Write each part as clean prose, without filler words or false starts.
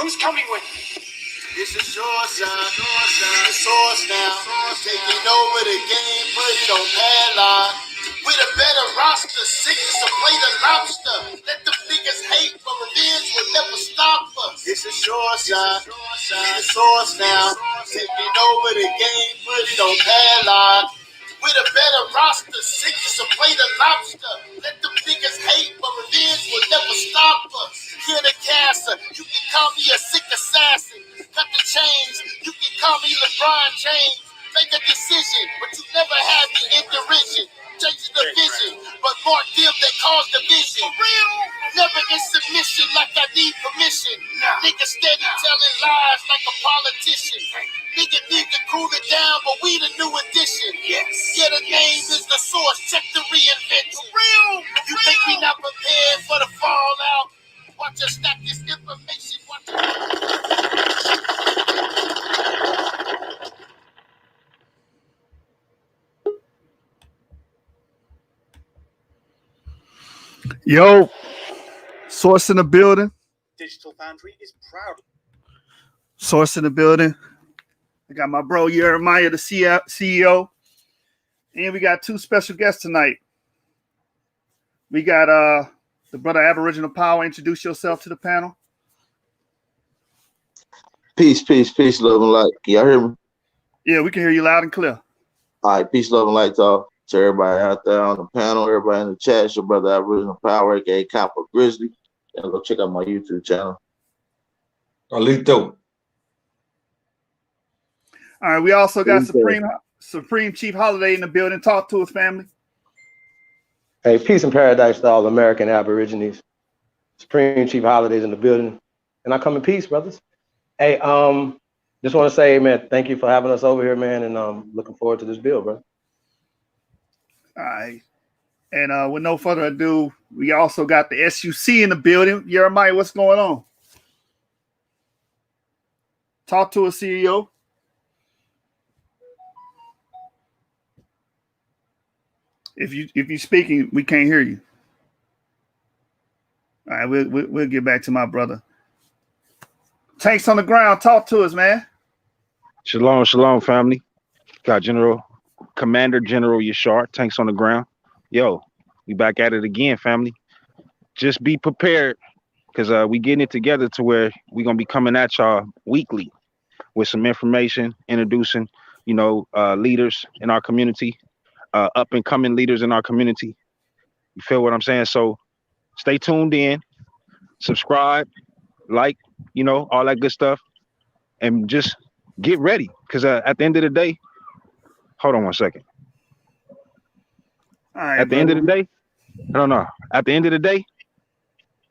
Who's coming with me? It's a source now. It's a source now. Taking over the game, put it on padlock. With a better roster, six to play the lobster. Let the niggas hate, but revenge will never stop us. It's a source now. It's a source now. Taking over the game, put it on padlock. With a better roster, six to play the lobster. Let them niggas hate, but revenge will never stop us. Kill the cancer, you can call me a sick assassin. Cut the chains, you can call me LeBron James. Make a decision, but you never had me in derision. Changing the vision, but more them that cause division. For real, never in submission like I need permission. Niggas steady telling lies like a politician. Nigga need to cool it down, but we the new edition. Yes. Yeah, the name is the source. Check the reinvention. For real. You think we not prepared for the fallout? Watch us stack this information. Yo, Source in the building. Digital Foundry is proud. Source in the building. I got my bro Jeremiah, the CEO. And we got two special guests tonight. We got the brother Aboriginal Power. Introduce yourself to the panel. Peace, love and light. Can y'all hear me? Yeah, we can hear you loud and clear. All right, peace, love and light to everybody out there on the panel, everybody in the chat. It's your brother Aboriginal Power, aka Copper Grizzly. And go check out my YouTube channel. Alito. All right, we also got Supreme Chief Holiday in the building. Talk to us, family. Hey, peace and paradise to all American Aborigines. Supreme Chief Holidays in the building. And I come in peace, brothers. Hey, just want to say, man, thank you for having us over here, man, and looking forward to this bill, bro. All right. And with no further ado, we also got the SUC in the building. Jeremiah, what's going on? Talk to us, CEO. If you're speaking, we can't hear you. All right, we'll get back to my brother. Tanks on the ground, talk to us, man. Shalom, family. Got Commander General Yashar, tanks on the ground. Yo, we back at it again, family. Just be prepared, because we getting it together to where we're gonna be coming at y'all weekly with some information, introducing, leaders in our community, up and coming leaders in our community. You feel what I'm saying? So stay tuned in, subscribe, like, all that good stuff, and just get ready, because at the end of the day, hold on one second. All right, at the end of the day, at the end of the day,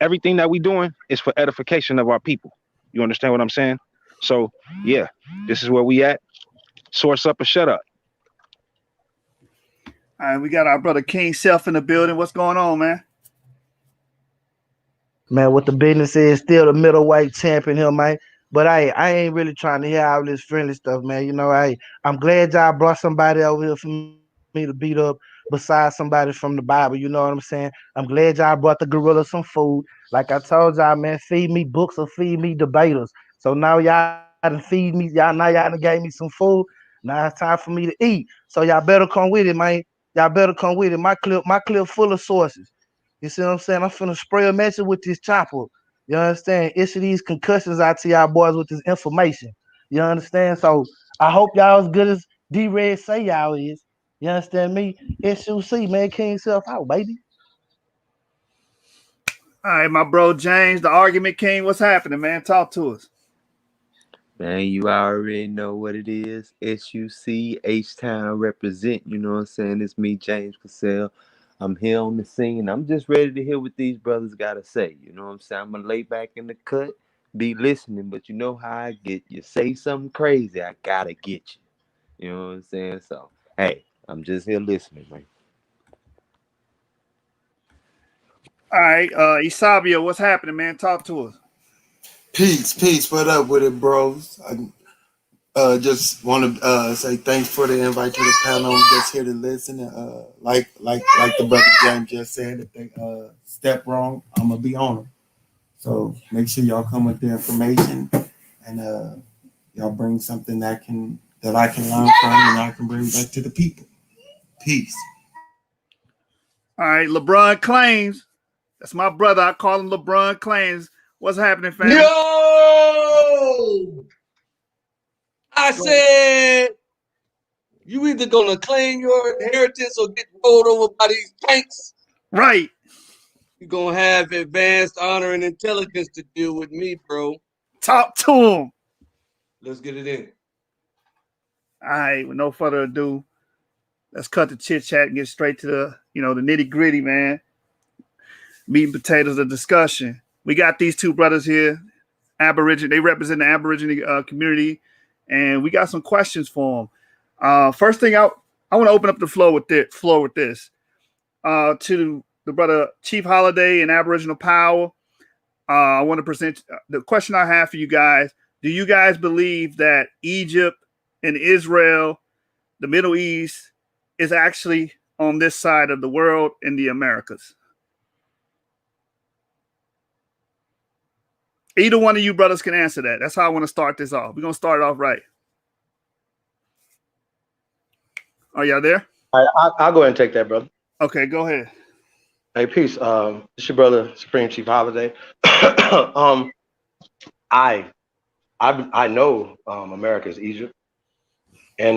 everything that we doing is for edification of our people. You understand what I'm saying? So yeah, this is where we at. Source up or shut up. All right, we got our brother King Self in the building. What's going on, man? Man, what the business is, still the middleweight champion here, man. But I ain't really trying to hear all this friendly stuff, man. I'm glad y'all brought somebody over here for me to beat up besides somebody from the Bible. You know what I'm saying? I'm glad y'all brought the gorilla some food. Like I told y'all, man, feed me books or feed me debaters. So now y'all done feed me. Y'all done gave me some food. Now it's time for me to eat. So y'all better come with it, man. Y'all better come with it. My clip full of sources. You see what I'm saying? I'm finna spray a message with this chopper. You understand? Issue these concussions out to y'all boys with this information. You understand? So I hope y'all as good as D-Red say y'all is. You understand me? SUC, man, King Self out, baby. All right, my bro James, the Argument King. What's happening, man? Talk to us. Man, you already know what it is. SUC, H-Town represent. You know what I'm saying? It's me, James Cassell. I'm here on the scene. I'm just ready to hear what these brothers got to say. You know what I'm saying? I'm going to lay back in the cut, be listening, but you know how I get. You say something crazy, I got to get you. You know what I'm saying? So, hey, I'm just here listening, man. All right, Isabia, what's happening, man? Talk to us. Peace. What up with it, bros? I just want to say thanks for the invite to the panel. I'm just here to listen. Like the brother James just said, if they step wrong, I'm gonna be on them. So make sure y'all come with the information, and y'all bring something that I can learn from, and I can bring back to the people. Peace. All right, LeBron Claims. That's my brother. I call him LeBron Claims. What's happening, family? Yo! I said, you either gonna claim your inheritance or get rolled over by these tanks. Right. You're gonna have advanced honor and intelligence to deal with me, bro. Talk to him. Let's get it in. All right, with no further ado, let's cut the chit chat and get straight to the nitty gritty, man. Meat and potatoes of discussion. We got these two brothers here, Aboriginal. They represent the Aboriginal community, and we got some questions for them. First thing, I want to open up the floor with this. To the brother Chief Holiday and Aboriginal Power. I want to present the question I have for you guys. Do you guys believe that Egypt and Israel, the Middle East, is actually on this side of the world in the Americas? Either one of you brothers can answer that. That's how I want to start this off. We're going to start it off right. Are y'all there? I'll go ahead and take that, brother. Okay, go ahead. Hey, peace. It's your brother, Supreme Chief Holiday. I know America is Egypt, and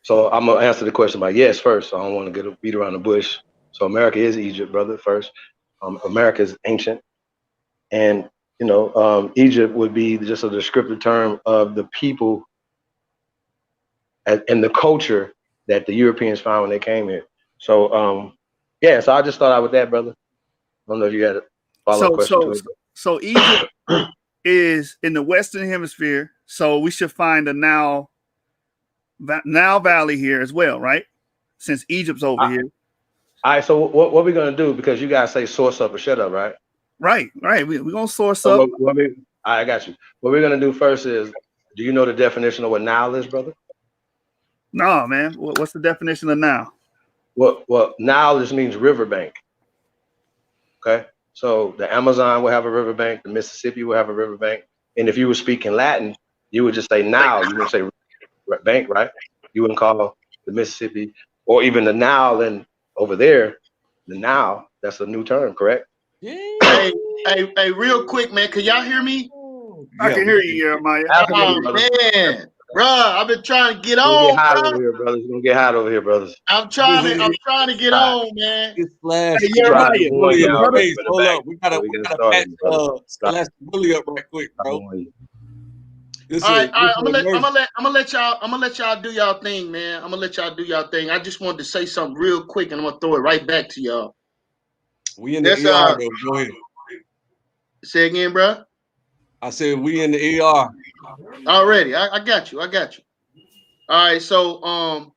so I'm gonna answer the question by yes first. So I don't want to get a beat around the bush. So America is Egypt, brother. First, America is ancient, and Egypt would be just a descriptive term of the people and the culture that the Europeans found when they came here. So yeah, so I just start out with that, brother. I don't know if you had a follow-up question to it. So Egypt is in the Western Hemisphere, so we should find the Nile Valley here as well, right? Since Egypt's over here. All right, so what we're gonna do, because you guys say source up or shut up, right? Right. We're gonna source up. I got you. What we're gonna do first is, do you know the definition of what Nile is, brother? No, man. What's the definition of Nile? Well, Nile just means riverbank. Okay, so the Amazon will have a riverbank, the Mississippi will have a riverbank, and if you were speaking Latin, you would just say Nile. You wouldn't say bank, right? You wouldn't call the Mississippi or even the Nile and over there, the Nile. That's a new term, correct? Yeah. Hey, real quick, man. Can y'all hear me? I can hear you, Jeremiah. Oh, man. Bruh, I've been trying to get on, bro. It's gonna get hot over here, brothers. I'm trying to get on, man. It's flash. Hey, Jeremiah, Hold up. We gotta patch Scholastic Bully up right quick, bro. All right. I'm gonna let y'all do y'all thing, man. I'm gonna let y'all do y'all thing. I just wanted to say something real quick, and I'm gonna throw it right back to y'all. We in the ER, though. Go ahead. Say again, bro. I said we in the ER. Already. I got you. All right. So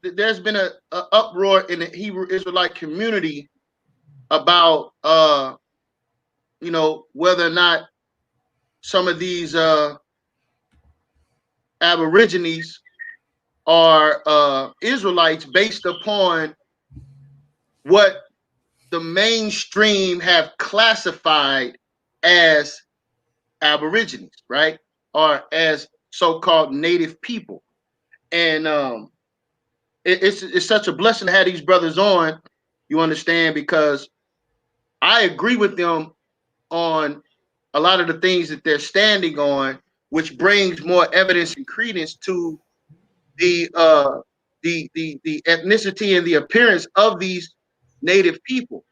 there's been a uproar in the Hebrew Israelite community about whether or not some of these Aborigines are Israelites based upon what the mainstream have classified as Aborigines, right? Or as so-called native people. And it's such a blessing to have these brothers on, you understand, because I agree with them on a lot of the things that they're standing on, which brings more evidence and credence to the ethnicity and the appearance of these native people,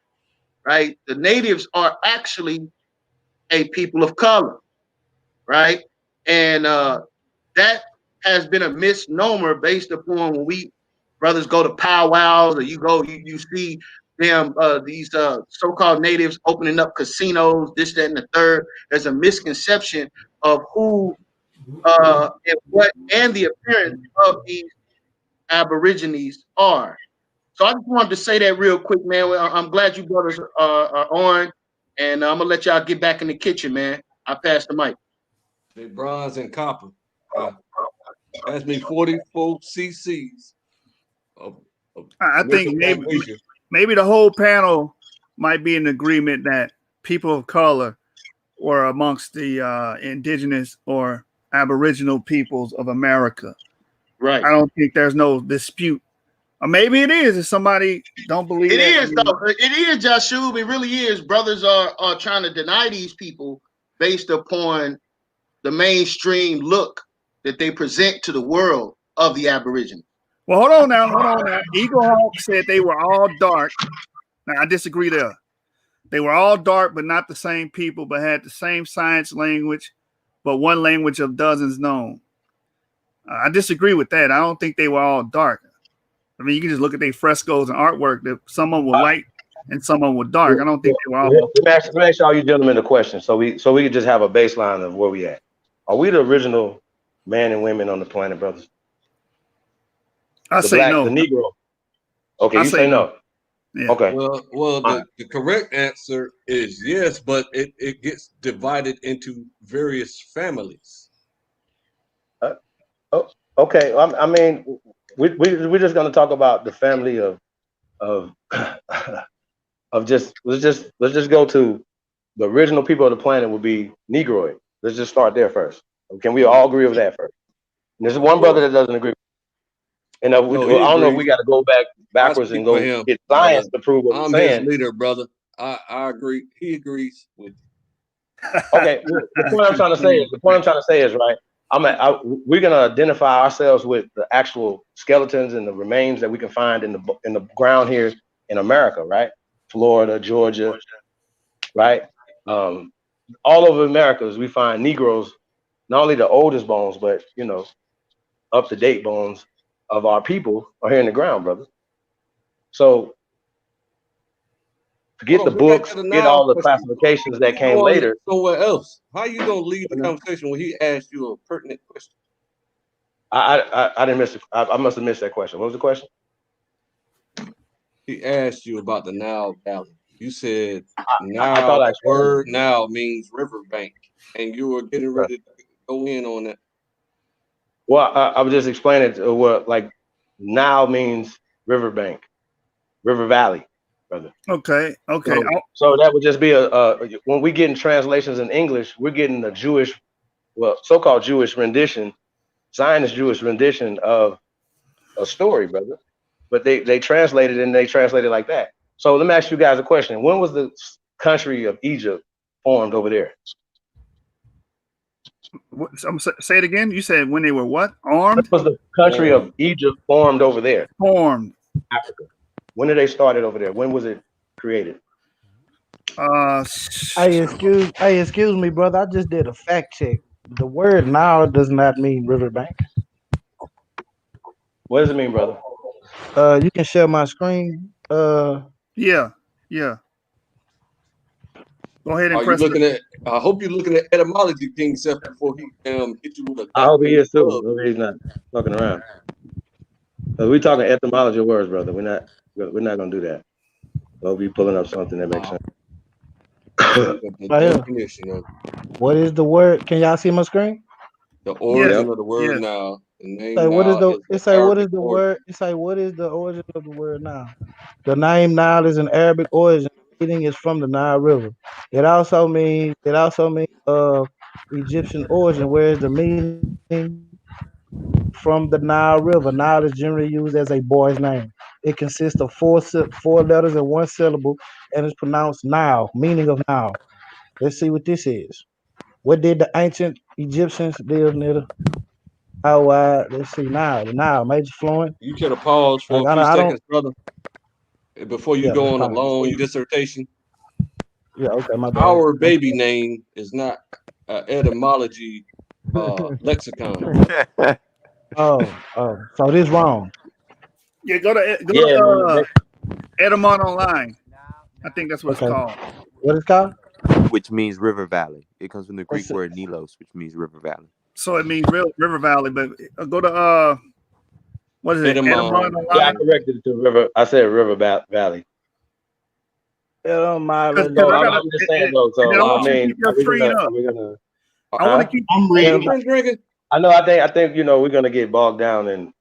right? The natives are actually a people of color, right? And that has been a misnomer based upon when we brothers go to powwows or you see them these so-called natives opening up casinos, this, that, and the third. There's a misconception of who and what and the appearance of these Aborigines are. So I just wanted to say that real quick, man. I'm glad you brothers are on, and I'm gonna let y'all get back in the kitchen, man. I pass the mic. They bronze and copper. That's me 44 cc's. I think maybe the whole panel might be in agreement that people of color were amongst the indigenous or Aboriginal peoples of America. Right. I don't think there's no dispute. Or maybe it is if somebody don't believe It that. is though. It is, Joshua. It really is. Brothers are trying to deny these people based upon the mainstream look that they present to the world of the Aborigines. Well, hold on now. Eagle Hawk said they were all dark. Now I disagree there. They were all dark, but not the same people, but had the same science language, but one language of dozens known. I disagree with that. I don't think they were all dark. I mean, you can just look at their frescoes and artwork. That some of them were light and some of them were dark. I don't think they were all. Let me ask all you gentlemen a question, so we can just have a baseline of where we at. Are we the original man and women on the planet, brothers? I say no. The Negro. Okay, you say no. Yeah. Okay. Well, the correct answer is yes, but it gets divided into various families. Okay. I mean, we're just gonna talk about the family of just let's just go to the original people of the planet will be Negroid. Let's just start there first. Can we all agree with that first? And there's one brother that doesn't agree. And I don't know if we got to go backwards and go get science to prove what we're saying. I'm his leader, brother. I agree. He agrees with you. Okay. The point I'm trying to say is right. We're gonna identify ourselves with the actual skeletons and the remains that we can find in the ground here in America, right? Florida, Georgia, right? All over America, we find Negroes, not only the oldest bones, but up to date bones of our people are here in the ground, brother. So forget the books, forget all the classifications that came later. Somewhere else. How you gonna leave the conversation when he asked you a pertinent question? I didn't miss it. I must have missed that question. What was the question? He asked you about the Nile Valley. You said Nile. Word Nile means riverbank, and you were getting ready to go in on that. Well, I was just explaining what Nile means riverbank, river valley, brother. Okay. So that would just be when we get in translations in English, we're getting a Jewish, so-called Jewish rendition, Zionist Jewish rendition of a story, brother. But they translated it and they translated like that. So let me ask you guys a question. When was the country of Egypt formed over there? Say it again. You said when they were what? Armed? When was the country of Egypt formed over there? Formed. Africa. When did they start it over there? When was it created? Hey, excuse me, brother. I just did a fact check. The word Nile does not mean riverbank. What does it mean, brother? You can share my screen. Yeah. Go ahead and press it. I hope you're looking at etymology, King Seth, before he hit you with a. I hope he is too. Hope he's not fucking around. We're talking etymology words, brother. We're not gonna do that. We'll be pulling up something that makes sense. What is the word? Can y'all see my screen? The origin of the word now. The name now what is the word? It's like what is the origin of the word now? The name Nile is an Arabic origin. Meaning is from the Nile River. It also means Egyptian origin, whereas the meaning from the Nile River. Nile is generally used as a boy's name. It consists of four letters and one syllable, and is pronounced Nile, meaning of Nile. Let's see what this is. What did the ancient Egyptians live near the how wide? Let's see Nile. The Nile, major flowing. You can pause for a few seconds, brother, before you go on a long dissertation. Yeah, okay, my bad. Our baby name is not etymology lexicon. So this wrong. Yeah, go to Edamon Online. I think that's what it's called. What it's called? Which means river valley. It comes from the Greek word Nilos, which means river valley. So it means river valley, but go to what is it? Edamon Online. Yeah, I corrected it to river. I said river valley. I'm just saying though. So we're gonna. I want to keep. I'm reading. I know. I think we're gonna get bogged down in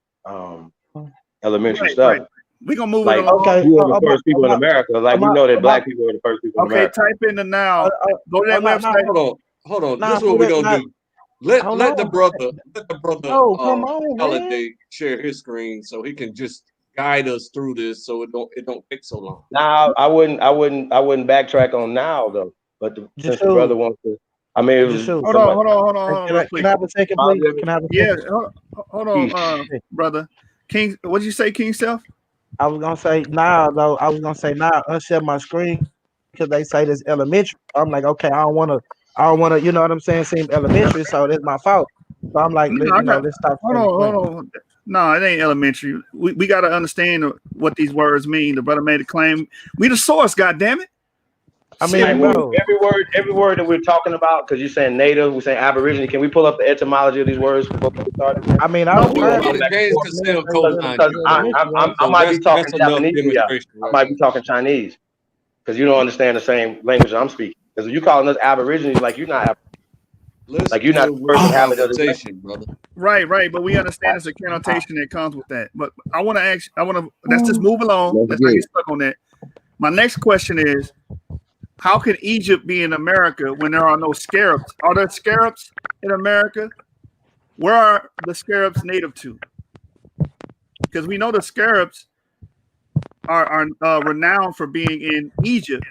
elementary stuff. We're gonna move it Like along. Okay. we were the first people in America. Like we know that black people were the first people in Okay, America. type in the now. Go to that website. Hold on. Nah, This is what we're gonna do. Let hold the on. brother No, come on, man. validate, share his screen so he can just guide us through this so it don't take so long. Now I wouldn't backtrack on now though. But since the brother wants to, I mean, it was Hold on, real quick. Can I have a second, please? Can I have a second? Yeah, hold on, brother. King, what did you say, King Self? I was gonna say now though. I was gonna say now. Unshare my screen because they say this elementary. I'm like, okay, I don't wanna. You know what I'm saying? Seem elementary, so that's my fault. So I'm like, let's stop. Hold on. No, it ain't elementary. We got to understand what these words mean. The brother made a claim. We the source, goddamn it. I mean, bro, every word that we're talking about, because you're saying native, we're saying Aborigine. Can we pull up the etymology of these words before we start? I mean, I was trying to. I might be talking Japanese to y'all. I might be talking Chinese because you don't understand the same language I'm speaking. Because you calling us Aborigines like you're not. Like you're not the habit of the brother. Right. But we understand it's a connotation that comes with that. But I want to let's just move along. Let's not get stuck on that. My next question is, how can Egypt be in America when there are no scarabs? Are there scarabs in America? Where are the scarabs native to? Because we know the scarabs are renowned for being in Egypt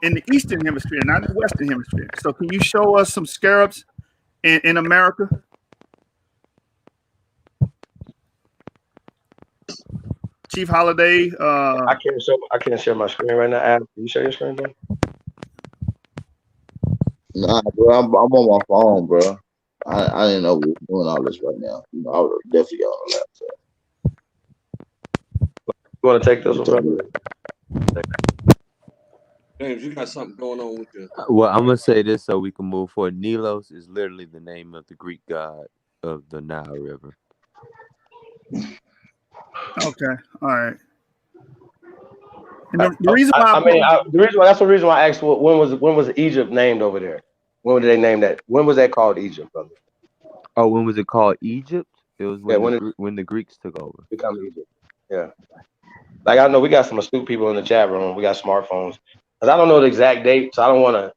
in the Eastern Hemisphere, not the Western Hemisphere. So can you show us some scarabs in America? Chief Holiday. I can't share my screen right now. Adam, can you share your screen, bro? Nah, bro, I'm on my phone, bro. I didn't know we were doing all this right now. You know, I would have definitely got on the laptop. You want to take this one, brother? James, you got something going on with you. Well, I'm gonna say this so we can move forward. Nilos is literally the name of the Greek god of the Nile River. Okay, all right. And the reason why that's the reason why I asked when was Egypt named over there? When did they name that? When was that called Egypt, brother? Oh, when was it called Egypt? It was when the Greeks took over. Become Egypt. Yeah. Like I know we got some astute people in the chat room. We got smartphones. Because I don't know the exact date, so I don't want to.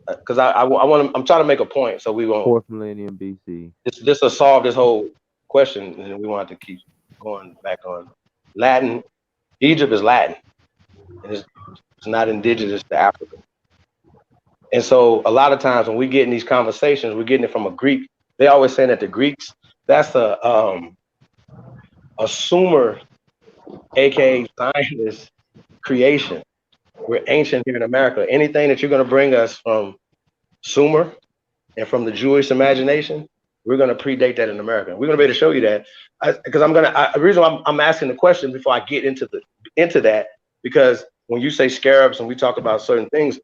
Because I'm trying to make a point, so we won't. 4th millennium BC. Just to solve this whole question, and we want to keep going back on Latin. Egypt is Latin. It's not indigenous to Africa. And so a lot of times when we get in these conversations, we're getting it from a Greek. They always saying that the Greeks, that's a Sumer, aka Zionist creation. We're ancient here in America. Anything that you're going to bring us from Sumer and from the Jewish imagination, we're going to predate that in America. We're going to be able to show you that because the reason why I'm asking the question before I get into that, because when you say scarabs and we talk about certain things,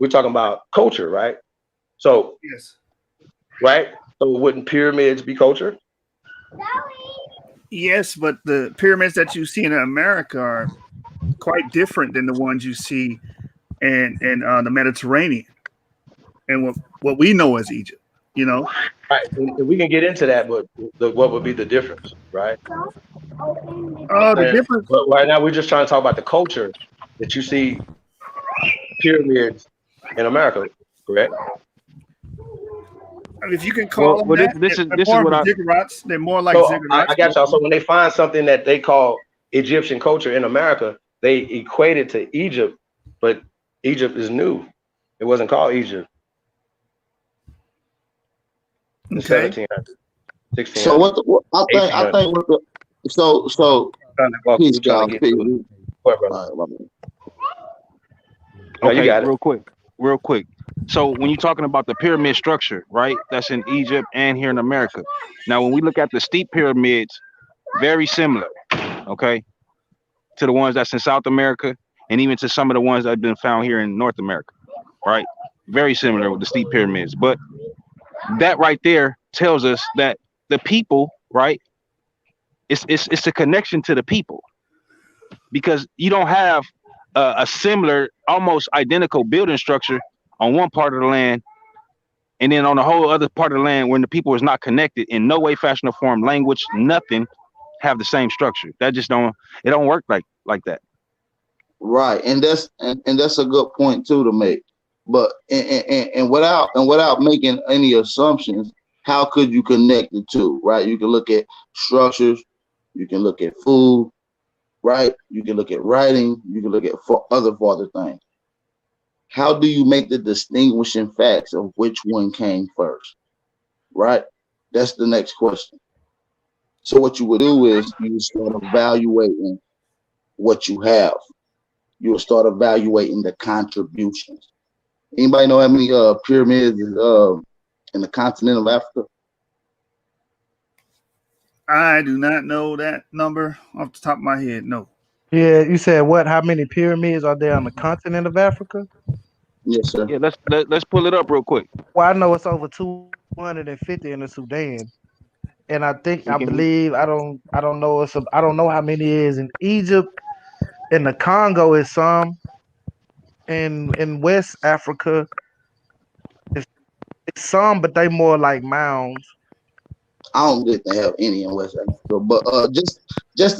we're talking about culture, right? So yes, right. So wouldn't pyramids be culture? Yes, but the pyramids that you see in America are quite different than the ones you see in the Mediterranean and what we know as Egypt. You know, right? And we can get into that, but what would be the difference, right? The difference. But right now, we're just trying to talk about the culture that you see pyramids in America, correct? If you can call them that, this is what ziggurats. They're more like ziggurats. I got y'all. So when they find something that they call Egyptian culture in America, they equate it to Egypt, but Egypt is new. It wasn't called Egypt. In 1700s, 1600s. So I think what the peace, y'all. Okay, you got it. Real quick. So when you're talking about the pyramid structure, right? That's in Egypt and here in America. Now, when we look at the steep pyramids, very similar, okay, to the ones that's in South America and even to some of the ones that have been found here in North America, right? Very similar with the steep pyramids. But that right there tells us that the people, right? It's a connection to the people, because you don't have a similar, almost identical building structure on one part of the land, and then on the whole other part of the land when the people is not connected in no way, fashion, or form, language, nothing, have the same structure. That just don't work like that. Right, and that's a good point too to make. But and without making any assumptions, how could you connect the two? Right, you can look at structures, you can look at food, right? You can look at writing, you can look at other things. How do you make the distinguishing facts of which one came first? Right, that's the next question. So what you would do is you start evaluating what you have. You will start evaluating the contributions. Anybody know how many pyramids in the continent of Africa? I do not know that number off the top of my head. No. Yeah, you said what? How many pyramids are there on the continent of Africa? Yes, sir. Yeah, let's pull it up real quick. Well, I know it's over 250 in the Sudan, and I Okay. believe I don't know I don't know how many is in Egypt. In the Congo is some. In West Africa, it's some, but they more like mounds. I don't think they have any in West Africa, but just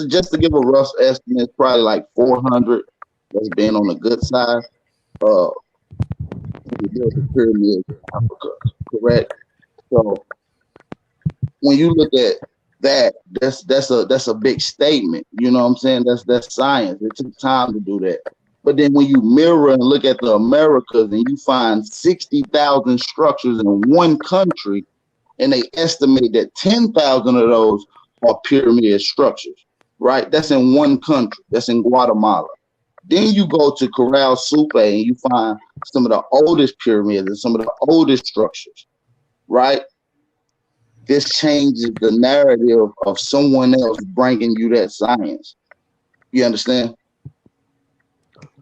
to give a rough estimate, it's probably like 400 that's been on the good side. Uh, we built the pyramids in Africa, correct? So when you look at that, that's a big statement. You know what I'm saying? That's science. It took time to do that. But then when you mirror and look at the Americas and you find 60,000 structures in one country, and they estimate that 10,000 of those are pyramid structures, right? That's in one country. That's in Guatemala. Then you go to Corral Supe and you find some of the oldest pyramids and some of the oldest structures, right? This changes the narrative of someone else bringing you that science. You understand?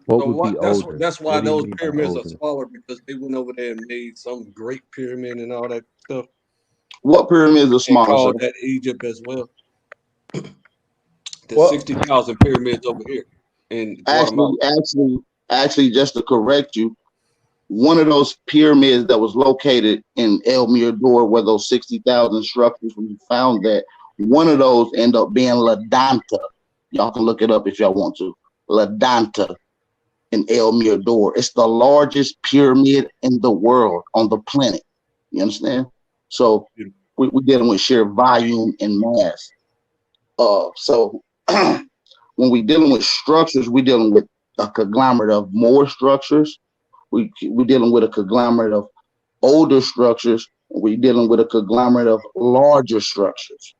That's why those pyramids are smaller, because they went over there and made some great pyramid and all that stuff. What pyramids are smaller? Called that Egypt as well. The 60,000 pyramids over here in Guatemala. Actually, just to correct you, one of those pyramids that was located in El Mirador, where those 60,000 structures, when you found that, one of those ended up being La Danta. Y'all can look it up if y'all want to. La Danta in El Mirador. It's the largest pyramid in the world, on the planet. You understand? So we're dealing with sheer volume and mass. So when we're dealing with structures, we're dealing with a conglomerate of more structures. We're dealing with a conglomerate of older structures. We're dealing with a conglomerate of larger structures.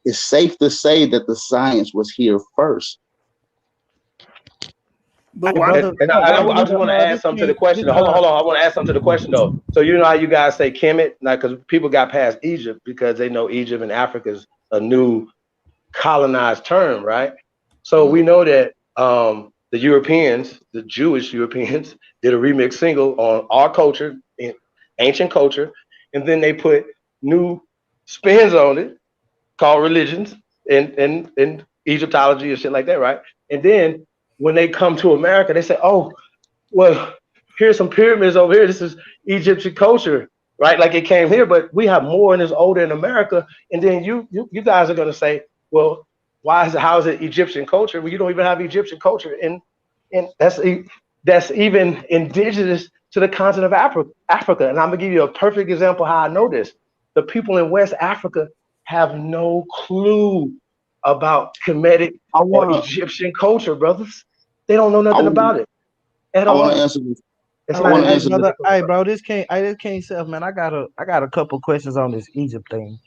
It's safe to say that the science was here first. But I just want to add something to the question. Hold on. I want to add something to the question though. So you know how you guys say Kemet, like, because people got past Egypt because they know Egypt and Africa is a new colonized term, right? So we know that the Europeans, the Jewish Europeans, did a remix single on our culture, ancient culture, and then they put new spins on it called religions and Egyptology and shit like that, right? And then when they come to America, they say, oh, well, here's some pyramids over here. This is Egyptian culture, right? Like it came here, but we have more and it's older in America. And then you guys are going to say, well, how is it Egyptian culture? Well, you don't even have Egyptian culture. And that's even indigenous to the continent of Africa. And I'm going to give you a perfect example how I know this. The people in West Africa have no clue about Kemetic or Egyptian culture, brothers. They don't know nothing about it at all. I want to answer this. Hey, bro, this can't self, man. I got a couple questions on this Egypt thing.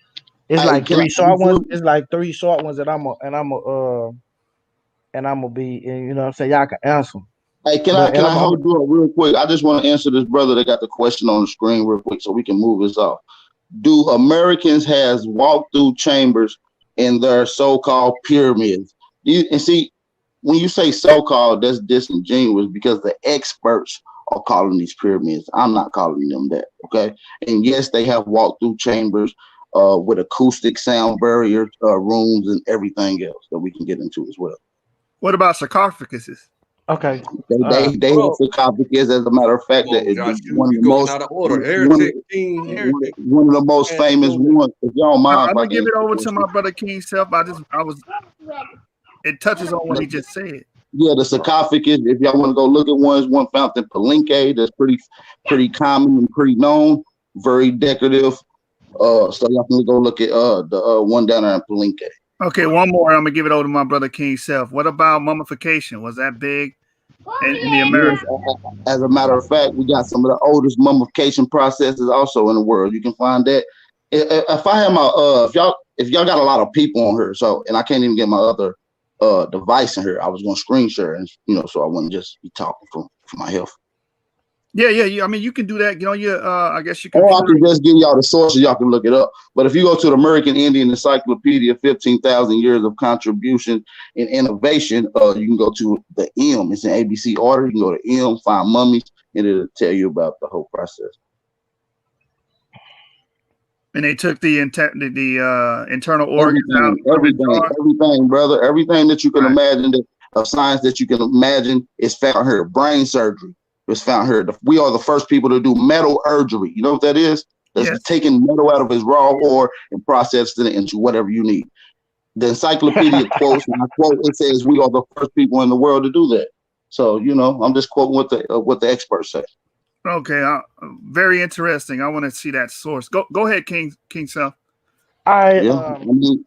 It's like three short ones. It's like three short ones that I'm gonna be. You know what I'm saying? Y'all can answer them. Hey, can I hold you up real quick? I just want to answer this brother that got the question on the screen real quick so we can move this off. Do Americans has walk-through chambers in their so-called pyramids? And see, when you say so-called, that's disingenuous because the experts are calling these pyramids. I'm not calling them that, okay? And yes, they have walk-through chambers with acoustic sound barrier rooms and everything else that we can get into as well. What about sarcophaguses? Okay. They have Hold sarcophagus. As a matter of fact, that on, Josh, one of you the going most out of order. one, Heretic, King, heretic. one of the most And famous ones. If y'all don't mind, I'm if I gonna give can it over to my brother King Self. It touches on what he just said. yeah, the sarcophagus. If y'all want to go look at one found in Palenque, that's pretty common and pretty known, very decorative. So y'all can go look at the one down there in Palenque. Okay, one more. I'm gonna give it over to my brother King Self. What about mummification? Was that big in the Yes, Americas? as a matter of fact, we got some of the oldest mummification processes also in the world. You can find that. If I have my if y'all got a lot of people on here, so and I can't even get my other device in here, I was gonna screen share and so I wouldn't just be talking for my health. Yeah. I mean, you can do that. Your I guess your Or I computer. can just give y'all the sources, y'all can look it up. But if you go to the American Indian Encyclopedia, 15,000 years of contribution and innovation, you can go to the M. It's in ABC order. You can go to M, find mummies, and it'll tell you about the whole process. And they took the internal organs out of his jaw. Everything, brother. Everything that you can Right. imagine of science that you can imagine is found here. Brain surgery is found here. We are the first people to do metallurgy. You know what that is? That's Yes. taking metal out of its raw ore and processing it into whatever you need. The encyclopedia quotes, and I quote, it says we are the first people in the world to do that. So, I'm just quoting what the experts say. Okay. Very interesting. I want to see that source. Go ahead, King Self. Yeah.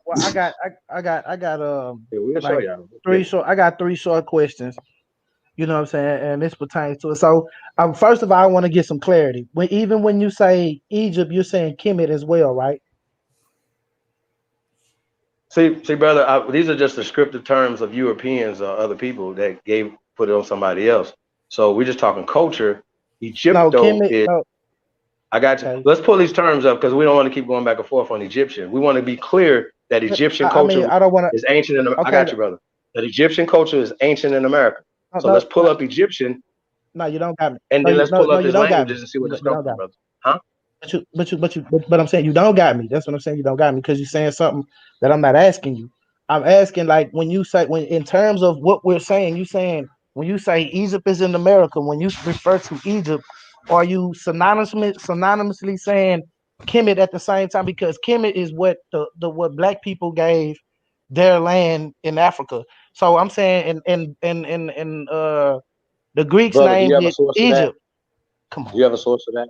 Well, I got we'll show like y'all. I got three short questions. You know what I'm saying? And this pertains to it. So, first of all, I want to get some clarity. Even when you say Egypt, you're saying Kemet as well, right? See, brother, these are just descriptive terms of Europeans or other people that put it on somebody else. So we're just talking culture. No, Egypto Kemet. is. No, I got you. okay. Let's pull these terms up because we don't want to keep going back and forth on Egyptian. We want to be clear that Egyptian I mean, culture I don't want is ancient in. to. I Okay. got you, brother. That Egyptian culture is ancient in America. So No, let's pull up Egyptian no, you don't got me. and No, then let's pull up you his don't got me. languages and see what it's You coming don't from, got me. brother. Huh? But I'm saying you don't got me. That's what I'm saying. You don't got me because you're saying something that I'm not asking you. I'm asking like when in terms of what we're saying, you saying when you say Egypt is in America, when you refer to Egypt, are you synonymously saying Kemet at the same time? Because Kemet is what the what black people gave their land in Africa. So I'm saying the Greeks Brother, do you named have a it source for that? Egypt. Come Do you on. have a source for that?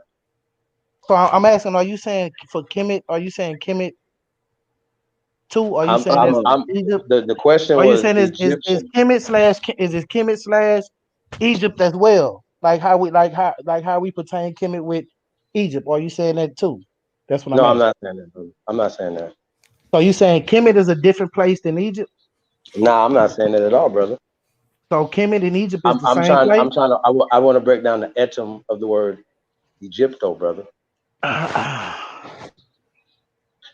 So I'm asking, are you saying for Kemet? Are you saying Kemet too? Are you saying that's Egypt? The question Are you was saying is Egyptian. Kemet slash is it Kemet slash Egypt as well? Like how we pertain Kemet with Egypt? Are you saying that too? That's what I'm No, I'm asking. not saying that, brother. I'm not saying that. So you saying Kemet is a different place than Egypt? No, I'm not saying that at all, brother. So Kemet and Egypt is I'm, the I'm same trying. place? I'm trying to. I want to break down the etym of the word Egypto, brother.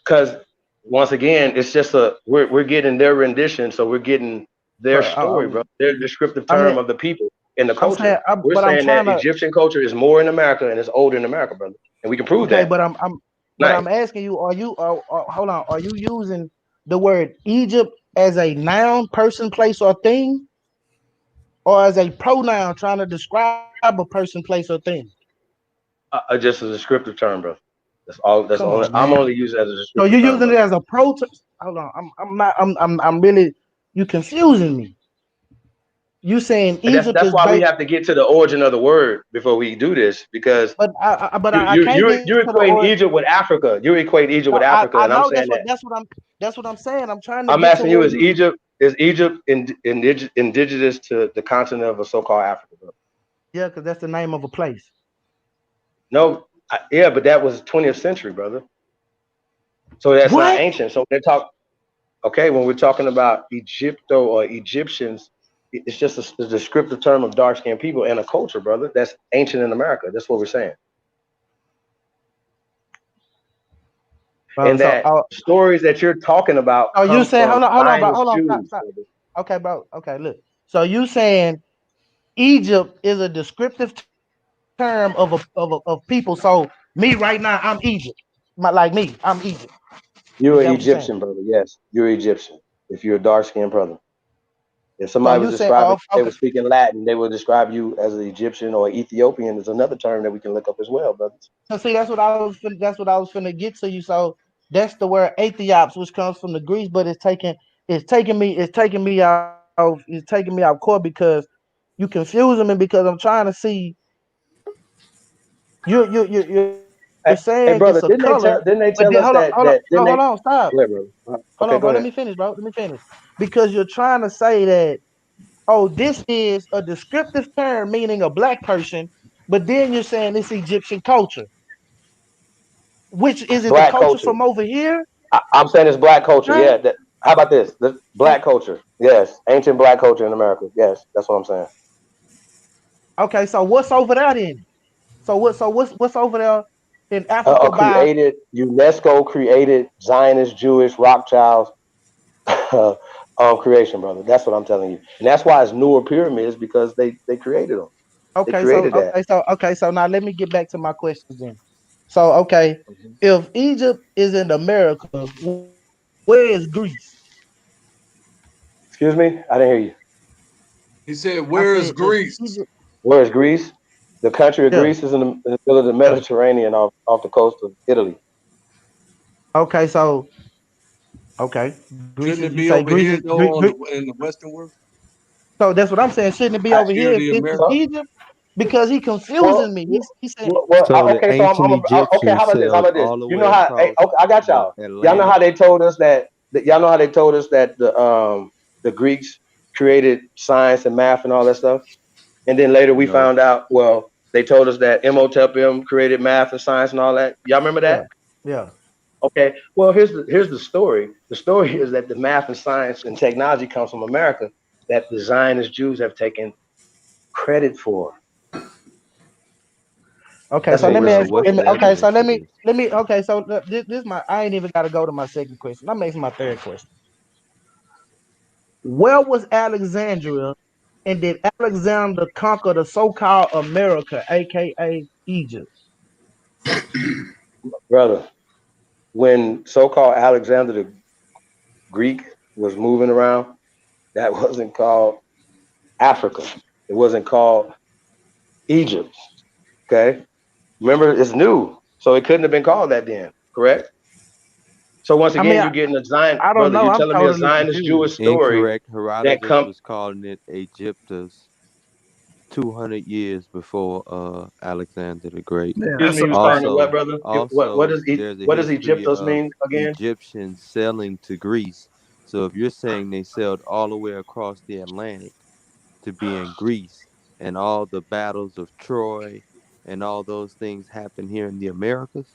Because once again, it's just we're getting their rendition, so we're getting their story, bro. Their descriptive I mean, term of the people and the I'm saying, culture. We're but I'm saying trying that to. Egyptian culture is more in America and it's older in America, brother, and we can prove Okay, that. but Nice. I'm asking you, hold on, are you using the word Egypt as a noun, person, place, or thing, or as a pronoun trying to describe a person, place, or thing? Just a descriptive term, bro. That's all. That's Come only. on, I'm man. only using it as a So descriptive you're term, using bro. it as a pro. Hold on, I'm not. I'm really. You confusing me. You saying And that's Egypt that's is why we based, have to get to the origin of the word before we do this, because but I you can't you get you to the equate origin. Egypt with Africa. You equate Egypt with No, Africa, I and I'm know saying that. that's what I'm saying. I'm trying to I'm get to asking you, where is you. Egypt indigenous to the continent of a so-called Africa, bro? Yeah, because that's the name of a place. No, yeah, but that was 20th century, brother. So that's not What? ancient. So they talk. Okay, when we're talking about Egypto or Egyptians, it's just a descriptive term of dark-skinned people and a culture, brother. That's ancient in America. That's what we're saying. And So, that stories that you're talking about oh, you come saying from hold on, bro, Zionist hold on, Jews, stop. brother. Okay, bro. Okay, look. So you saying Egypt is a descriptive term of people. So me right now, I'm Egypt. Like me, I'm You're Is an that what you're saying? Egyptian, brother. Yes, you're Egyptian. If you're a dark-skinned brother, If So somebody was you say, oh, describing, they okay. were speaking Latin, they would describe you as an Egyptian or Ethiopian. Is another term that we can look up as well, brothers. So see, that's what I was finna get to you. So that's the word athiops, which comes from the Greece, but it's taking me off court because you confusing me because I'm trying to see you're saying it's a Hey, color, brother, didn't they but tell then didn't they tell us hold on, that didn't hold they? on, stop. Go ahead, bro. Hold on, Okay, bro. go Let ahead. me finish, bro. Let me finish. Because you're trying to say that, oh, this is a descriptive term meaning a black person, but then you're saying it's Egyptian culture. Which is it the Black culture culture. from over here? I'm saying it's black culture. Right? Yeah. How about this? The And black culture. Yes. Ancient black culture in America. Yes. That's what I'm saying. okay, so what's over there then? So what's over there in A Africa by created UNESCO created Zionist Jewish Rothschilds creation, brother. That's what I'm telling you, and that's why it's newer pyramids because they created them. They okay, so created that. okay, so okay, so now let me get back to my questions then. So okay, Mhm. if Egypt is in America, where is Greece? Excuse me, I didn't hear you. He said, I "Where is said if Greece?" Egypt, Where is Greece? The country of yeah, Greece is in the middle of the yeah. Mediterranean off the coast of Italy. Okay, so okay, Greece is Shouldn't you it say be Greece over is here Greece, though, in the Western world, so that's what I'm saying. Shouldn't it be I, over here, here the if it's so, Americas? Egypt? Because he well, confusing me. He's saying So the okay. So ancient okay. How Egyptians about this? How sailed about this? all the You way know how? Hey, across okay, I got the y'all. Y'all know Atlantic. how they told us that y'all know how they told us that the Greeks created science and math and all that stuff, and then later we No. found out. Well, they told us that Imhotep created math and science and all that. Y'all remember yeah, that? yeah. Okay. Well, here's the story. The story is that the math and science and technology comes from America that the Zionist Jews have taken credit for. Okay, That's so the let me real Well, ask. what's story. the Okay, so evidence for this? let me. Okay, so this my. I ain't even got to go to my second question. I'm asking my third question. Where was Alexandria, and did Alexander conquer the so-called America, aka Egypt? Brother, when so-called Alexander the Greek was moving around, that wasn't called Africa. It wasn't called Egypt. Okay. Remember, it's new. So it couldn't have been called that then, correct? So once I mean, again, you're getting a Zion, I don't brother, know. you're I'm telling me a totally Zionist confused. Jewish story Incorrect. that Herodotus come. was calling it Egyptus 200 years before Alexander the Great. Yeah, Excuse that's me, a he was calling it fact. what, Also, brother? also there's a What does history Egyptos of mean again? Egyptians sailing to Greece. So if you're saying they sailed all the way across the Atlantic to be in Greece and all the battles of Troy and all those things happen here in the Americas,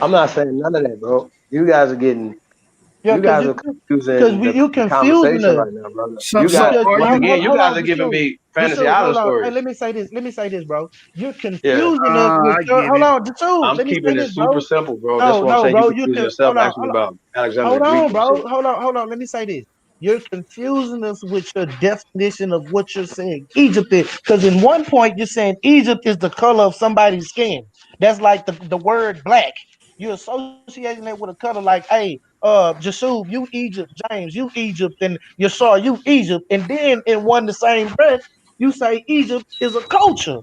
I'm not saying none of that, bro. Yeah, You guys are because confusing you the confusing conversation us. right now, brother. So, You so got Because are once you? again, you hold guys on, are giving me the fantasy shoe, hold island on. Hey, stories. let me say this. Let me say this, bro. You're Yeah, confusing us with I your. get Hold it. on, the shoe. I'm Let me say keeping it this, super bro. simple, bro. That's No, what I'm no, saying. You bro. You confusing can yourself asking me about Alexander the hold Greek on, and shit. bro. Hold on. Let me say this. You're confusing us with your definition of what you're saying Egypt is. Because in one point you're saying Egypt is the color of somebody's skin. That's like the word black. You're associating that with a color like, hey, Jasub, you Egypt, James, you Egypt, and Yashar, you Egypt. And then in one the same breath, you say Egypt is a culture.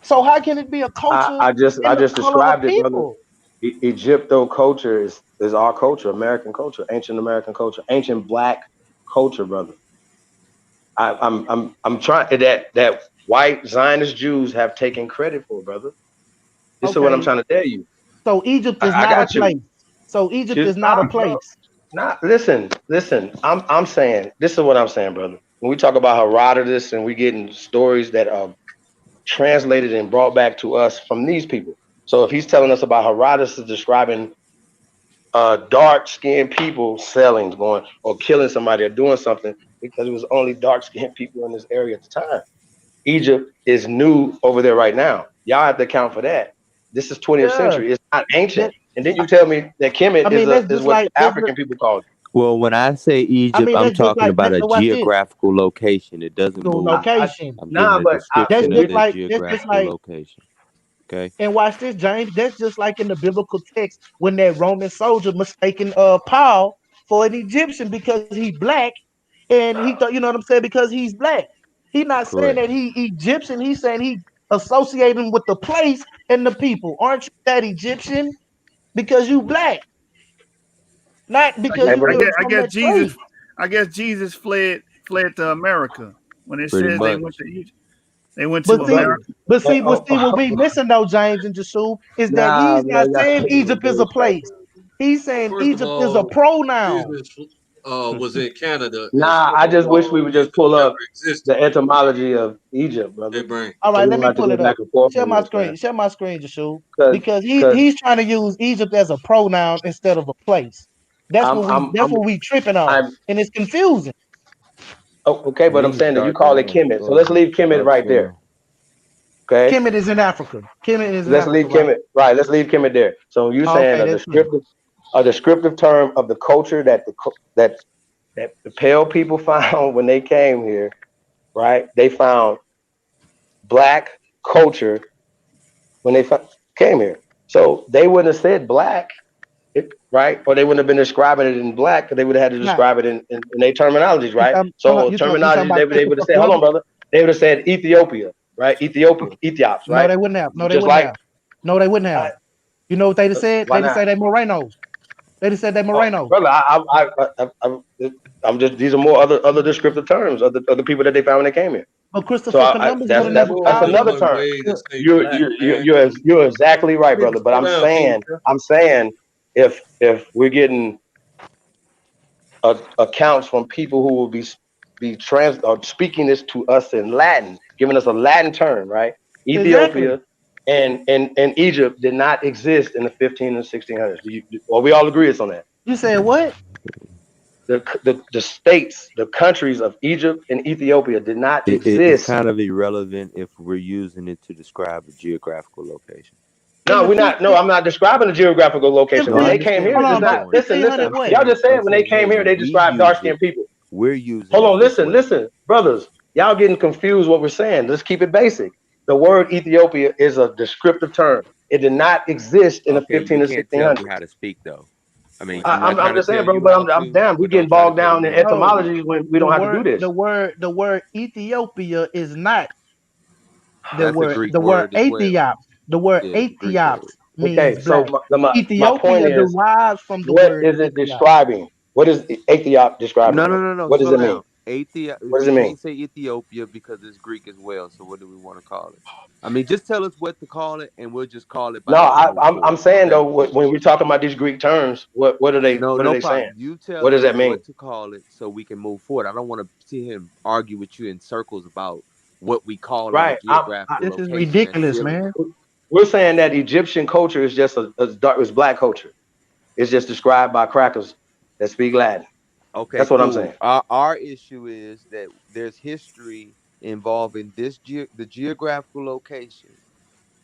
So how can it be a culture I in the just color of described it, brother. people? Egypto culture is our culture, American culture, ancient American culture, ancient black culture, brother. I'm trying that white Zionist Jews have taken credit for, brother. This is what I'm Okay, trying to tell you. so Egypt is I not a got you. place. So Egypt Just is not a bro. place. Listen. I'm saying this is what I'm saying, brother. When we talk about Herodotus and we getting stories that are translated and brought back to us from these people. So if he's telling us about Herodotus describing dark skinned people selling, going or killing somebody or doing something because it was only dark skinned people in this area at the time. Egypt is new over there right now. Y'all have to account for that. This is 20th Yeah, century. It's not ancient. that And then you tell me that I Kemet mean that's is just what like the African people called well, when I say I Egypt, mean I'm that's just talking like about a watch this. geographical location. It doesn't Go move. location. I'm giving nah, a but That's description of just their like that's just geographical like location. Okay. and watch this, James. That's just like in the biblical text when that Roman soldier mistaken Paul for an Egyptian because he black and he thought, you know what I'm saying, because he's black. He's not saying Correct. that he Egyptian. He's saying he associating with the place and the people. Aren't you that Egyptian because you black, not because Hey, you bro. you're I from guess that place? Jesus fled to America when it Pretty says they went much. to Egypt. They went to But see, Brother, America. what we missing though, James and Jasub, is that nah, he's not man, y'all saying taking it Egypt is a good stuff. place. He's saying First of Egypt is a all, pronoun. Jesus was in Canada, and Nah, I second just of wish we all, would just Egypt pull never up existed. the etymology of Egypt, Hey, brother. brain. All So right, we let don't me have to pull go it up. back and forth Share on my this, man. screen. Share my screen, Jasub, Cause, because cause he's trying to use Egypt as a pronoun instead of a place. That's I'm, what we I'm, that's I'm, what we tripping on, I'm. and it's confusing. Oh, okay, but We I'm can saying that you start there. call it Let's Kemet. So go. let's leave Kemet Start right there. small. Okay, Kemet is in Africa. Kemet is in let's Africa, leave right? Kemet. Right, let's leave Kemet there. So you Oh, saying okay, that's good. a descriptive term of the culture that the Pale people found when they came here, right? They found black culture when they came here. So they wouldn't have said black, right? Or they wouldn't have been describing it in black, because they would have had to Nah, describe it in their terminologies, right? hold on, So you talking terminology, about they would have Christopher said, hold on, Columbus? brother. They would have said Ethiopia, right? Ethiops, No, right? they wouldn't have. No, they Just wouldn't like, have. No, they wouldn't have. You know what they'd have said? why They'd have not? said they Morenos. They'd have said they Oh, Morenos. brother, I'm just, these are more other descriptive terms of the people that they found when they came here. But So Christopher Columbus would have There's never more that's than called another them. one term. way to say You're black, you're man. you're exactly right, Hey, brother. But slow down, King. I'm saying if we're getting accounts from people who will be trans or speaking this to us in Latin, giving us a Latin term, right? Exactly. Ethiopia and Egypt did not exist in the 15 and 1600s. Well, we all agree it's on that. You said what? The states, the countries of Egypt and Ethiopia did not It's exist. kind of irrelevant if we're using it to describe a geographical location. In No, the we're not. No, 15, I'm not describing the geographical location. No, When I they came understand here, where hold it's on, you're not. about going. Listen, listen. 1500 I'm what? Y'all saying, just said I'm when they saying, hey, came here, they when we described dark use it, skinned people. we're using Hold it on, this listen, way. listen, brothers. Y'all getting confused what we're saying. Let's keep it basic. The word Ethiopia is a descriptive term. It did not exist in the Okay, 15 you and can't tell 1600s. me how to speak though. I mean, I'm not I'm trying to just saying, tell bro. you But how I'm to, damn. We but don't getting try to bogged tell down me in how to No, speak. etymology when we don't have to do this. the word Ethiopia is not That's a Greek the word word as well. Aethiops. The word Yeah, it's a Greek Aethiops word. means Okay, so black. my point Ethiopia is, derives from the what word is it Aethiop. describing? What is Ethiop describing, No, no, brother? no, no. What does Slow it mean? down. Athea. What does We it mean? can't say Ethiopia because it's Greek as well. So what do we want to call it? I mean, just tell us what to call it, and we'll just call it by No, that and move I'm forward. saying Okay? though, when we're talking about these Greek terms, No, what are no they saying? problem. You What tell does us that mean? what to call it so we can move forward. I don't want to sit here and argue with you in circles about what we calling a Right. geographical This is location. That's ridiculous, silly. man. We're saying that Egyptian culture is just a dark, it's black culture. It's just described by crackers that speak Latin. Okay, That's what I'm cool. saying. Our issue is that there's history involving the geographical location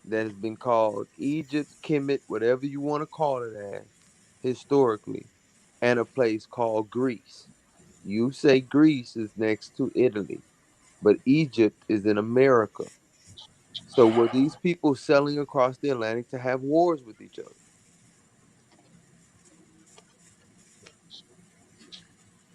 that has been called Egypt, Kemet, whatever you want to call it as, historically, and a place called Greece. You say Greece is next to Italy, but Egypt is in America. So were these people sailing across the Atlantic to have wars with each other?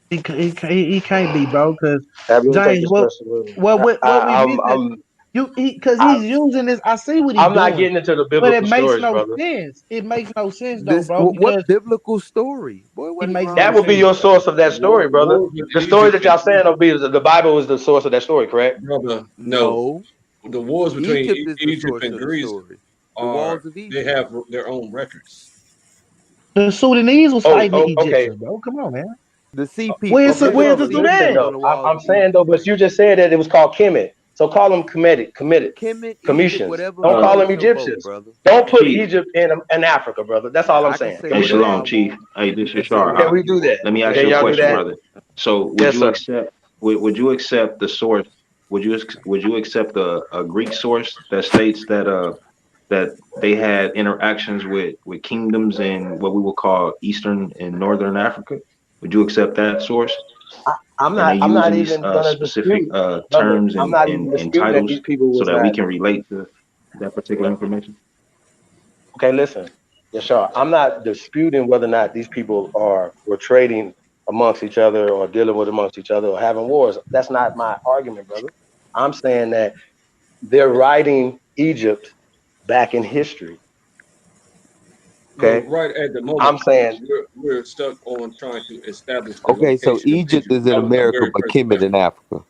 He can't be, bro. Because Have you take James, this question with me? what we missing? I'm Because I, he's using this. I see what he's I'm not doing, getting into the but it biblical makes stories, no brother. sense. It makes no sense though, This bro. what Because biblical story? Boy, it what is makes wrong no That with would be sense. you, your man? source of that story, brother. Wars with The story Egypt that and y'all saying will be the Bible is the source of that story, correct? brother. No, No. the wars between Egypt is the Egypt source and of the Greece story. The are walls of they Egypt. have their own records. The Sudanese was Oh, fighting the okay. Egyptians, bro. Come on, man. The sea Where's people, the, Okay, the where's brother. the sea Listen people Sudan? on though. the walls I'm of saying though, Egypt. but you just said that it was called Kemet. So call them Kemet, Egypt, Cometians. whatever Don't call them floats your boat, Egyptians. brother. Don't put Chief. Egypt in Africa, brother. That's all I'm I can saying. say Hey, whatever Shalom, I Chief. want Hey, this is and say Shar. Can whatever we you do want. that? Let me ask Can you a y'all do question, that? brother. So, Yes, sir. would you accept the source? Would you accept a Greek source that states that they had interactions with kingdoms in what we would call Eastern and Northern Africa? Would you accept that source? And they I'm use not these even gonna specific dispute, brother. terms I'm not even and disputing that titles these people so was that we not. can relate to that particular information? Okay, listen. Yes, sir. I'm not disputing whether or not these people were trading amongst each other or dealing with amongst each other or having wars. That's not my argument, brother. I'm saying that they're writing Egypt back in history. Well, Okay. right at the I'm moment, saying we're stuck on trying to establish the Okay, so location of Egypt Egypt. is in That was the America, very but first Kemet in question. Africa.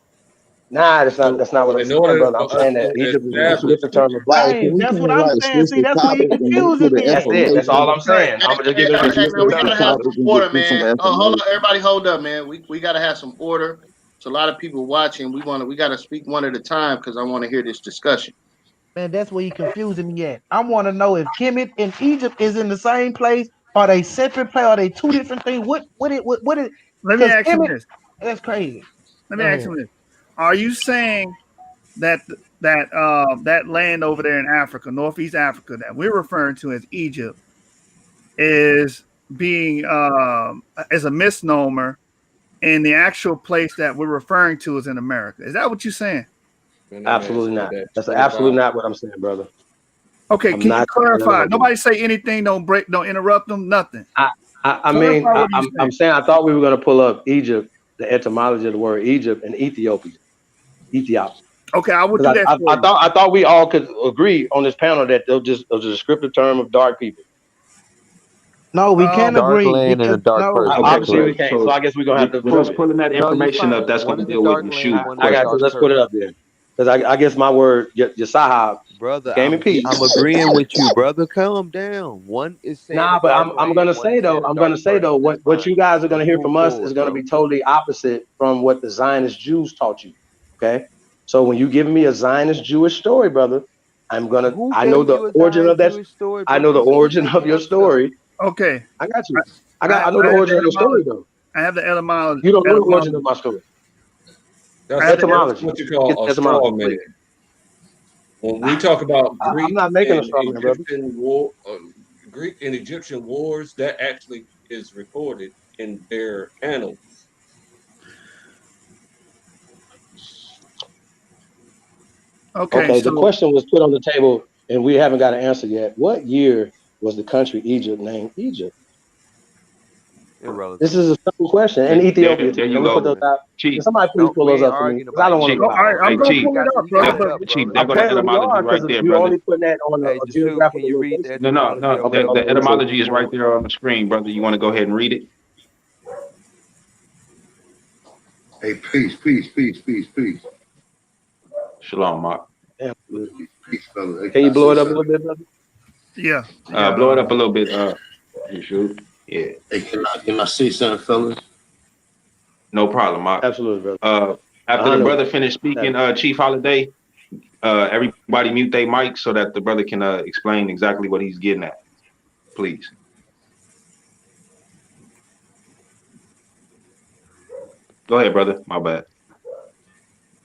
nah, So, that's not what I'm in saying, order brother. I'm for us saying that to Egypt is a establish, descriptive term of dark Right, people. so Right. we That's what can't I'm write a saying. See, specific that's where he topic and then put confusing an me That's at. it. That's all explanation. I'm saying. I'm just giving a Right, descriptive so We term the gotta of have people. topic some and order, just put some man. Hold on, information. everybody, hold up, man. We gotta have some order. It's a lot of people watching. We gotta speak one at a time because I want to hear this discussion. Man, that's where he confusing me at. I want to know if Kemet and Egypt is in the same place. Are they separate place? Are they two different things? What it? Let me Because ask him Kemet, this. that's crazy. Let me Go ask ahead. him this. Are you saying that that land over there in Africa, Northeast Africa, that we're referring to as Egypt, is being as a misnomer, and the actual place that we're referring to is in America? Is that what you're saying? and I'm Absolutely asking not. that That's straight absolutely out. not what I'm saying, brother. Okay, I'm can you not saying none of clarify? that, brother. Nobody say anything. Don't interrupt them. Nothing. I, I mean, Clarify what you I'm saying. saying I thought we were going to pull up Egypt, the etymology of the word Egypt, and Ethiopia, Ethiop. Okay, I will do Because that for you. I thought we all could agree on this panel that they're just a descriptive term of dark people. No, we A can't Um, dark agree land and a because dark no. person. Okay, That's Obviously, correct. we so can't. So I guess we're gonna have to with us prove it. pulling that No, you information up, fine. that's One gonna is a deal with dark Yeshua land, one is I a got you. dark question. Let's put it person. up there. Because I guess my word, Yasahab, Brother, came in I'm peace. agreeing with you, brother. Calm down. One is saying a Nah, but dark I'm land, gonna one say is though, saying a dark person. That's what you fine. guys are gonna Let's hear move from us is forward, gonna be bro. totally opposite from what the Zionist Jews taught you. Okay, so when you give me a Zionist Jewish story, brother, Who I know gave the you a origin of Zionist that. Jewish story, I bro? know the Because you was origin of making your up stuff. story. okay, I got I, you. I know the I have the origin of your story etymology. though. I have the etymology. You don't know the origin of Etymology. my story. I That's have the that's Etymology. what you Get call the a straw etymology, please. man. When we talk about I'm not making a straw man, brother. Greek and Egyptian wars, that actually is recorded in their annals. Okay, Okay, the so question was put on the table, and we haven't got an answer yet. What year was the country Egypt named Egypt? This Irrelevant. is a simple question, and Okay, Ethiopia too. there you Can we put those go, Irrelevant. out? Can Chief. somebody please Don't pull we those ain't up for me? arguing Because I about don't want to that, oh, go bro. back all and right, forth. I'm Hey, gonna Chief. pull it up, He brother. got it But up, Chief, bro. there go the Apparently, you etymology are, right because there, you're brother. only putting that on Hey, a Jasub, can geographical you read the location. No, etymology no, of Okay, that the okay, let me word see. etymology is right before? there on the screen, brother. You want to go ahead and read it? Hey, peace. Shalom, Mark. Damn. Peace, fellas. Hey, Can can you I blow say it up a something? little bit, brother? yeah, Blow it yeah. up a little bit. You shoot. Yeah, Hey, can I say something, fellas? no problem, Mark. Absolutely, brother. After the 100. brother finished speaking, That- Chief Holiday, everybody mute their mic so that the brother can explain exactly what he's getting at, please. Go ahead, brother. My bad.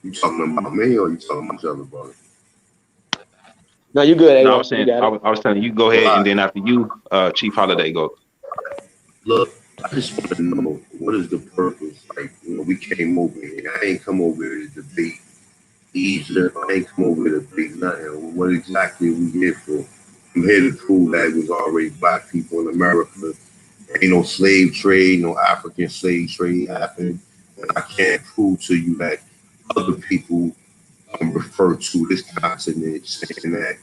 You talking about me or you talking about each other, brother? No, you good, No, I A1. was You saying, got it. I was telling you, go All ahead, right. and then after you, Chief Holiday, go. Look, I just want to know what is the purpose? Like, we came over here. I ain't come over here to debate Egypt. I ain't come over here to debate nothing. What exactly are we here for? I'm here to prove that it was already black people in America. Ain't no slave trade, no African slave trade happened. And I can't prove to you that other people refer to this continent saying that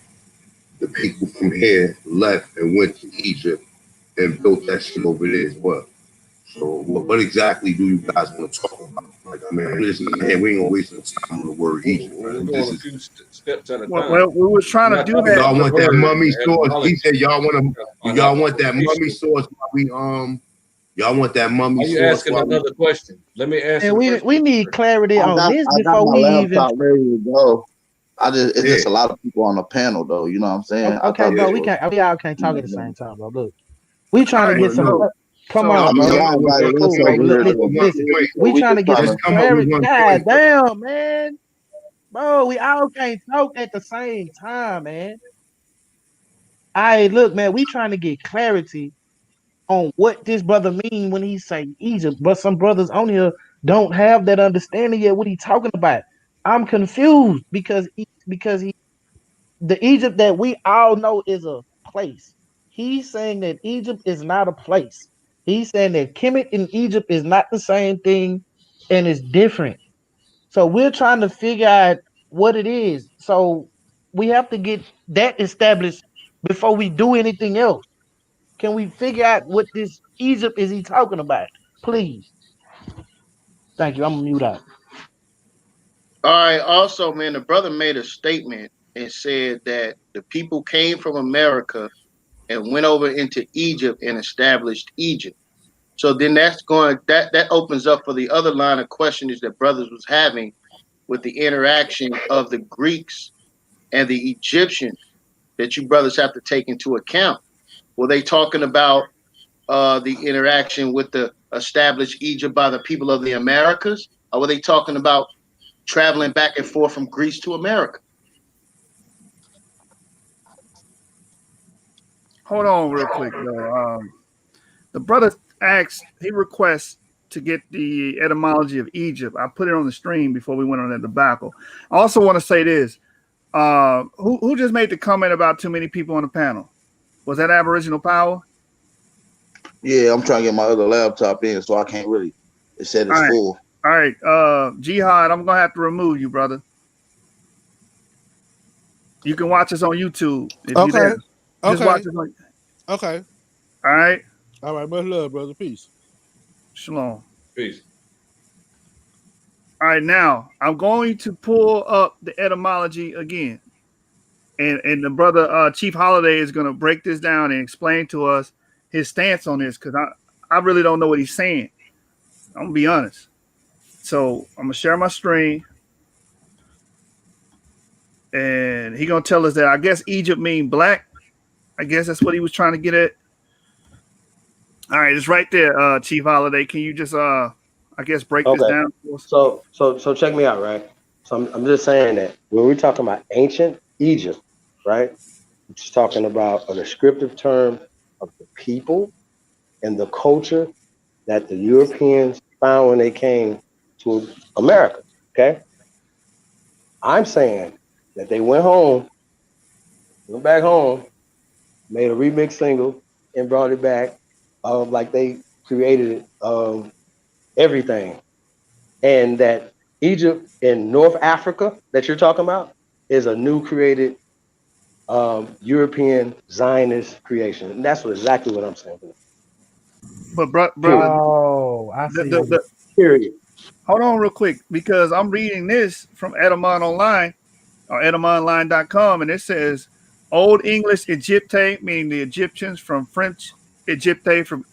the people from here left and went to Egypt and built that shit over there as well. So what exactly do you guys want to talk about? Like, I mean, listen, man, we ain't gonna waste no time on the word Egypt, We're man. This going a is few steps at a Well, time. we was trying We're to not do talking that. y'all about the want that word and mummy the source. He etymology. said y'all want We're trying to to find out y'all the want that mummy location. source while we y'all want that mummy Are you source asking while we another question? Let me answer And the we first we question need first. clarity on this I got before my we even. laptop ready to go. It's yeah. just a lot of people on the panel though. You know what I'm saying? I Okay, thought bro, this we was, can't. We all can't you talk know, at the same time, bro. Look, we All trying to right, get well, some. no. Come so I on, mean, bro. Y'all y'all invited want us Cool, over bro. here y'all to, want Listen, point. so we we trying just to get trying Just some to. come up with clarity. one God point. damn, man, bro. We all can't talk at the same time, man. I look, man. We trying to get clarity on what this brother mean when he say Egypt, but some brothers on here don't have that understanding yet. What he talking about? I'm confused because he the Egypt that we all know is a place. He's saying that Egypt is not a place. He's saying that Kemet in Egypt is not the same thing and it's different. So we're trying to figure out what it is. So we have to get that established before we do anything else. Can we figure out what this Egypt is he talking about? Please. Thank you. I'm gonna mute out. All right. Also, man, the brother made a statement and said that the people came from America and went over into Egypt and established Egypt. So then that opens up for the other line of questions that brothers was having with the interaction of the Greeks and the Egyptians that you brothers have to take into account. Were they talking about the interaction with the established Egypt by the people of the Americas, or were they talking about traveling back and forth from Greece to America? Hold on real quick though. The brother asks, he requests to get the etymology of Egypt. I put it on the stream before we went on the debacle. I also want to say this. Who just made the comment about too many people on the panel? Was that Aboriginal Power? Yeah, I'm trying to get my other laptop in, so I can't really. It said All it's right. full. All right. Jihad, I'm gonna have to remove you, brother. You can watch us on YouTube if you're there. Just watch us on. Okay. All right. All right. Much love, brother. Peace. Shalom. Peace. All right, now I'm going to pull up the etymology again. And the brother Chief Holiday is going to break this down and explain to us his stance on this because I really don't know what he's saying. I'm going to be honest. So I'm going to share my screen. And he's going to tell us that I guess Egypt means black. I guess that's what he was trying to get at. All right, it's right there, Chief Holiday. Can you just, I guess, break this down for us? So check me out, right? So I'm just saying that when we're talking about ancient Egypt, right? We're just talking about a descriptive term of the people and the culture that the Europeans found when they came to America. Okay, I'm saying that they went back home, made a remix single, and brought it back, like they created it, everything, and that Egypt in North Africa that you're talking about is a new created European Zionist creation, and that's exactly what I'm saying. But brother, Oh, I see. Period. Hold on real quick because I'm reading this from Edamon Online or edamonline.com, and it says Old English Egypte, meaning the Egyptians, from French Egypte, from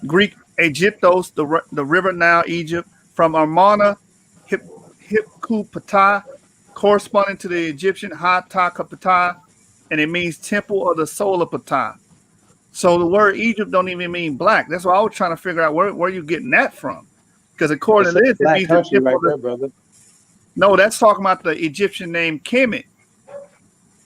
Greek Egyptos, the river Nile, Egypt, from Armana Hipkupata, corresponding to the Egyptian Hata Kapata, and it means temple of the soul of Ptah. So the word Egypt don't even mean black. That's why I was trying to figure out where you're getting that from. Because according to this, it black means the country temple right of the, there, brother. no, that's talking about the Egyptian name Kemet.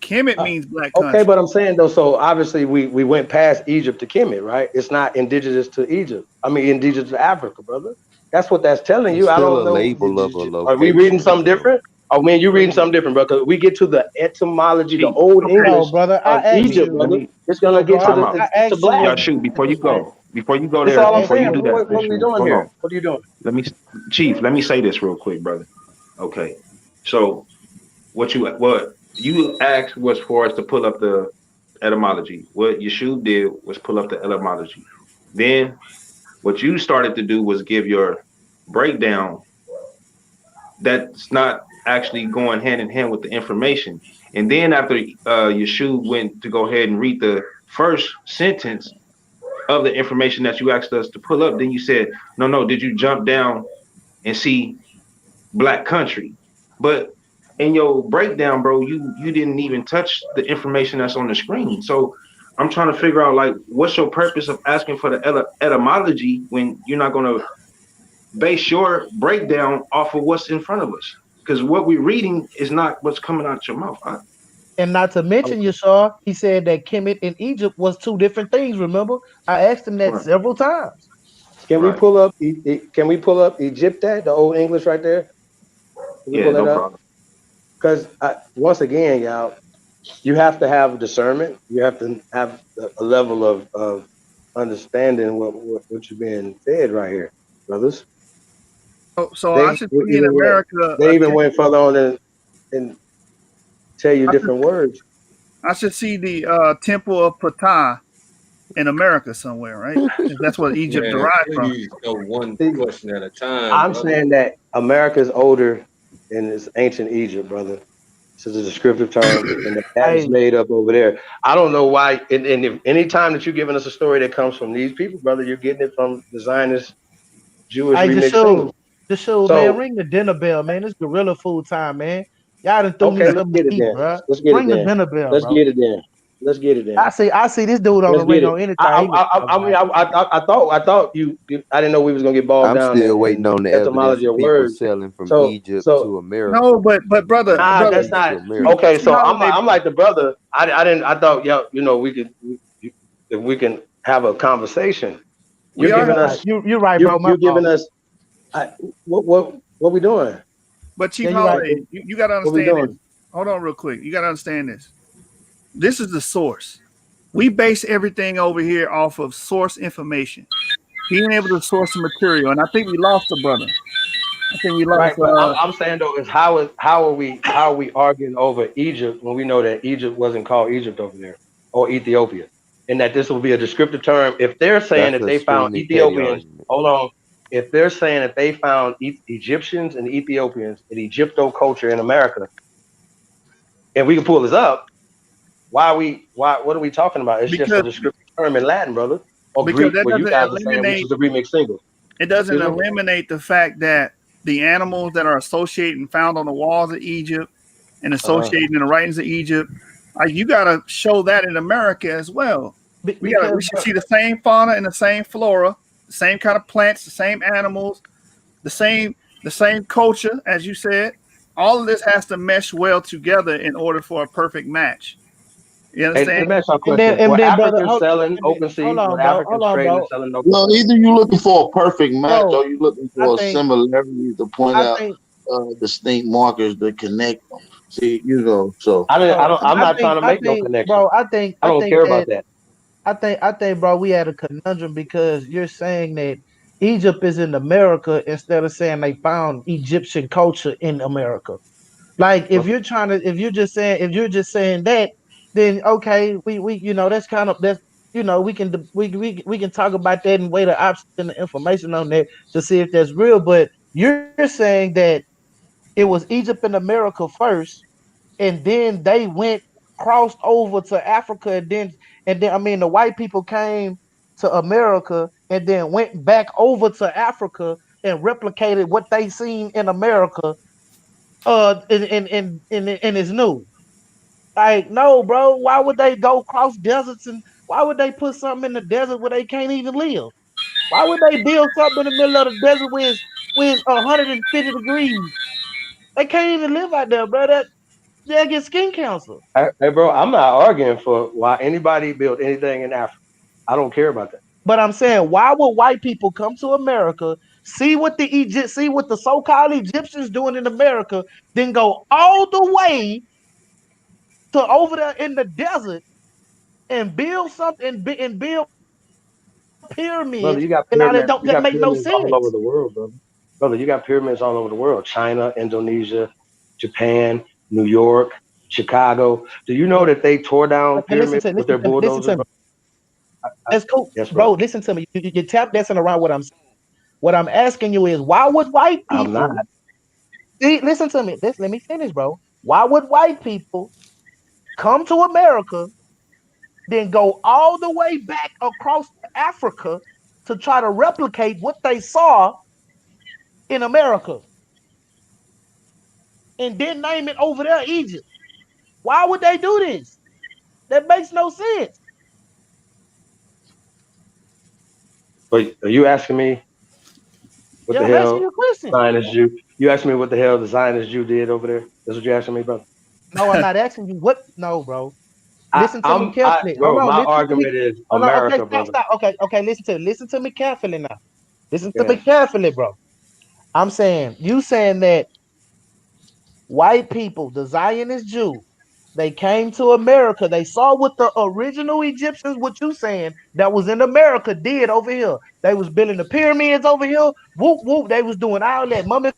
Kemet means black country. Okay, but I'm saying though, so obviously we went past Egypt to Kemet, right? It's not indigenous to Egypt. I mean, indigenous to Africa, brother. That's what that's telling It's you. I still don't a know. label of a Are we reading location, something though. different? Oh man, you reading something different, bro? Because we get to the etymology, the Chief, old Okay. No, English brother. of I asked Egypt, let you. brother. me It's gonna No, get to time bro. out. I to asked you black. what. Yashu, before you go That's there, all I'm I asked before you saying. do you. that, What are we Yashu, doing hold on. here? What are you doing? Let me, Chief, let me say this real quick, brother. Okay. So what you asked was for us to pull up the etymology. What Yashu did was pull up the etymology. Then what you started to do was give your breakdown that's not actually going hand in hand with the information. And then after Yeshu went to go ahead and read the first sentence of the information that you asked us to pull up, then you said, no, did you jump down and see Black Country? But in your breakdown, bro, you didn't even touch the information that's on the screen. So I'm trying to figure out like what's your purpose of asking for the etymology when you're not going to base your breakdown off of what's in front of us because what we're reading is not what's coming out your mouth. And not to mention, Yashar, he said that Kemet and Egypt was two different things. Remember, I asked him that Right. several times. Can we Right. pull up? Can we pull up Egypt? The old English right there. Can we Yeah, pull that no up? problem. Because once again, y'all, you have to have discernment. You have to have a level of understanding what you're being fed right here, brothers. So I They should w- see in even went America they a even went temple. further on and tell you I should, different words. I should see the temple of Ptah in America somewhere, right? If that's what Egypt Man, derived from. please go one See, question at a time, I'm brother. saying that America is older than this ancient Egypt, brother. This is a descriptive term, and that is Hey, made up over there. I don't know why. And if any time that you're giving us a story that comes from these people, brother, you're getting it from the Zionist Jewish hey, remix single. the show, man. So Ring the dinner bell, man. It's gorilla food time, man. Y'all done threw me okay, let's something get to it eat, then. bro. Let's get it Ring the then. dinner bell, Let's bro. get it then. Let's get it then. I see this dude on the Let's get ring it. on anything. He look I mean, alright. I thought you. I didn't know we was gonna get bogged I'm down still in waiting on the evidence etymology of of people words. selling from So Egypt so to No, America but brother, and nah, from brother, that's Egypt not to see, America. okay. see So holiday. I'm like the brother. I didn't. I thought we could if we can have a conversation. You're We are You giving having, right. us You right, bro. My you're fault. giving us I, what we doing? but Chief Yeah, you right. What, Holiday, you got to what we understand this. doing? Hold on, real quick. You got to understand this. This is the source. We base everything over here off of source information, being able to source the material, and I think we lost the brother. I think we Right, lost. but I'm saying though is how are we arguing over Egypt when we know that Egypt wasn't called Egypt over there or Ethiopia, and that this will be a descriptive term if they're saying That's that an they found extremely petty Ethiopians. argument. Hold on, if they're saying that they found Egyptians and Ethiopians in Egypto culture in America, and we can pull this up, why what are we talking about? It's just a because descriptive term in Latin, brother, or because Greek, that where you doesn't guys are saying which eliminate is the remix single. it doesn't Excuse me. eliminate the fact that the animals that are associated and found on the walls of Egypt and Uh-huh. associated in the writings of Egypt, you got to show that in America as well. We Because should see the same fauna and the same flora, the same kind of plants, the same animals, the same the same culture, as you said. All of this has to mesh well together in order for a perfect match. You Hey, understand? let me ask you a and then question. Were brother, Africans selling open hold sea? on, Were bro. Africans Hold on, trading and bro. selling open Well, sea? either you looking for a perfect match Bro, or you looking I for a think similarity to point I out think distinct markers to connect them. See, so I didn't. I bro, don't. I'm not trying to I make no think, connection. bro, I I don't think care about that that. I think, bro, we had a conundrum because you're saying that Egypt is in America instead of saying they found Egyptian culture in America. Like What's if you're just saying that, then okay, we that's kind of that's we can talk about that and weigh the options and the information on that to see if that's real. But you're saying that it was Egypt and America first, and then they went crossed over to Africa, and then I mean the white people came to America and then went back over to Africa and replicated what they seen in America and it's new. Like, no, bro, why would they go cross deserts and why would they put something in the desert where they can't even live? Why would they build something in the middle of the desert where it's 150 degrees? They can't even live out there, bro. They'll get skin cancer. hey, bro? I'm not arguing for why anybody built anything in Africa. I don't care about that. But I'm saying, why would white people come to America, see what the so-called Egyptians doing in America, then go all the way to over there in the desert and build something and build pyramids and all Brother, that? Don't that make no you got sense? pyramids all over the world, brother. Brother, you got pyramids all over the world. China, Indonesia, Japan, New York, Chicago. Do you know that they tore down Okay, pyramids with their listen bulldozers, to bro? me. That's cool, Yes, bro. bro. Listen to me. You tap dancing around what I'm saying. What I'm asking you is, why would white I'm not. people see? Listen to me. Let me finish, bro. Why would white people come to America, then go all the way back across Africa to try to replicate what they saw in America, and then name it over there Egypt? Why would they do this? That makes no sense. But are you asking me what Yeah, the I'm asking hell you a question. Zionist Jew? You asking me what the hell the Zionist Jew did over there? That's what you asking me, brother. No, I'm not asking you what. No, bro. Listen to me carefully. Hold Bro. on. My Listen to me. argument is Hold on. Okay, America, stop, brother. stop. Okay. Listen to me carefully now. Listen to me Yeah. carefully, bro. You saying that white people, the Zionist Jew, They came to America. They saw what the original Egyptians, what you saying, that was in America did over here. They was building the pyramids over here. Whoop, whoop. They was doing all that mummification,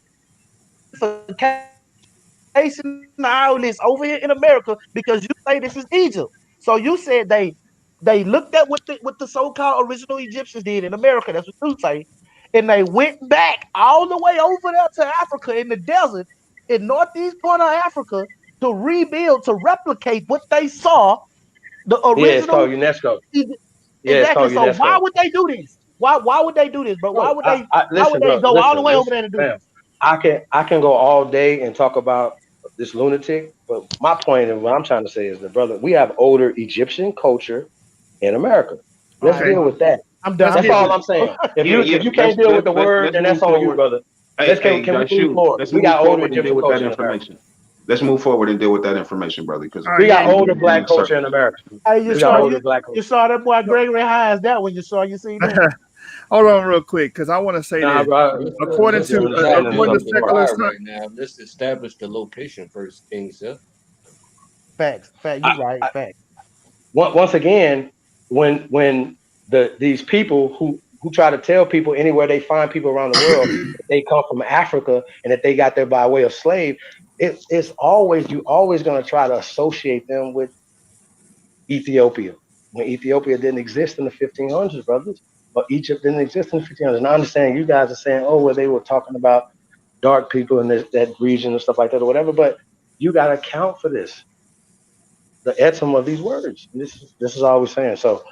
all this over here in America because you say this is Egypt. So you said they looked at what the so-called original Egyptians did in America. That's what you say. And they went back all the way over there to Africa in the desert, in northeast corner of Africa, to rebuild, to replicate what they saw, the Yeah, it's original. called UNESCO. Yeah, it's Exactly. called So why UNESCO. would they do this? Why would they do this, bro? No, Why would listen, they bro. go all the Listen, way over listen, there to do fam. this? I can go all day and talk about this lunatic, but my point and what I'm trying to say is that, brother, we have older Egyptian culture in America. All Let's right, Okay, deal bro. with that. I'm done. let's I'm That's get all to I'm saying. If Yeah, you yeah. if you can't deal with the word, Let's then move that's on you, forward. brother. Hey, hey, Can we guys, move shoot. forward? Let's We move got older forward and deal Egyptian with that culture in America. information. Let's move forward and deal with that information, brother, because all right. We Yeah, got yeah. older we in black culture in circles. America. Hey, You We got saw older black you culture. saw that boy Gregory Hines that when you see that. hold on real quick because I want to say Nah, this. bro, Let's According this just is to understanding of establish according to who's something, on bro. secular fire science, right now. Let's establish the location first, King Sir. Facts. You right. Facts. Once again, when these people who try to tell people anywhere they find people around the world that they come from Africa and that they got there by way of slave, it's always you always going to try to associate them with Ethiopia when Ethiopia didn't exist in the 1500s, brothers. Or Egypt didn't exist in the 1500s. And I understand you guys are saying, oh, well, they were talking about dark people in that region and stuff like that or whatever, but you got to account for this, the etum of these words. This is all we're saying. So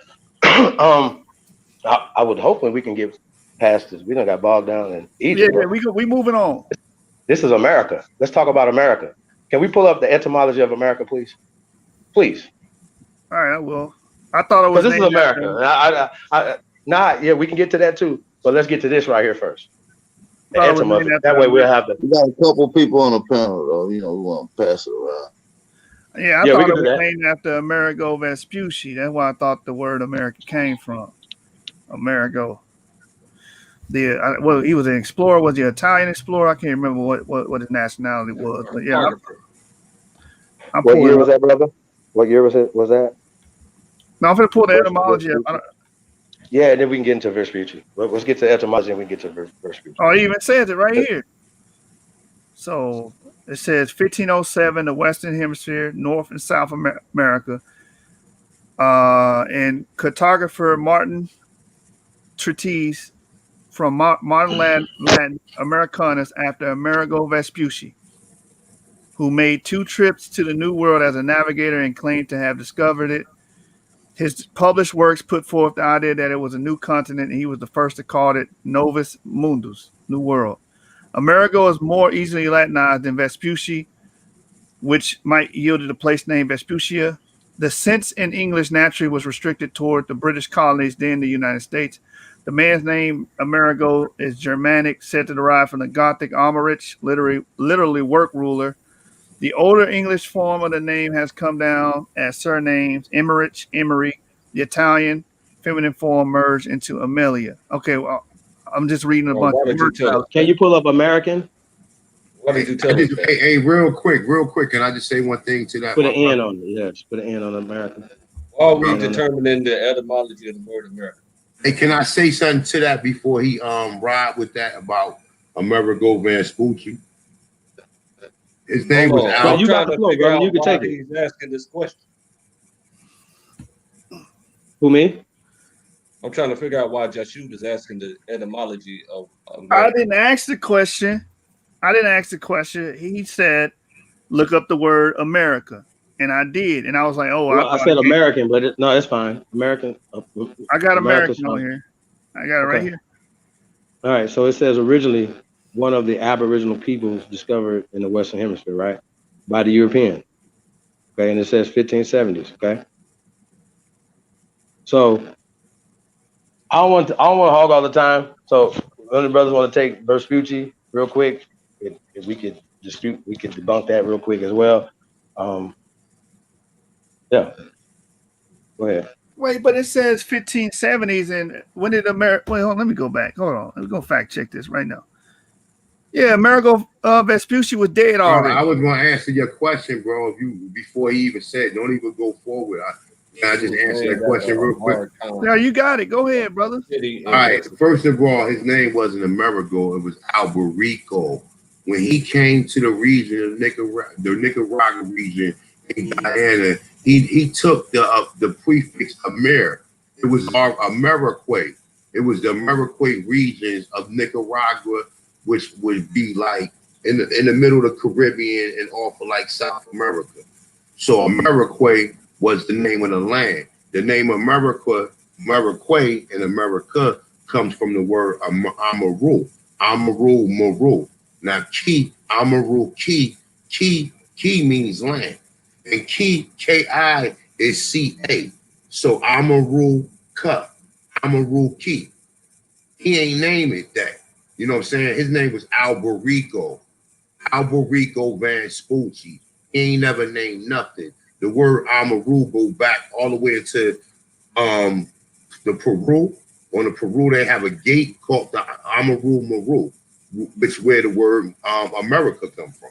I would hopefully we can get past this. We don't got bogged down in yeah, Egypt, yeah, bro. we moving on. This is America. Let's talk about America. Can we pull up the etymology of America, please? Please, All right, I will. I thought it because was this is named after. America. Yeah, we can get to that too. But let's get to this right here first. The Thought it was etym of named it. after That way we'll America. have the. We got a couple people on the panel though. You know, we want to pass it around. Yeah, I Yeah, we thought can it do was that. named after Amerigo Vespucci. That's why I thought the word America came from. Amerigo. Well, he was an explorer. Was he an Italian explorer? I can't remember what his nationality was. But yeah, Cartographer. I'm What pulling year it was up. that, brother? What year was it? Was that? Now I'm gonna pull the etymology up. Vespucci? Yeah, and then we can get into Vespucci. Let's get to etymology and we can get to Vespucci. Oh, he even says it right here. So it says 1507, the Western Hemisphere, North and South America. And cartographer Martin Treatise from modern Latin Americanus after Amerigo Vespucci, who made 2 trips to the New World as a navigator and claimed to have discovered it. His published works put forth the idea that it was a new continent, and he was the first to call it Novus Mundus, New World. Amerigo is more easily Latinized than Vespucci, which might yield the place name Vespucia. The sense in English naturally was restricted toward the British colonies, then the United States. The man's name, Amerigo, is Germanic, said to derive from the Gothic Americh, literally work ruler. The older English form of the name has come down as surnames, Emmerich, Emery. The Italian feminine form merged into Amelia. Okay, well, I'm just reading a Well, bunch why of did you word tell us Can that? you pull up American? Why did you tell us that? Hey, real quick, can I just say one thing to that, Put my an N brother? on it. Yeah, just put an N on American. Why are Put an we N on it. determining the etymology of the word America? Hey, can I say something to that before he ride with that about Amerigo Vespucci? His name was Hold on. No, I'm Al. you got trying the to flow, figure brother. You out can why take it. he's asking this question. Who, me? I'm trying to figure out why Jashub is asking the etymology of I America. didn't ask the question. He said, look up the word America. And I did. And I was like, oh, I Well, I thought said it came. American, but no, it's fine. American. I got America's American on fine. here. I got it right Okay. here. All right. So it says originally one of the Aboriginal peoples discovered in the Western Hemisphere, right? By the European. Okay. And it says 1570s. Okay. So I don't want to hog all the time. So one of the brothers want to take Vespucci real quick. If we could dispute, we could debunk that real quick as well. Yeah. Go ahead. Wait, but it says 1570s. And when did America? Well, let me go back. Hold on. Let me go fact check this right now. Yeah, Amerigo Vespucci was dead Bro, I already. was going to answer your question, bro. If you before he even said, don't even go forward. I He just was answer named that after question real a quick. hard Yeah, county you got it. Go ahead, brother. city All in right. Mexico. First of all, his name wasn't Amerigo. It was Alberico. When he came to the region of the Nicaragua region in Guyana, he took the prefix Amer. It was our Amerique. It was the Amerique regions of Nicaragua, which would be like in the middle of the Caribbean and off of like South America. So Amerique was the name of the land. The name America, Amerique, and America comes from the word Amaru. Amaru, Maru. Now, Ki, Amaru, Ki means land. And Ki is CA. So Amaru Ka, Amaru Ki. He ain't name it that. You know what I'm saying? His name was Alberico. Alberico Vespucci. He ain't never named nothing. The word Amaru go back all the way into the Peru. On the Peru, they have a gate called the Amaru Maru, which is where the word America come from.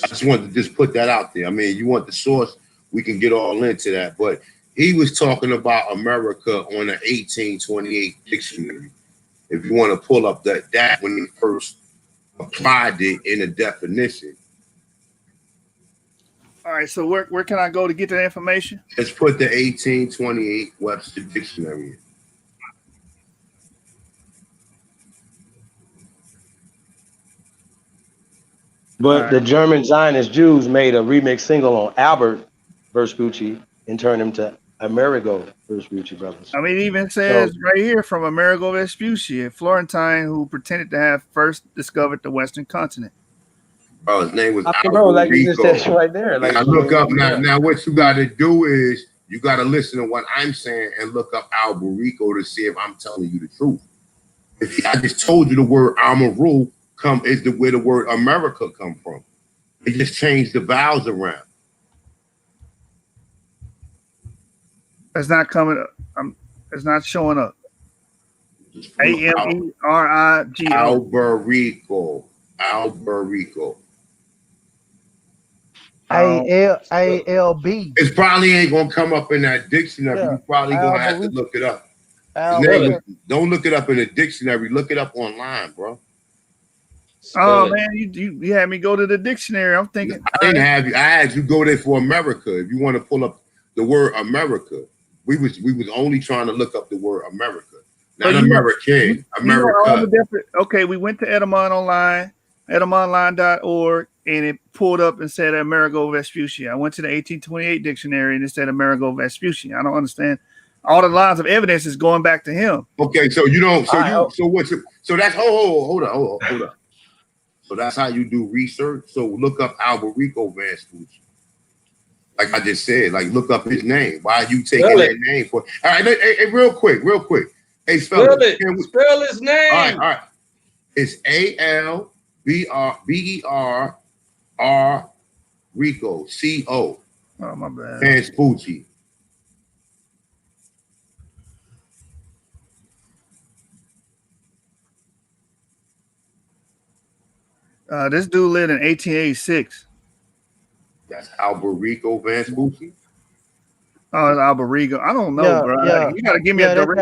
I just wanted to just put that out there. I mean, you want the source, we can get all into that. But he was talking about America on the 1828 dictionary. If you want to pull up that when he first applied it in a definition. All right, so where can I go to get that information? Let's put the 1828 Webster Dictionary in. But the German Zionist Jews made a remix single on Albert Vespucci and turned him to Amerigo Vespucci brothers. I mean, it even says right here from Amerigo Vespucci, a Florentine who pretended to have first discovered the Western continent. Oh, his name was Bro, like you just Alberico. said right there. Like now look up now. What you got to do is you got to listen to what I'm saying and look up Alberico to see if I'm telling you the truth. If I just told you the word Amaru is where the word America come from. They just changed the vowels around. It's not coming up. It's not showing up. Amerigo. Alberico. ALB. It probably ain't gonna come up in that dictionary. Yeah. You probably gonna have to look it up. Don't look it up in a dictionary. Look it up online, bro. Oh man, you had me go to the dictionary. I'm thinking I didn't have you. I had you go there for America. If you want to pull up the word America, we was only trying to look up the word America, not American. America. Okay, we went to Edamon Online, edamonline.org, and it pulled up and said Amerigo Vespucci. I went to the 1828 dictionary and it said Amerigo Vespucci. I don't understand. All the lines of evidence is going back to him. Okay, so you don't. So that's hold up. So that's how you do research. So look up Alberico Vespucci. Like I just said, like look up his name. Why are you taking that name for? All right, hey, real quick. Hey, spell his name. All right. It's ALBER Rico CO. Oh my bad. Vespucci. This dude lived in 1886. That's Alberico Vespucci. Oh, it's Alberico. I don't know, bro. Yeah. You gotta give me a direct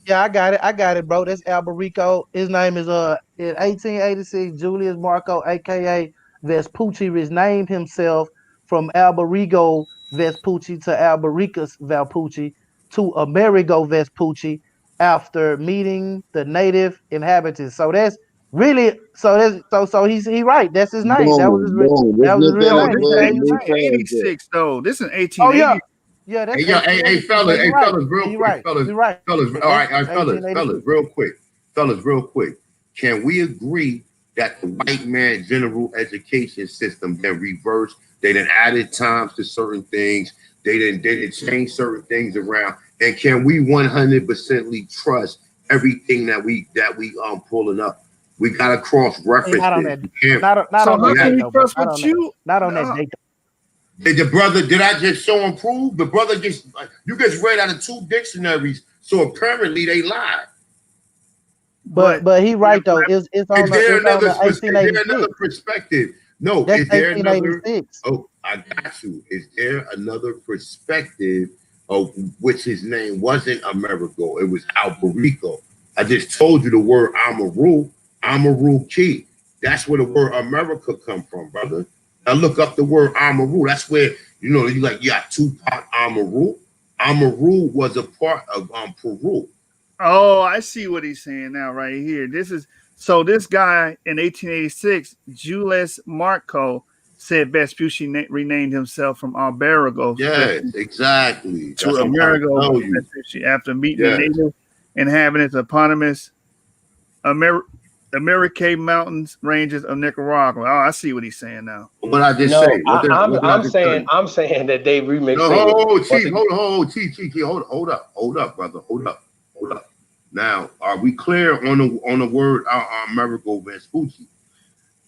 I got it, bro. That's Alberico. His name is in 1886, Julius Marco, aka Vespucci, renamed himself from Alberigo Vespucci to Albericus Vespucci to Amerigo Vespucci after meeting the native inhabitants. So that's really so he's right. That's his name. That was his real name. This is 1886 though. This is 1880. Oh yeah. Yeah, that's hey, fellas, real quick, fellas. All right, fellas, real quick. Can we agree that the white man general education system then reversed? They done added times to certain things. They didn't change certain things around. And can we 100% trust everything that we pulling up? We gotta cross reference. Not on that date. Did I just show and prove? The brother you just read out of 2 dictionaries, so apparently they lied. But he right though. It's on Is there another the is there 1886. another perspective? No, That's is there another? 1886. Oh, I got you. Is there another perspective of which his name wasn't Amerigo? It was Alberico. I just told you the word Amaru Key. That's where the word America come from, brother. Now look up the word Amaru. That's where you got Tupac Amaru. Amaru was a part of Peru. Oh, I see what he's saying now, right here. This guy in 1886, Jules Marco, said Vespucci renamed himself from Alberigo Yes, exactly. to That's what I'm trying to Amerigo tell you. Vespucci after meeting the Yes. native inhabitants eponymous American mountains ranges of Nicaragua. Oh, I see what he's saying now. What I just No, say? What did I just tell you? I'm saying that they remixed No, it with Chief, Chief, hold up, brother, hold up. Now, are we clear on the word Amerigo Vespucci?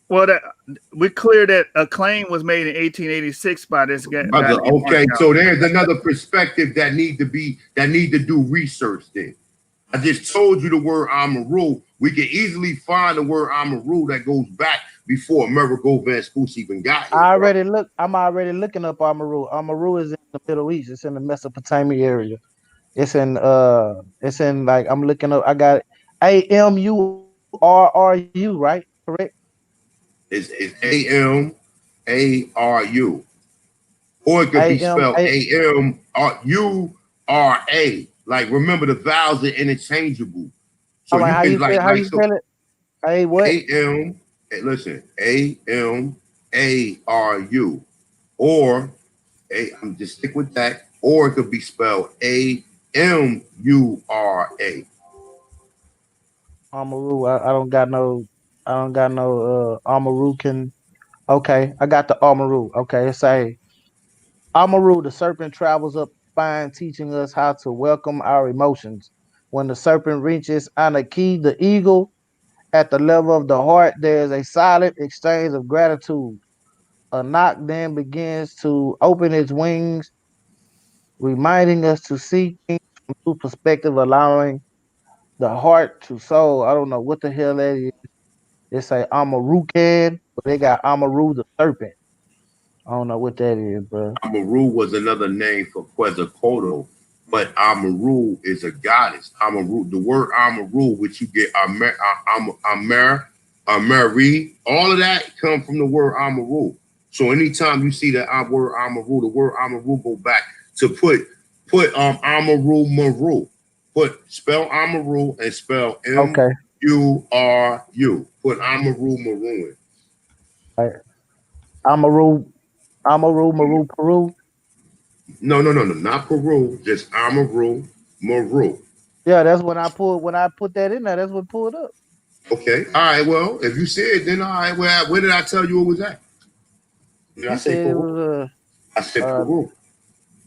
Well, we're clear that a claim was made in 1886 by this guy. Brother, okay, so there's another perspective that need to do research then. I just told you the word Amaru. We can easily find the word Amaru that goes back before Amerigo Vespucci even got here. I'm already looking up Amaru. Amaru is in the Middle East. It's in the Mesopotamia area. It's in like I'm looking up. I got AMURRU, right? Correct. It's AMARU. Or it could be spelled AMURA. Like remember the vowels are interchangeable. So All right, you can how you spell it? What? Listen, AMARU. Or I'm just stick with that, or it could be spelled AMURA. Amaru. I don't got no Amaru can. Okay, I got the Amaru. Okay, it say Amaru, the serpent travels up spine, teaching us how to welcome our emotions. When the serpent reaches Anaki, the eagle, at the level of the heart, there is a silent exchange of gratitude. A knock then begins to open its wings, reminding us to see things from new perspective, allowing the heart to soul. I don't know what the hell that is. They say Amarucan, but they got Amaru the serpent. I don't know what that is, bro. Amaru was another name for Quetzalcoatl, but Amaru is a goddess. Amaru, the word Amaru, which you get Ameri, all of that come from the word Amaru. So anytime you see the word Amaru, the word Amaru go back to put Amaru Maru. Spell Amaru and spell Okay. MURU. Put Amaru Maru All right. Amaru, Maru, Peru. No, not Peru, just Amaru Maru. Yeah, that's when I put that in there. That's what pulled up. Okay. All right. Well, if you said, then all right. Well, where did I tell you it was at? Did I You say said it Peru? was I said I Peru.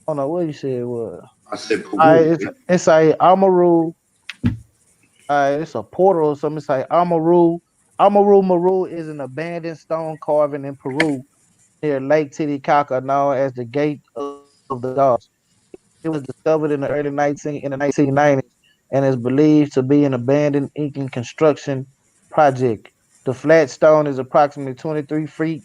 don't know what you said it was. I said All right, Peru. it's a Amaru. It's a portal or something. It's like Amaru. Amaru Maru is an abandoned stone carving in Peru near Lake Titicaca, known as the Gate of the Gods. It was discovered in the 1990s and is believed to be an abandoned Incan construction project. The flat stone is approximately 23 feet,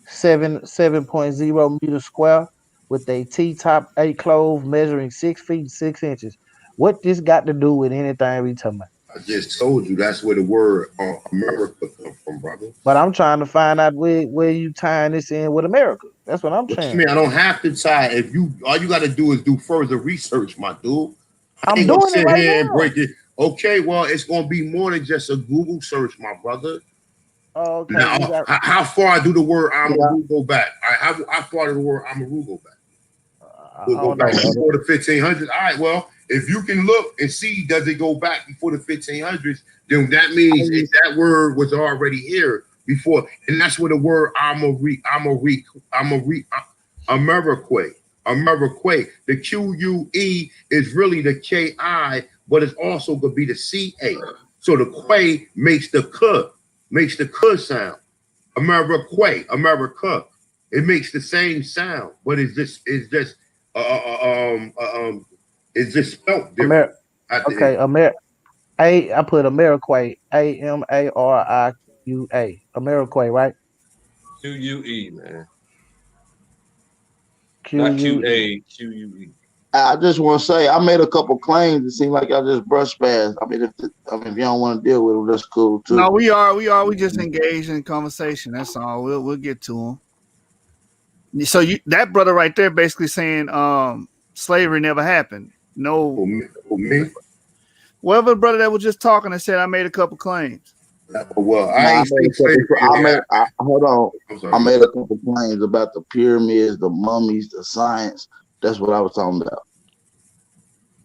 7.0 meters square, with a T-top 8 clove measuring 6 feet 6 inches. What this got to do with anything we talking about? I just told you that's where the word America come from, brother. But I'm trying to find out where you tying this in with America. That's what I'm What saying. you mean? I don't have to tie. If you all you got to do is do further research, my dude. I I'm ain't gonna doing it sit right here and now. break it. Okay, well, it's gonna be more than just a Google search, my brother. Oh, okay, Now, we got. how far do the word Yeah, Amaru go back? How far does the word Amaru go back? Will it I go don't know, back brother. before the 1500s? All right, well, if you can look and see, does it go back before the 1500s? Then that means that word was already here before, and that's where the word Amerique. The QUE is really the KI, but it's also could be the CA. So the quay makes the k sound. America. It makes the same sound, but uh, uh, um, uh, um, it's just spelt different. Amer. At the Okay, end. I put Ameriquay, Amariqua, Ameriquay, right? QUE, man. Not QUE. QA, QUE. I just want to say I made a couple claims. It seemed like I just brushed past. I mean, if you don't want to deal with them, that's cool No, too. we just engaged in conversation. That's all. We'll get to him. So that brother right there basically saying slavery never happened. No, For me, whatever brother that was just talking and said I made a couple claims. well, No, I ain't seen slavery really happen. hold on. I'm sorry. I made a couple claims about the pyramids, the mummies, the science. That's what I was talking about.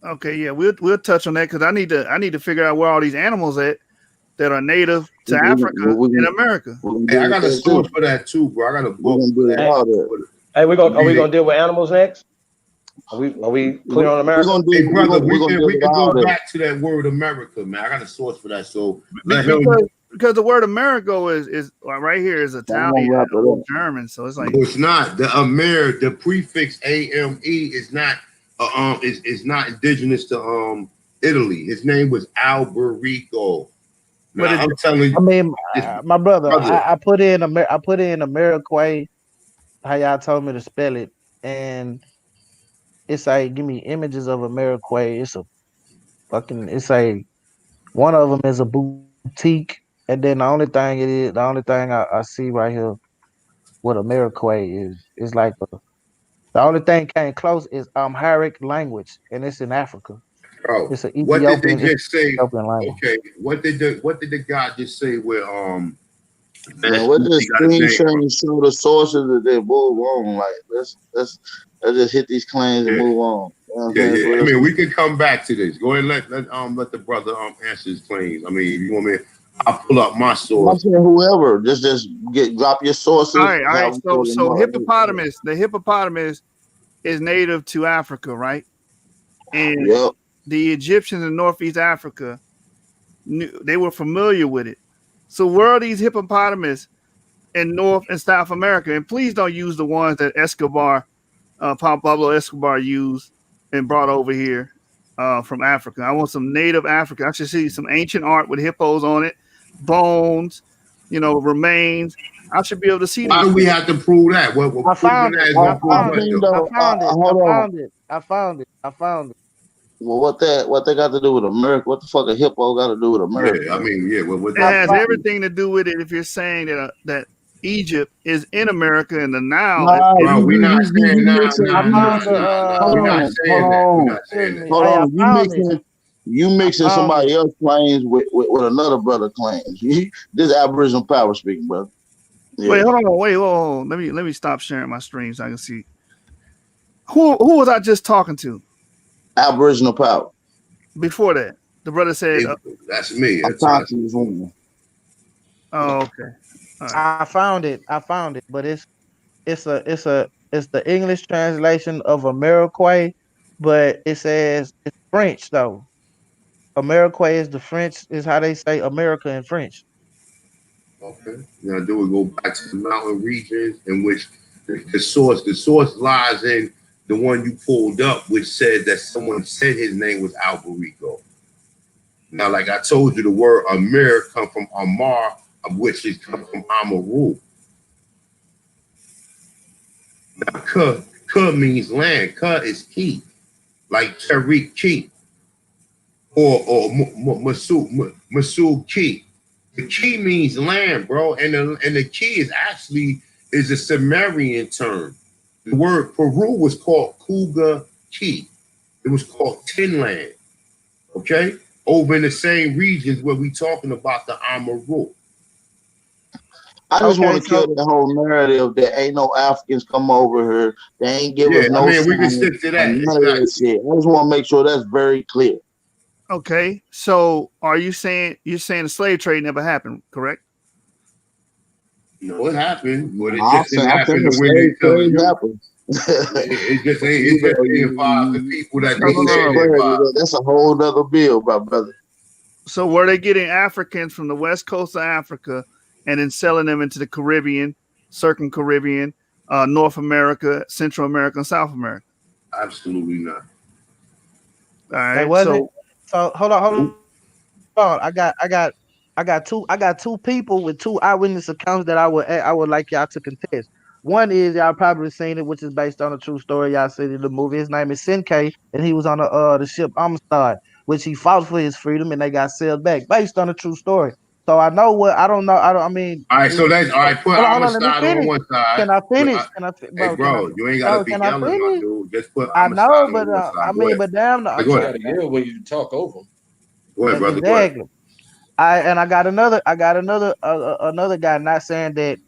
Okay, yeah, we'll touch on that because I need to figure out where all these animals at that are native to Africa in America. Hey, I got a source for that too, bro. I got a book for that. Hey, are we gonna deal with animals next? Are we clear on America? Hey, brother, we can go back to that word America, man. I got a source for that. So because the word America is right here is Italian or German, so it's like no, it's not the the prefix AME is not is not indigenous to Italy. His name was Alberico. Now, I'm telling you, I mean, my brother, I put in Ameriquay, how y'all told me to spell it, and it's like give me images of Ameriquay. It's a one of them is a boutique, and then the only thing I see right here with Ameriquay is like the only thing came close is Amharic language, and it's in Africa. Bro, it's an what did they Ethiopian. just say? Ethiopian language. Okay, what did the guy just say with Man, what this screen sharing and show the sources that they move on? Like let's just hit these claims and move on. You know what I'm saying? I mean, we can come back to this. Go ahead and let the brother answer his claims. I mean, if you want me, I'll pull up my source. I'm saying whoever, just drop your sources. All right. So hippopotamus, the hippopotamus is native to Africa, right? And the Egyptians in Northeast Africa they were familiar with it. So where are these hippopotamus in North and South America? And please don't use the ones that Pablo Escobar used and brought over here from Africa. I want some native Africa. I should see some ancient art with hippos on it, bones, remains. I should be able to see that. Why do we have to prove that? I found it. Well, what they got to do with America? What the fuck a hippo got to do with America? Yeah, I mean, it has everything to do with it. If you're saying that Egypt is in America and the Nile, we're not saying that. Hold on, you mixing somebody else's claims with another brother claims. This is Aboriginal power speaking, brother. Yeah. Wait, hold on. Let me stop sharing my stream so I can see. Who was I just talking to? Aboriginal power. Before that, the brother said, "That's me." I'm talking to this woman. Oh, okay. Right. I found it, but it's the English translation of Ameriquay, but it says it's French though. Ameriquay is the French, is how they say America in French. Okay. Now do we go back to the mountain regions in which the source lies in the one you pulled up, which said that someone said his name was Alberico. Now, like I told you, the word Amir come from Amar, of which it comes from Amaru. Now, Ka means land. Ka is key, like Tariq key, or Masul key. The key means land, bro, and the key is a Sumerian term. The word Peru was called Kuga Key. It was called Tin Land. Okay? Over in the same regions where we talking about the Amaru. I just want to kill the whole narrative that ain't no Africans come over here. They ain't give us no. I mean, we can stick to that. Exactly. I just want to make sure that's very clear. Okay, so are you saying the slave trade never happened, correct? No, it happened, but it just didn't happen the way they tell you. It just ain't involved the people that they That's a whole nother bill, my brother. So were they getting Africans from the west coast of Africa and then selling them into the Caribbean, circum-Caribbean, North America, Central America, and South America? Absolutely not. All right. So hold on. I got two people with two eyewitness accounts that I would like y'all to contest. One is y'all probably seen it, which is based on a true story. Y'all seen it in the movie. His name is Senke, and he was on the ship Amistad, which he fought for his freedom, and they got sailed back, based on a true story. So I know what I don't know. I don't. I mean, All right, so that's all right. Put hold on. Let me Amistad on finish. one side. Can I Put, finish? hey, Bro? bro, you ain't gotta Bro, be can I yelling, my finish? dude. Just put I Amistad know, on but one side. I Go mean, ahead. but damn, Go You ahead. gotta yell when you talk over 'em. Go ahead, brother. Go ahead. exactly. I got another guy. Not saying that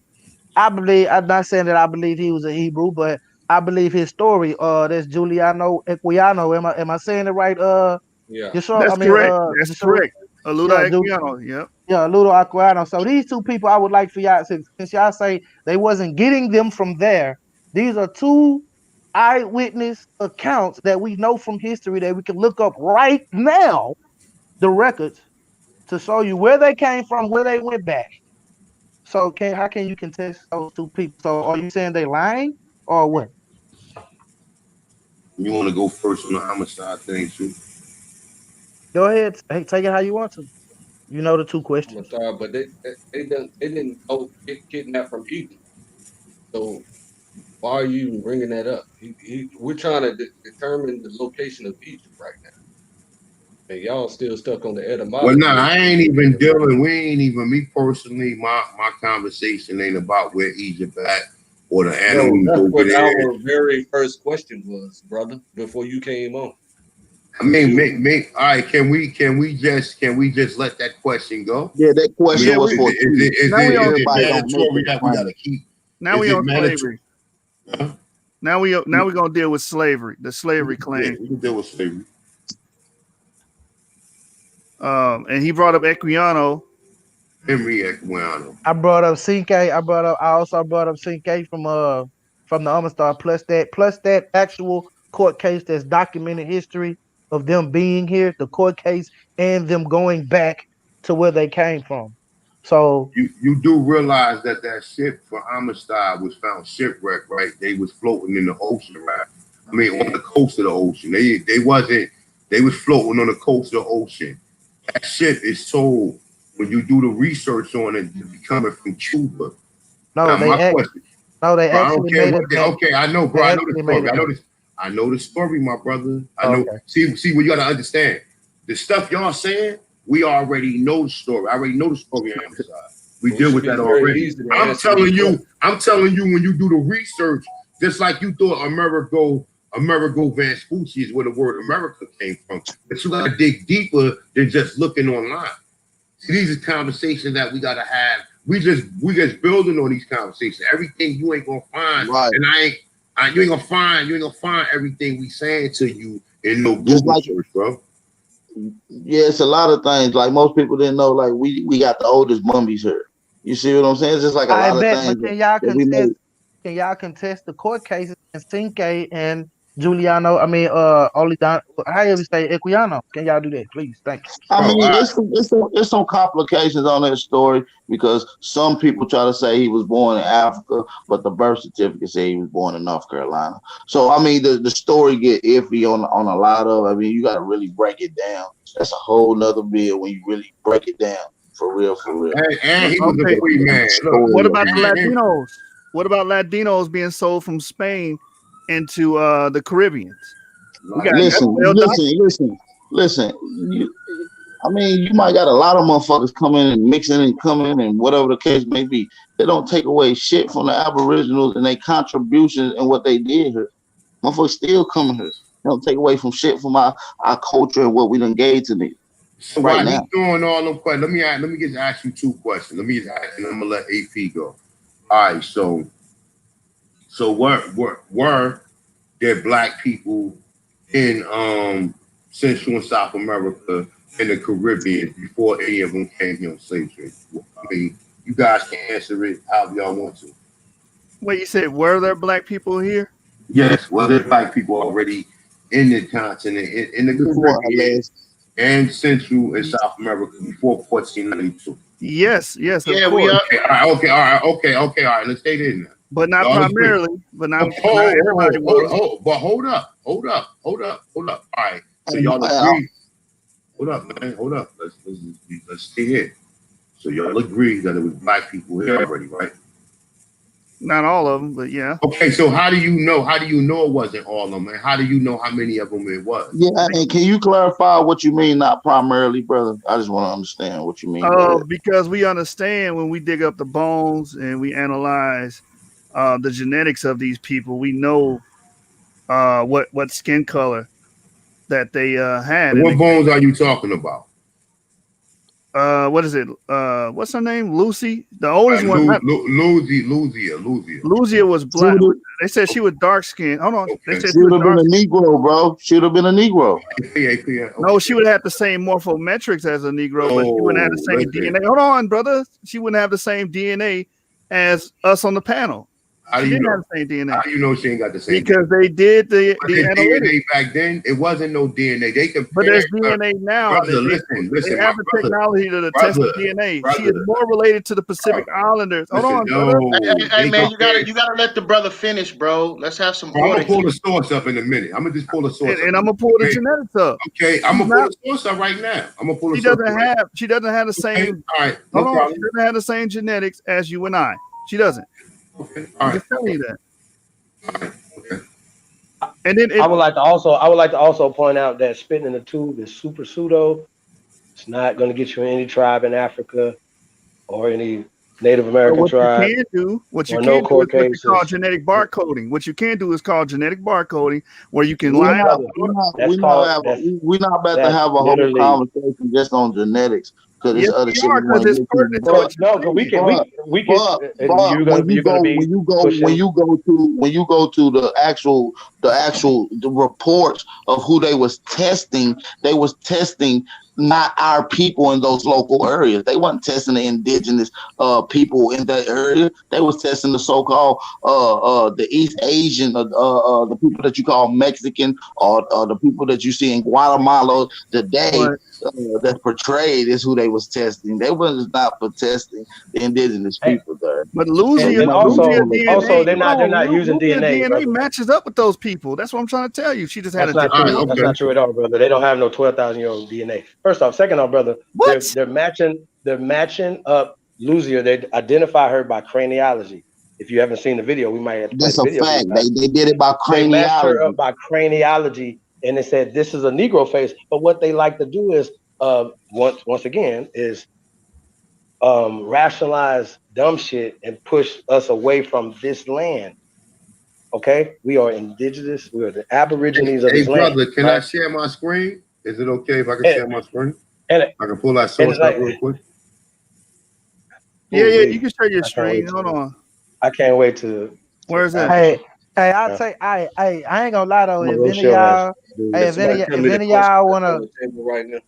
I'm not saying that I believe he was a Hebrew, but I believe his story. That's Giuliano Equiano. Am I saying it right? Yeah. Yeshua, I That's mean, correct. That's Yeshua, correct. yeah, Aluda Equiano. Yep. yeah, Ludo Aquano. So these two people, I would like for y'all, since y'all say they wasn't getting them from there. These are two eyewitness accounts that we know from history that we can look up right now, the records, to show you where they came from, where they went back. So how can you contest those two people? So are you saying they lying or what? You want to go first on the Amistad thing, too? Go ahead. Hey, take it how you want to. You know the two I'm gonna questions. start, but they didn't go get kidnapped from Egypt. So why are you even bringing that up? We're trying to determine the location of Egypt right now, and y'all still stuck on the Well, nah, etymology of I ain't Egypt. even dealing. We ain't even me personally. My conversation ain't about where Egypt at or the No, animals that's over what there. our very first question was, brother, before you came on. I mean, You, all right. Can we just let that question go? Yeah, that I question mean, Yeah, was for Chief. now we on Everybody don't make mandatory that that we claim. gotta keep? now Is we it on mandatory? slavery. Huh? Now we're gonna deal with slavery, the slavery Yeah, claim. we can deal with slavery. And he brought up Equiano. Henry Equiano. I brought up CK. I also brought up CK from the Amistad, plus that actual court case that's documented history of them being here, the court case, and them going back to where they came from. So You do realize that ship for Amistad was found shipwrecked, right? They was floating in the ocean, right? I mean, on the coast of the ocean. They wasn't. They was floating on the coast of the ocean. That ship is told when you do the research on it to be coming from Cuba. no, Now, my question, they bro, I don't actually care made what it they. back. Okay, I know, bro. They I know the actually made story. it I know back. this. I know the story, my brother. I know. Okay. See what you gotta understand. The stuff y'all saying, we already know the story. I already know the story on Amistad. We so it deal should with be that very already. easy to answer your question. I'm telling you, when you do the research, just like you thought Amerigo Vespucci is where the word America came from. But you gotta dig deeper than just looking online. See, these are conversations that we gotta have. We just building on these conversations. Everything you ain't gonna find, Right. and you ain't gonna find everything we saying to you in no Just Google like, search, bro. yeah, it's a lot of things. Like most people didn't know, like we got the oldest mummies here. You see what I'm saying? It's just like a I lot of bet, but things that we can y'all contest the court cases and Cinque and Giuliano? I mean, Olidan, however you say Equiano. Can y'all do that, please? Thank you. I Bro, mean, it's some complications on that story because some people try to say he was born in Africa, but the birth certificate say he was born in North Carolina. So I mean, the story get iffy on a lot of. I mean, you got to really break it down. That's a whole nother bill when you really break it down for real, for real. and he was a Okay, free man. Look, what about the and Latinos? What about Latinos being sold from Spain into the Caribbeans? We got that's Listen, well listen, documented. listen, listen. I mean, you might got a lot of motherfuckers coming and mixing and coming and whatever the case may be. They don't take away shit from the Aboriginals and their contributions and what they did here. Motherfuckers still coming here. They don't take away from shit from our culture and what we done gave to them so right while he's now. doing all them questions, let me just ask you two questions. Let me just ask, and I'm gonna let AP go. All right, so were there black people in Central and South America and the Caribbean before any of them came here on slave trade? I mean, you guys can answer it however y'all want to. Wait, you said were there black people here? Yes, well, there's black people already in the continent, in the Before Caribbean and Central and South America before 1492. Yes, of Yeah, we course, are. All right. Let's stay there now. but not Y'all, let's bring. primarily. But not everybody was. But hold up. All right. So and, y'all agree. Hold up, man. Hold up. Let's stay here. So y'all agree that it was black people here already, right? Not all of them, but yeah. Okay, so how do you know? How do you know it wasn't all of them? And how do you know how many of them it was? Yeah, and can you clarify what you mean, not primarily, brother? I just want to understand what you mean by that. Because we understand when we dig up the bones and we analyze the genetics of these people, we know what skin color that they had. What bones are you talking about? What is it? What's her name? Lucy, the oldest one. Luzia was black. They said she was dark skinned. Hold on. Okay. They said She would have been a Negro, bro. She would have been a Negro. Okay. No, she would have the same morphometrics as a Negro, but she wouldn't have the same DNA. Hold on, brother. She wouldn't have the same DNA as us on the panel. How do you know? Have the same DNA. How do you know she ain't got the same? Because they did the analytics. DNA back then. It wasn't no DNA. They compared. But there's DNA now. Brother, listen. They have the technology to test the DNA. She is more related to the Pacific Islanders. Hold on, brother. Hey, man, you gotta let the brother finish, bro. Let's have some order. I'm gonna pull the source up in a minute. I'm gonna just pull the source, and I'm gonna pull the genetics up. Okay, I'm gonna pull the source up right now. I'm gonna pull the source. She doesn't have the same. All right, no problem. She doesn't have the same genetics as you and I. She doesn't. Okay, I'm just telling you that. And then I would like to also point out that spitting in the tube is super pseudo. It's not going to get you in any tribe in Africa or any Native American tribe. What you can do is what you call genetic barcoding. What you can do is called genetic barcoding, where you can line up. We're not about to have a whole conversation just on genetics. Because there's other shit. We can. When you go to the actual reports of who they was testing not our people in those local areas. They wasn't testing the indigenous people in that area. They was testing the so-called the East Asian, the people that you call Mexican, or the people that you see in Guatemala today. That's portrayed is who they was testing. They was not for testing the indigenous people there. But Luzia also they're not using DNA. DNA matches up with those people. That's what I'm trying to tell you. She just had That's not true at all, brother. They don't have no 12,000-year-old DNA. First off, second off, brother, they're matching up Luzia. They identify her by craniology. If you haven't seen the video, we might have to play the video. That's a fact. They did it by craniology. They matched her up by craniology. And they said this is a Negro face, but what they like to do is once again is rationalize dumb shit and push us away from this land. Okay, we are indigenous. We are the Aborigines of this land. Hey, brother, can I share my screen? Is it okay if I can share my screen? I can pull that source up real quick. Yeah, you can share your screen. Hold on. I can't wait to. Where is that? Hey, I'll say, I ain't gonna lie though. If any of y'all wanna right now,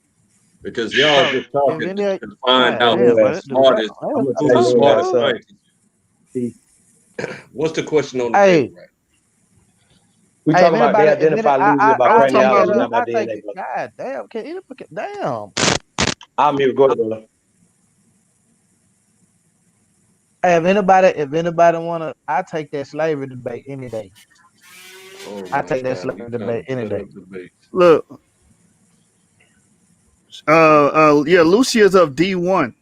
because y'all just talking to find out who's the smartest. What's the question on the table? Right? We talking about they identify Luzia by craniology, not by DNA. God damn! Damn. I'm here. Go ahead, brother. Hey, if anybody wanna, I take that slavery debate any day. I take that slavery debate any day. Look, Lucia's of D1A.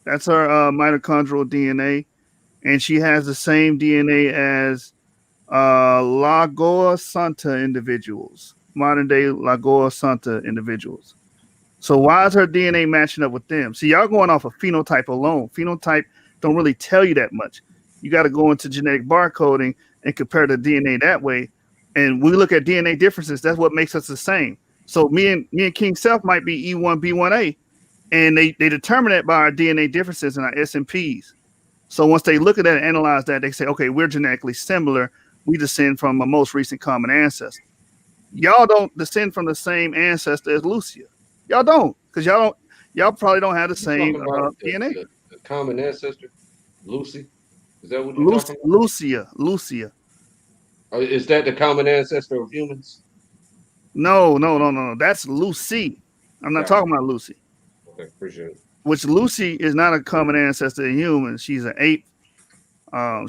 That's her mitochondrial DNA, and she has the same DNA as Lagoa Santa individuals, modern day Lagoa Santa individuals. So why is her DNA matching up with them? See, y'all going off of phenotype alone. Phenotype don't really tell you that much. You got to go into genetic barcoding and compare the DNA that way. And we look at DNA differences. That's what makes us the same. So me and King Self might be E1, B1A, and they determine that by our DNA differences and our SNPs. So once they look at that and analyze that, they say, okay, we're genetically similar. We descend from a most recent common ancestor. Y'all don't descend from the same ancestor as Lucia. Y'all don't, because y'all probably don't have the same DNA. The common ancestor, Lucy. Is that what you're talking about? Lucia. Is that the common ancestor of humans? No. That's Lucy. I'm not talking about Lucy. Okay, appreciate it. Which Lucy is not a common ancestor of humans. She's an ape.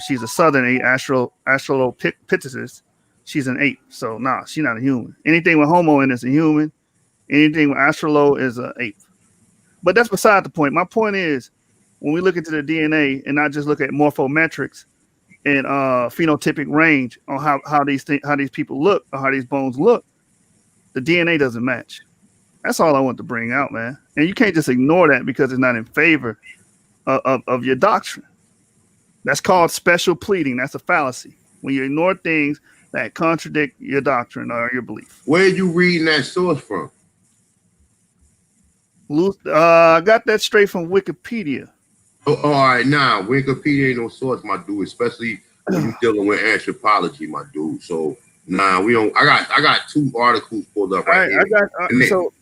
She's a southern ape, Australopithecus. She's an ape. So she's not a human. Anything with Homo in is a human. Anything with extra low is an eighth. But that's beside the point. My point is, when we look into the DNA and not just look at morphometrics and phenotypic range on how these people look or how these bones look, the DNA doesn't match. That's all I want to bring out, man. And you can't just ignore that because it's not in favor of your doctrine. That's called special pleading. That's a fallacy. When you ignore things that contradict your doctrine or your belief. Where are you reading that source from? I got that straight from Wikipedia. Oh, all right, now Wikipedia ain't no source, my dude, especially when you're dealing with anthropology, my dude. So we don't. I got 2 articles pulled up right here.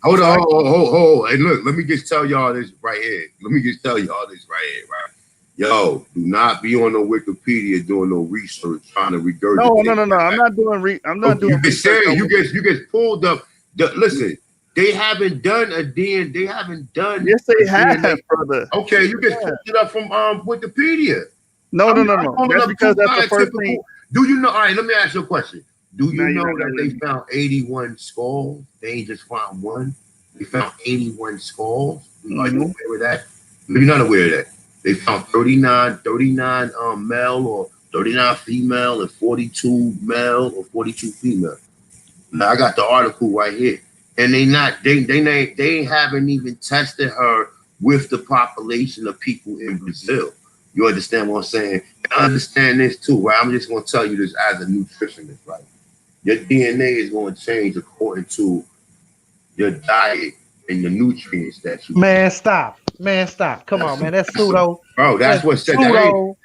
Hold on. And look, let me just tell y'all this right here. Right? Yo, do not be on no Wikipedia doing no research trying to regurgitate. No. I'm not doing. I'm not doing. You get pulled up. Listen. They haven't done a DNA. They haven't done. Yes, they have, brother. Okay, you get pulled it up from Wikipedia. No. That's because that's the first thing. Do you know? All right, let me ask you a question. Do you know that they found 81 skulls? They ain't just found one. They found 81 skulls. Are you aware of that? You're not aware of that. They found 39 male or 39 female and 42 male or 42 female. Now I got the article right here. And they haven't even tested her with the population of people in Brazil. You understand what I'm saying? And understand this too, right? I'm just going to tell you this as a nutritionist, right? Your DNA is going to change according to your diet and the nutrients that you. Man, stop. Come on, man. That's pseudo. Bro, that's what said.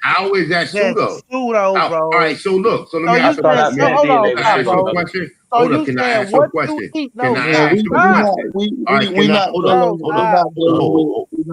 How is that pseudo? Pseudo, bro. All right, so look. So let me ask you a question. Hold up, can I ask you a question? We're not dealing with the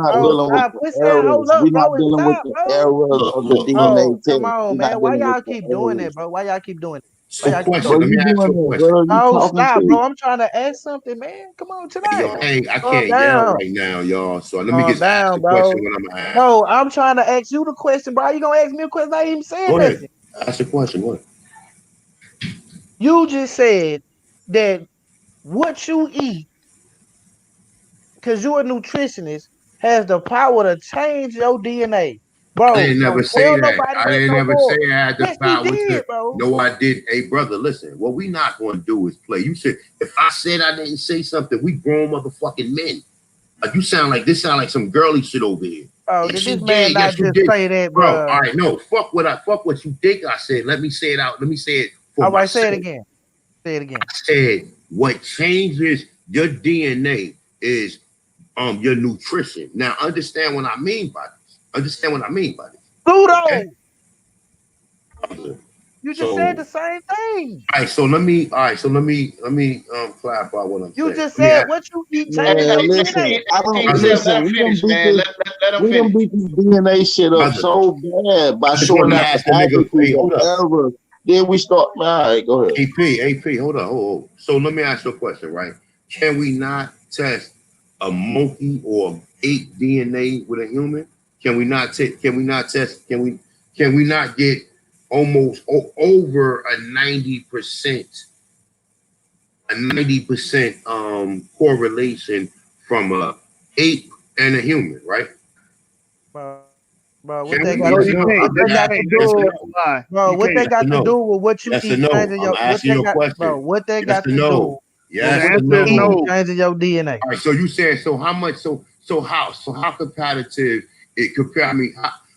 errors of the DNA test. Come on, man. Why y'all keep doing that, bro? Why y'all keep doing it? Let me ask you a question. Oh, stop, bro. I'm trying to ask something, man. Come on, tonight. I can't yell right now, y'all. So let me get ask the question when I'm asking. No, I'm trying to ask you the question, bro. You gonna ask me a question? I ain't even saying nothing. Ask the question. What? You just said that what you eat, because you're a nutritionist, has the power to change your DNA. Bro, I didn't never say that. I didn't never say I had the power to. Bro. No, I didn't. Hey, brother, listen. What we not going to do is play. You said, if I said I didn't say something, we grown motherfucking men. You sound like some girly shit over here. Oh, did this man not just say that, bro? All right, no. Fuck what you think I said. Let me say it out. Let me say it for all right, myself. say it again. Say it again. I said what changes your DNA is your nutrition. Now, understand what I mean by this. Pluto. Okay? You just said the same thing. All right, so let me clarify what I'm saying. You just said what you eat. Listen, we done beat this DNA shit up so bad by showing that error. Then we start. All right, go ahead. AP, hold on. So let me ask you a question, right? Can we not test a monkey or ape DNA with a human? Can we not get almost over a 90% correlation from a ape and a human, right? Bro, what they got to do? What they got to do with what you eat? I'm asking you a question. Bro, what they got to do? Yes, changing your DNA. All right, so you said how comparative it compare? I mean,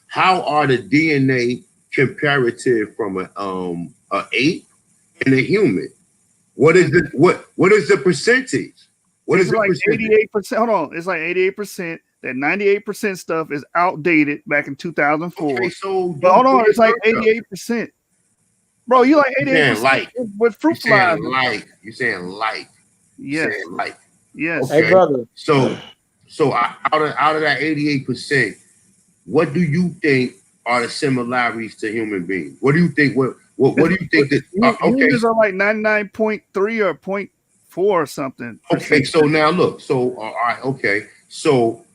how are the DNA comparative from a ape and a human? What is the percentage? What is like 88%? Hold on, it's like 88%. That 98% stuff is outdated back in 2004. Okay, so but hold on, it's like 88%. Bro, you like 88% with fruit flies. You're saying like. Yes. Yes. Okay. Hey, brother. So out of that 88%, what do you think are the similarities to human beings? What do you think? What do you think that? Humans are like 99.3 or 0.4 or something. Okay, so now look. So all right, okay. So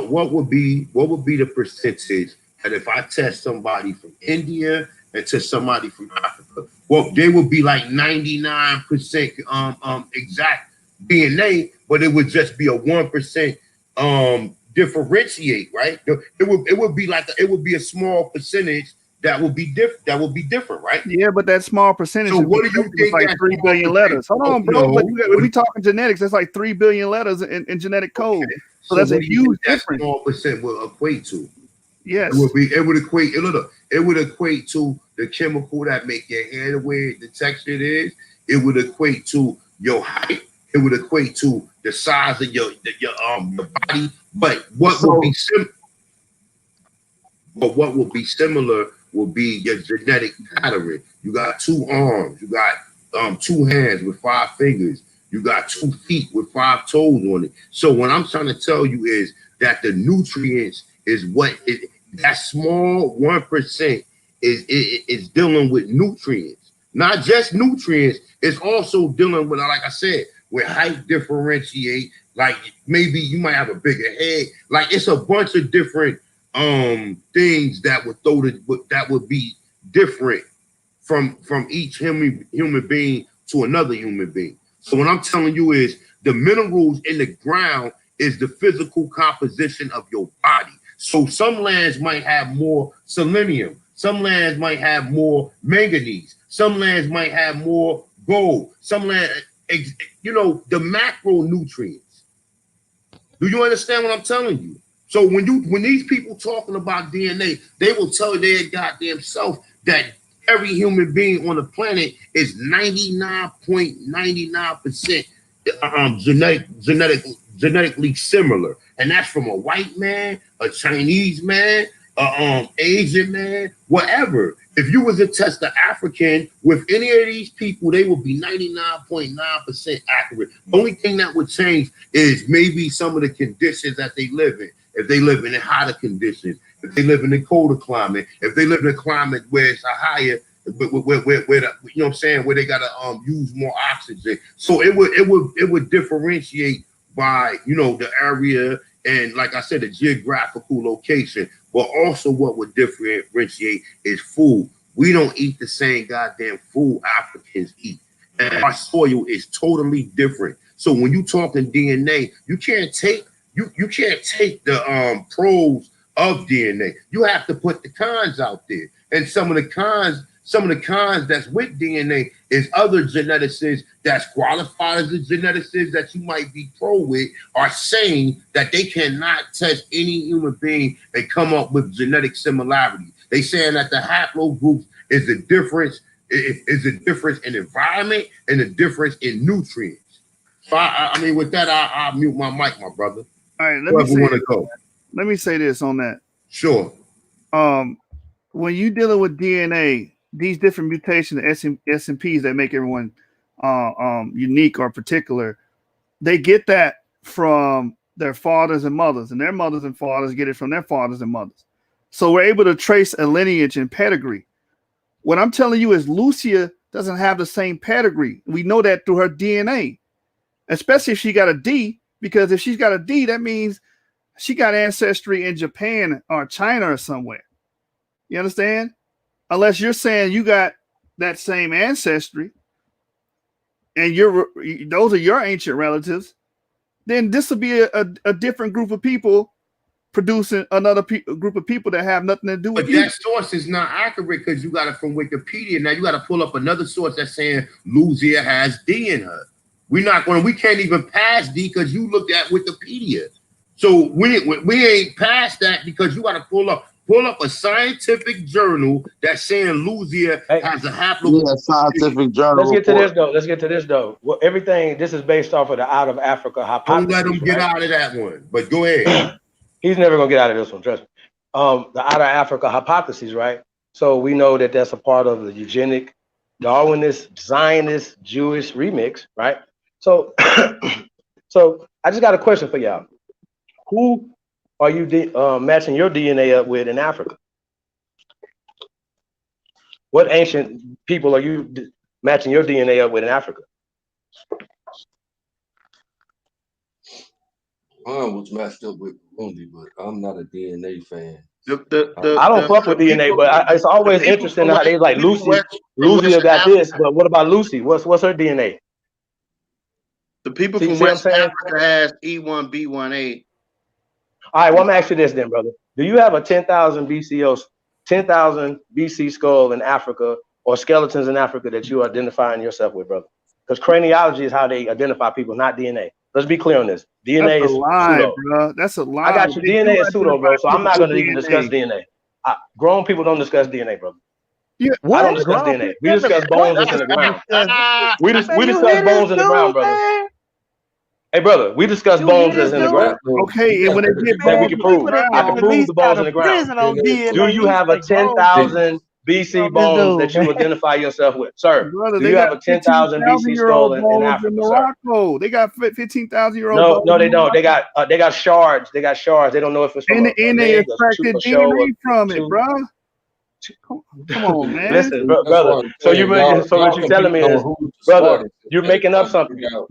what would be the percentage that if I test somebody from India and test somebody from Africa, well, they would be like 99% exact DNA, but it would just be a 1% differentiate, right? It would be like it would be a small percentage that would be different. That would be different, right? Yeah, but that small percentage So is what do you it's think like that 3 small billion percentage? letters. Hold Oh, on, bro. But if we talking genetics, that's like 3 billion letters in genetic code. Okay. So So that's what a do you think huge that difference. small percent will equate to? Yes. It would equate. Look, it would equate to the chemical that make your hair the way the texture it is. It would equate to your height. It would equate to the size of your body. But what would be similar will be your genetic pattern. You got 2 arms. You got 2 hands with 5 fingers. You got 2 feet with 5 toes on it. So what I'm trying to tell you is that the nutrients is what that small 1% is dealing with nutrients, not just nutrients. It's also dealing with, like I said, with height differentiate. Like maybe you might have a bigger head. Like it's a bunch of different things that would be different from each human being to another human being. So what I'm telling you is the minerals in the ground is the physical composition of your body. So some lands might have more selenium, some lands might have more manganese, some lands might have more gold, some land, the macronutrients. Do you understand what I'm telling you? So when these people talking about DNA, they will tell their goddamn self that every human being on the planet is 99.99% genetically similar, and that's from a white man, a Chinese man, Asian man, whatever. If you was to test an African with any of these people, they would be 99.9% accurate. The only thing that would change is maybe some of the conditions that they live in. If they live in hotter conditions, if they live in a colder climate, if they live in a climate where it's a higher, where you know what I'm saying, where they gotta use more oxygen. So it would differentiate by the area and, like I said, the geographical location. But also what would differentiate is food. We don't eat the same goddamn food Africans eat. And our soil is totally different. So when you talking DNA, you can't take the pros of DNA. You have to put the cons out there. And some of the cons that's with DNA is other geneticists that's qualified as a geneticist that you might be pro with are saying that they cannot test any human being and come up with genetic similarity. They saying that the haplogroups is the difference, is a difference in environment and a difference in nutrients. So I mean, with that, I'll mute my mic, my brother. All right, Let me say this on that. Sure. When you dealing with DNA, these different mutations, SNPs that make everyone unique or particular, they get that from their fathers and mothers, and their mothers and fathers get it from their fathers and mothers. So we're able to trace a lineage and pedigree. What I'm telling you is Lucia doesn't have the same pedigree. We know that through her DNA, especially if she got a D, because if she's got a D, that means she got ancestry in Japan or China or somewhere. You understand? Unless you're saying you got that same ancestry and those are your ancient relatives, then this will be a different group of people producing another group of people that have nothing to do with you. But that source is not accurate because you got it from Wikipedia. Now you got to pull up another source that's saying Lucia has D in her. We can't even pass D because you looked at Wikipedia. So we ain't past that because you got to pull up a scientific journal that's saying Lucia has a haplogroup. Yeah, scientific journal. Let's get to this though. Well, everything this is based off of the out of Africa hypothesis. Don't let him get out of that one. But go ahead. He's never gonna get out of this one. Trust me. The out of Africa hypothesis, right? So we know that that's a part of the eugenic, Darwinist, Zionist, Jewish remix, right? So, so I just got a question for y'all. Who are you matching your DNA up with in Africa? What ancient people are you matching your DNA up with in Africa? Mine was matched up with Burundi, but I'm not a DNA fan. I don't fuck with DNA, but it's always interesting how they like Lucy got this, but what about Lucy? What's her DNA? The people See from what I'm West saying? Africa has E1B1A. All right, well, I'm gonna ask you this then, brother. Do you have a 10,000 BC skull in Africa or skeletons in Africa that you are identifying yourself with, brother? Because craniology is how they identify people, not DNA. Let's be clear on this. That's DNA a is lie, pseudo. bro. That's a I lie. got you. They do DNA is pseudo, identify bro. So I'm people not with gonna even discuss DNA. DNA. Grown people don't discuss DNA, brother. Yeah, I don't What? discuss Grown DNA. people? We discuss What bones that's in the ground. discuss? We Man, you discuss hear this bones in the ground, dude, brother. man? Hey, brother, we discuss You hear bones this that's in the dude? ground. okay, and when they get That we bones can in the prove. People that I been can ground, prove the released bones out in of the ground. prison on Do DNA. you You have a say grown people? 10,000 BC Love this bones that dude, you man. identify yourself with? Sir, brother, do they you got have a 10,000 BC 15,000-year-old skull in bones in Africa, sir? Morocco. They got 15,000-year-old No, bones no, in they don't. Morocco. They got shards. They got shards. They don't know if it's from And, a and they leg, a extracted show, DNA from a it, tooth. bro. Come on, man. Listen, That's brother. why I'm So saying so what y'all you're telling competing me is, on who's the brother, smartest. you're They making up trying to something. figure out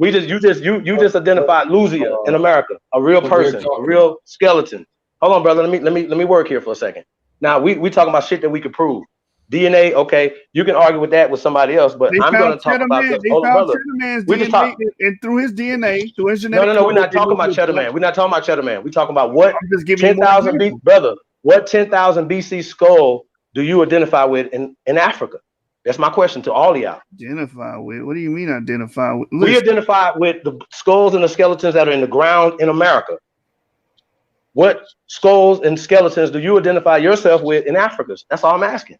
You just identified Luzia in America, a real what they're person, a talking real skeleton. Hold on, brother. Let me work here for a second. Now we talking about shit that we could prove. DNA, okay, you can argue with that with somebody else, but They I'm found gonna talk Cheddar about Man. this. They Hold on, found brother. Cheddar Man's We just DNA, talk. and through his DNA, through his No, genetic no, no. We're code, not they talking knew he about was Cheddar black. Man. We're not talking about Cheddar Man. We're talking about what I'm just giving you more 10,000 B, examples. brother. What 10,000 BC skull do you identify with in Africa? That's my question to all of y'all. Identify with? What do you mean identify with? We Listen, identify with the skulls and the skeletons that are in the ground in America. What skulls and skeletons do you identify yourself with in Africa? That's all I'm asking.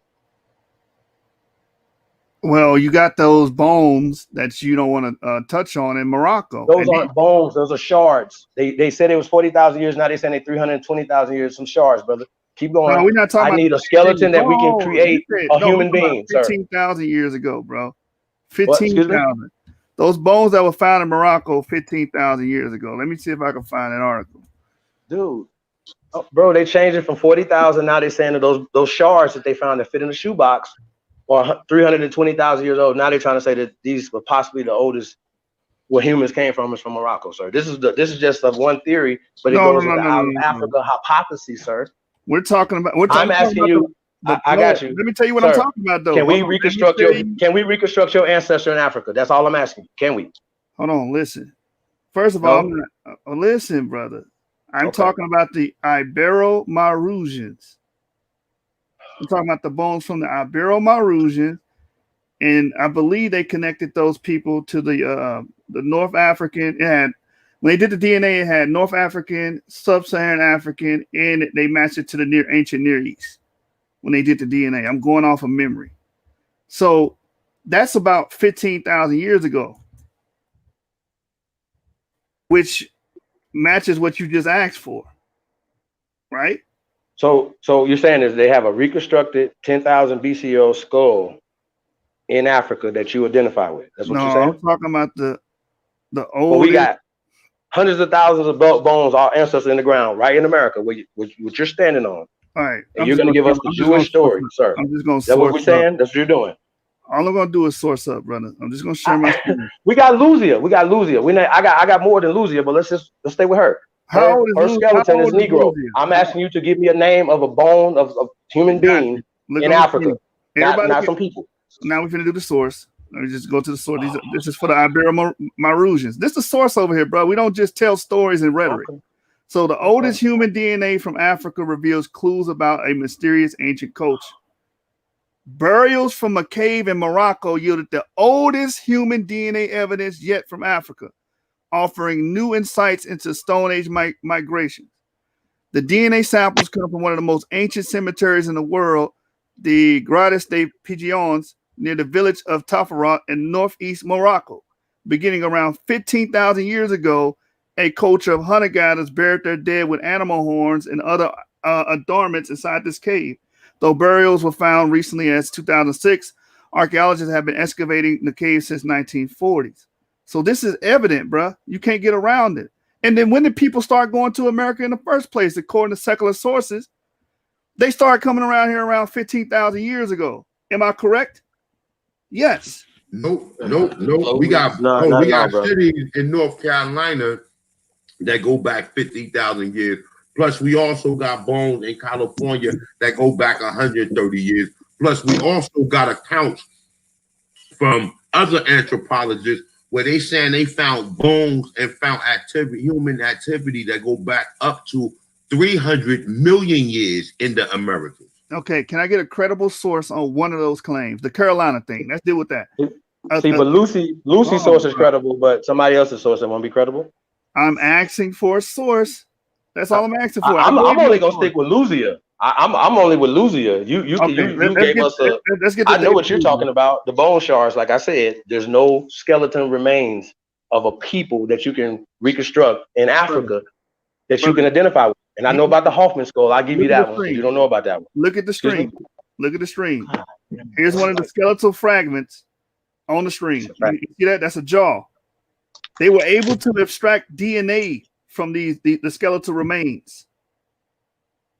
well, you got those bones that you don't want to touch on in Morocco. Those aren't bones. Those are shards. They said it was 40,000 years. Now they're saying they 320,000 years. Some shards, brother. Keep going. No, we're not talking I about need the a same thing. skeleton that we can No, you create said a no. We're human talking about being, sir. 15,000 years ago, bro. What? Excuse me? 15,000. Those bones that were found in Morocco 15,000 years ago. Let me see if I can find an article. Dude, oh, bro, they changed it from 40,000. Now they're saying that those shards that they found that fit in the shoebox are 320,000 years old. Now they're trying to say that these were possibly the oldest where humans came from is from Morocco, sir. This is just one theory, but it No, no, goes no, with the no, out no, of no, no. Africa hypothesis, sir. We're talking about. I'm I'm talking asking about you. I no, got you. let me tell you what I'm Sir, talking about, though. Can we Hold on, reconstruct your ancestor in Africa? That's all I'm asking. Can we? hold on, listen. First of all, I'm No. not, listen, brother. I'm Okay. talking about the Ibero-Maurusians. I'm talking about the bones from the Ibero-Maurusians, and I believe they connected those people to the North African. It had, when they did the DNA, it had North African, Sub-Saharan African, and they matched it to the ancient Near East. When they did the DNA, I'm going off of memory. So that's about 15,000 years ago, which matches what you just asked for, right? So you're saying is they have a reconstructed 10,000 BCO skull in Africa that you identify with. That's what No, you're saying? I'm talking about the oldest. Well, we got hundreds of thousands of bones, our ancestors in the ground, right in America, what you're standing on. All right, And you're going to give us the Jewish story, sir. I'm just going to That's what source we're up. saying. That's what you're doing. All I'm going to do is source up, brother. I'm just going to share my screen. We got Luzia. I got more than Luzia, but let's stay with her. How old is Her skeleton is Luzia? Negro. I'm asking you to give me a name of a bone of human being in Africa, not some people. Now we're going to do the source. Let me just go to the source. This is for the Ibero-Maurusians. This is the source over here, bro. We don't just tell stories and rhetoric. Okay. So the oldest human DNA from Africa reveals clues about a mysterious ancient culture. Burials from a cave in Morocco yielded the oldest human DNA evidence yet from Africa, offering new insights into Stone Age migration. The DNA samples come from one of the most ancient cemeteries in the world, the Grottes de Pigeons, near the village of Tafara in northeast Morocco. Beginning around 15,000 years ago, a culture of hunter-gatherers buried their dead with animal horns and other adornments inside this cave. Though burials were found recently as 2006, archaeologists have been excavating the cave since 1940s. So this is evident, bruh. You can't get around it. And then when did people start going to America in the first place? According to secular sources, they started coming around here around 15,000 years ago. Am I correct? Yes. Nope. We got cities in North Carolina that go back 50,000 years. Plus, we also got bones in California that go back 130 years. Plus, we also got accounts from other anthropologists where they saying they found bones and found human activity that go back up to 300 million years in the Americas. Okay, can I get a credible source on one of those claims? The Carolina thing. Let's deal with that. See, but Lucy's source is credible, but somebody else's source that won't be credible. I'm asking for a source. That's all I'm asking for. I'm only gonna stick with Lucia. I'm only with Lucia. You gave us a. I know what you're talking about. The bone shards, like I said, there's no skeleton remains of a people that you can reconstruct in Africa that you can identify with. And I know about the Hoffman skull. I'll give you that one. You don't know about that one. Look at the stream. Look at the stream. Here's one of the skeletal fragments on the stream. You see that? That's a jaw. They were able to extract DNA from the skeletal remains,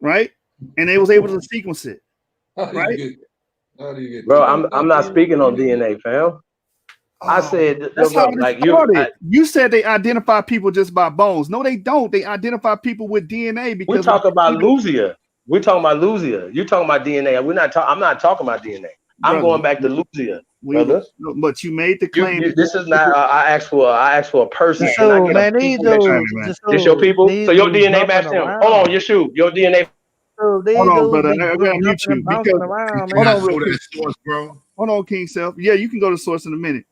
right? And they was able to sequence it, right? Bro, I'm not speaking on DNA, fam. I said that's how it started. You said they identify people just by bones. No, they don't. They identify people with DNA because we talk about Lucia. We're talking about Lucia. You're talking about DNA. I'm not talking about DNA. I'm going back to Lucia, brother. But you made the claim. This is not. I asked for a person. So, man, this your people. So your DNA matched him. Hold on, your shoe. Your DNA. Hold on, brother. I gotta mute you because hold on, King Self. Yeah, you can go to source in a minute.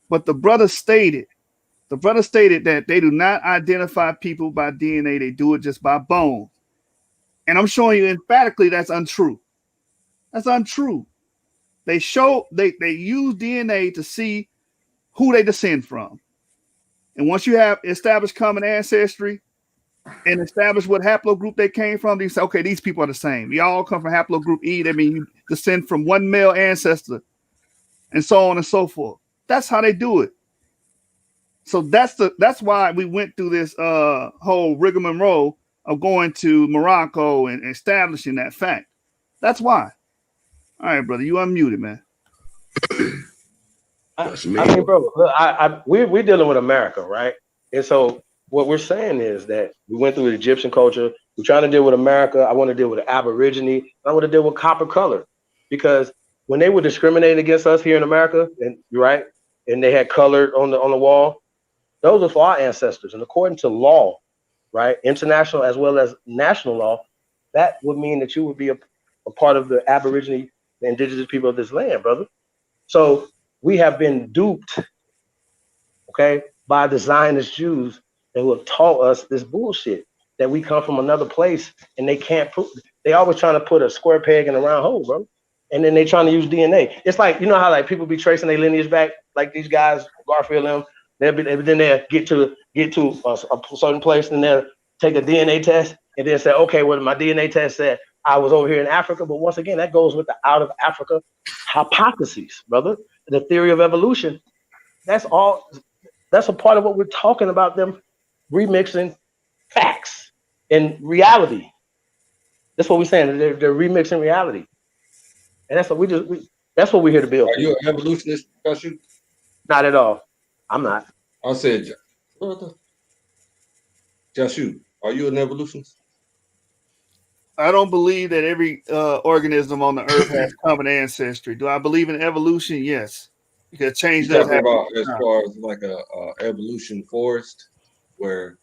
But the brother stated that they do not identify people by DNA. They do it just by bones. And I'm showing you emphatically that's untrue. That's untrue. They use DNA to see who they descend from. And once you have established common ancestry and established what haplogroup they came from, they say, okay, these people are the same. We all come from haplogroup E. That means you descend from one male ancestor and so on and so forth. That's how they do it. So that's why we went through this whole rigmarole of going to Morocco and establishing that fact. That's why. All right, brother, you unmuted, man. I mean, bro, look, we're dealing with America, right? And so what we're saying is that we went through the Egyptian culture. We're trying to deal with America. I want to deal with the Aborigine. I want to deal with copper color, because when they were discriminating against us here in America, and you're right, and they had color on the wall, those are for our ancestors. And according to law, right, international as well as national law, that would mean that you would be a part of the Aborigine, the indigenous people of this land, brother. So we have been duped, okay, by the Zionist Jews who have taught us this bullshit that we come from another place, and they can't prove. They always trying to put a square peg in a round hole, bro. And then they trying to use DNA. It's like, you know how like people be tracing their lineage back, like these guys, Garfield them. Then they'll get to a certain place, and they'll take a DNA test, and then say, okay, well, my DNA test said I was over here in Africa. But once again, that goes with the out of Africa hypotheses, brother. The theory of evolution. That's all. That's a part of what we're talking about, them remixing facts and reality. That's what we're saying. They're remixing reality. And that's what that's what we're here to build. Are you an evolutionist, Joshua? Not at all. I'm not. I said, brother. Joshua, are you an evolutionist? I don't believe that every organism on the earth has common ancestry. Do I believe in evolution? Yes. Because change does happen. About as far as like a evolution forest, where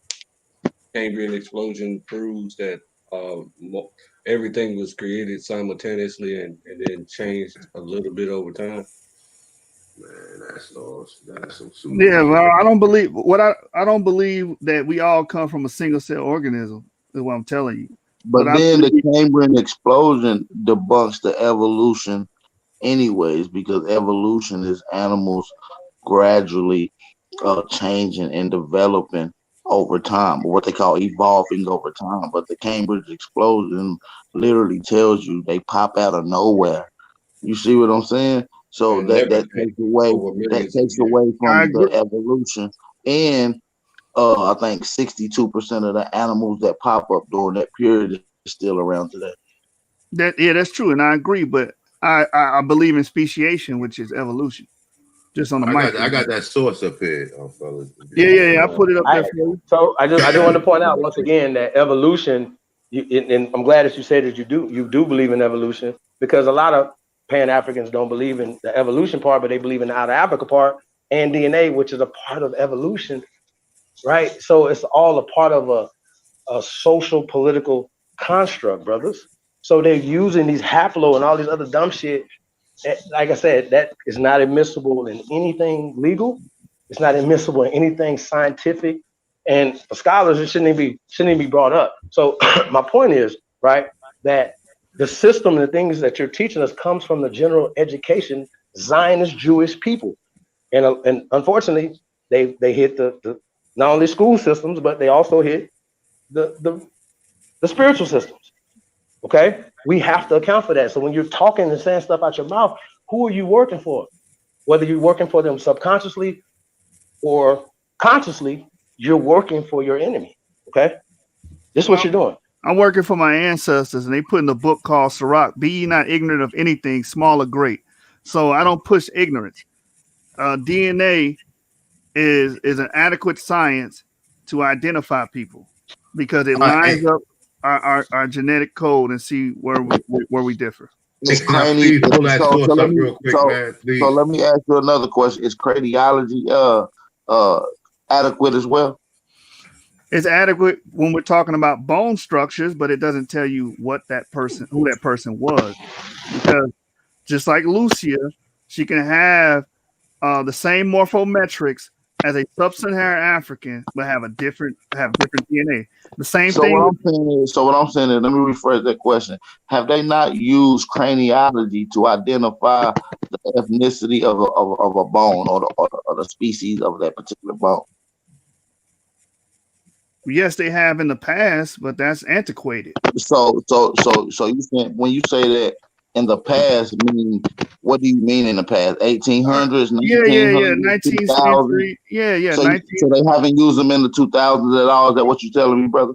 Cambrian explosion proves that everything was created simultaneously and then changed a little bit over time. Man, that's some yeah, well, I don't believe I don't believe that we all come from a single cell organism, is what I'm telling you. But then the Cambrian explosion debunks the evolution anyways, because evolution is animals gradually changing and developing over time, or what they call evolving over time. But the Cambridge explosion literally tells you they pop out of nowhere. You see what I'm saying? So that takes away from the evolution. And I think 62% of the animals that pop up during that period is still around today. That's true, and I agree. But I believe in speciation, which is evolution. Just on the mic. I got that source up here, fellas. Yeah. I put it up there for you. So I just want to point out once again that evolution, and I'm glad that you said that you do believe in evolution, because a lot of Pan-Africans don't believe in the evolution part, but they believe in the out of Africa part. and DNA, which is a part of evolution, right? So it's all a part of a social political construct, brothers. So they're using these haplo and all these other dumb shit. Like I said, that is not admissible in anything legal. It's not admissible in anything scientific. And for scholars, it shouldn't even be brought up. So my point is, right, that the system and the things that you're teaching us comes from the general education Zionist Jewish people. And unfortunately, they hit the not only school systems, but they also hit the spiritual systems. Okay, we have to account for that. So when you're talking and saying stuff out your mouth, who are you working for? Whether you're working for them subconsciously or consciously, you're working for your enemy. Okay, this is what Well, you're doing. I'm working for my ancestors, and they put in a book called Sirach, "Be ye not ignorant of anything, small or great." So I don't push ignorance. DNA is an adequate science to identify people because it All right, hey, lines up our genetic code and see where we differ. hey, Is can I crani please pull that so source let up me real quick, man? so Please. let me ask you another question. Is craniology adequate as well? It's adequate when we're talking about bone structures, but it doesn't tell you who that person was, because just like Lucia, she can have the same morphometrics as a sub-Saharan African, but have different DNA. The same So thing what with I'm saying is, let me rephrase that question. Have they not used craniology to identify the ethnicity of a bone or the species of that particular bone? yes, they have in the past, but that's antiquated. So you saying when you say that in the past, mean what do you mean in the past? 1800s, Yeah. 1900s, 19th 2000s? century. Yeah. So they haven't used them in the 2000s at all. Is that what you're telling me, brother?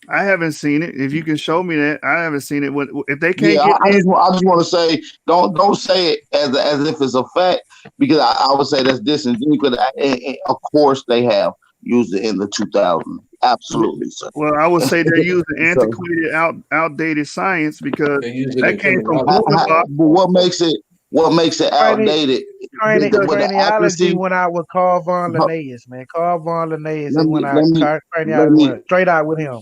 I haven't seen it. If you can show me that, I haven't seen it. If they can't Yeah, get I in, just want to say don't say it as if it's a fact, because I would say that's disingenuous. But of course they have used it in the 2000s. Absolutely, sir. well, I would say they're using So antiquated, outdated science because They use it that in came from criminology. Wunderbar. but what makes it Crani- outdated? Because The Craniology accuracy. went out with Carl von Huh, Linnaeus, man. Carl von Linnaeus, it Let went me out. let me let Craniology me went straight out with him.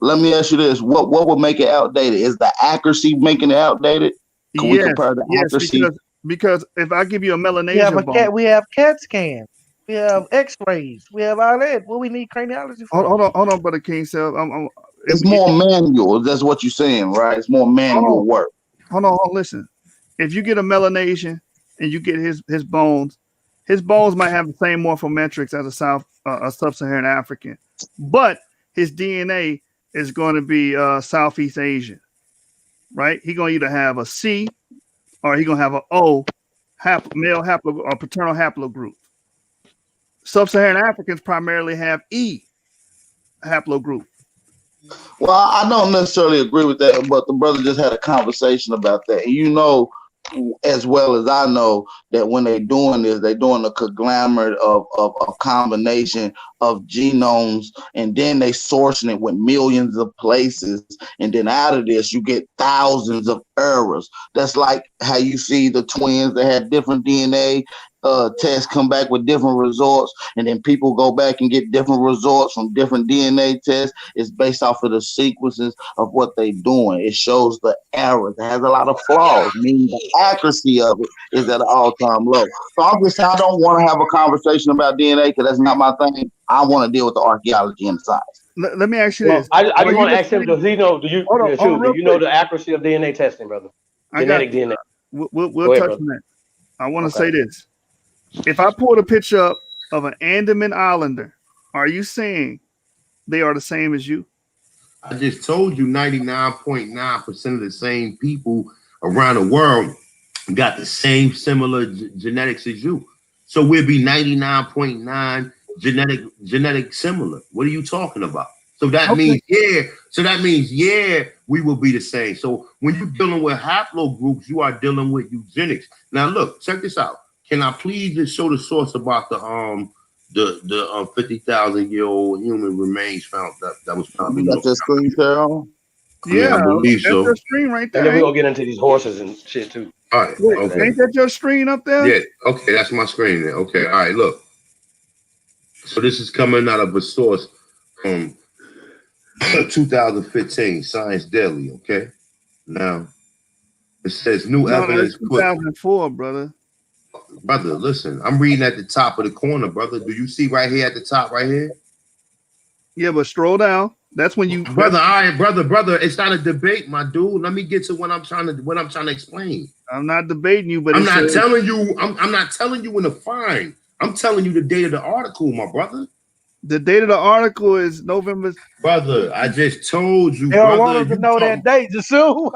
let me ask you this: what would make it outdated? Is the accuracy making it outdated? Can we compare the yes, accuracy? because if I give you a We have Melanesian a bone, cat. We have CAT scans. We have X-rays. We have all that. What we need craniology for? hold on, brother King. So It's more manual. That's what you're saying, right? It's more hold on, manual work. listen. If you get a Melanesian and you get his bones might have the same morphometrics as a sub-Saharan African, but his DNA is going to be Southeast Asian, right? He's going to either have a C or he's going to have an O, male haplo or paternal haplogroup. Sub-Saharan Africans primarily have E haplogroup. Well, I don't necessarily agree with that, but the brother just had a conversation about that. And you know, as well as I know, that when they're doing this, they're doing a conglomerate of a combination of genomes, and then they sourcing it with millions of places. And then out of this, you get thousands of errors. That's like how you see the twins that had different DNA tests come back with different results, and then people go back and get different results from different DNA tests. It's based off of the sequences of what they're doing. It shows the errors. It has a lot of flaws, meaning the accuracy of it is at an all-time low. So I'm just saying I don't want to have a conversation about DNA because that's not my thing. I want to deal with the archaeology and the science. Let me ask you Well, this: I Are just you want to the ask him, same? does he know? Hold on, Do real you know quick. the accuracy of DNA testing, brother? I got Genetic you. DNA. We'll Go ahead, touch brother. on that. I want to Okay. say this: if I pulled a picture up of an Andaman Islander, are you saying they are the same as you? I just told you 99.9% of the same people around the world got the same similar genetics as you. So we'll be 99.9 genetic similar. What are you talking about? So that Okay. means we will be the same. So when you're dealing with haplogroups, you are dealing with eugenics. Now look, check this out. Can I please just show the source about the 50,000-year-old human remains found that was found You in got North? your screen share on? I mean, Yeah, I believe that's so. your screen right And then there. we're Ain't gonna get into these horses and shit too. All right. Wait, Okay. ain't that your screen up there? Yeah. Okay. That's my screen there. Okay. All right. Look. So this is coming out of a source from 2015, Science Daily. Okay. Now it says new No, that's evidence put. 2004, brother. Brother, listen. I'm reading at the top of the corner, brother. Do you see right here at the top, right here? Yeah, but scroll down. That's when you, brother. All right, brother. It's not a debate, my dude. Let me get to what I'm trying to explain. I'm not debating you, but I'm not telling you. I'm not telling you when to find. I'm telling you the date of the article, my brother. The date of the article is November. Brother, I just told you, They don't brother. want us to know that date, Jasu.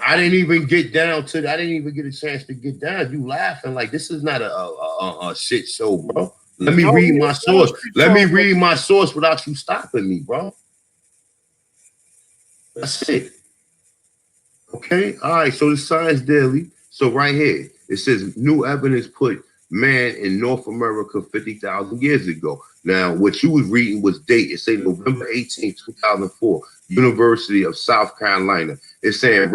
I didn't even get down to. I didn't even get a chance to get down. You laughing like this is not a shit show, bro. Let me read my source. Let me read my source without you stopping me, bro. That's it. Okay. All right. So the Science Daily. So right here, it says new evidence put man in North America 50,000 years ago. Now, what you was reading was date. It said November 18, 2004, University of South Carolina. It's saying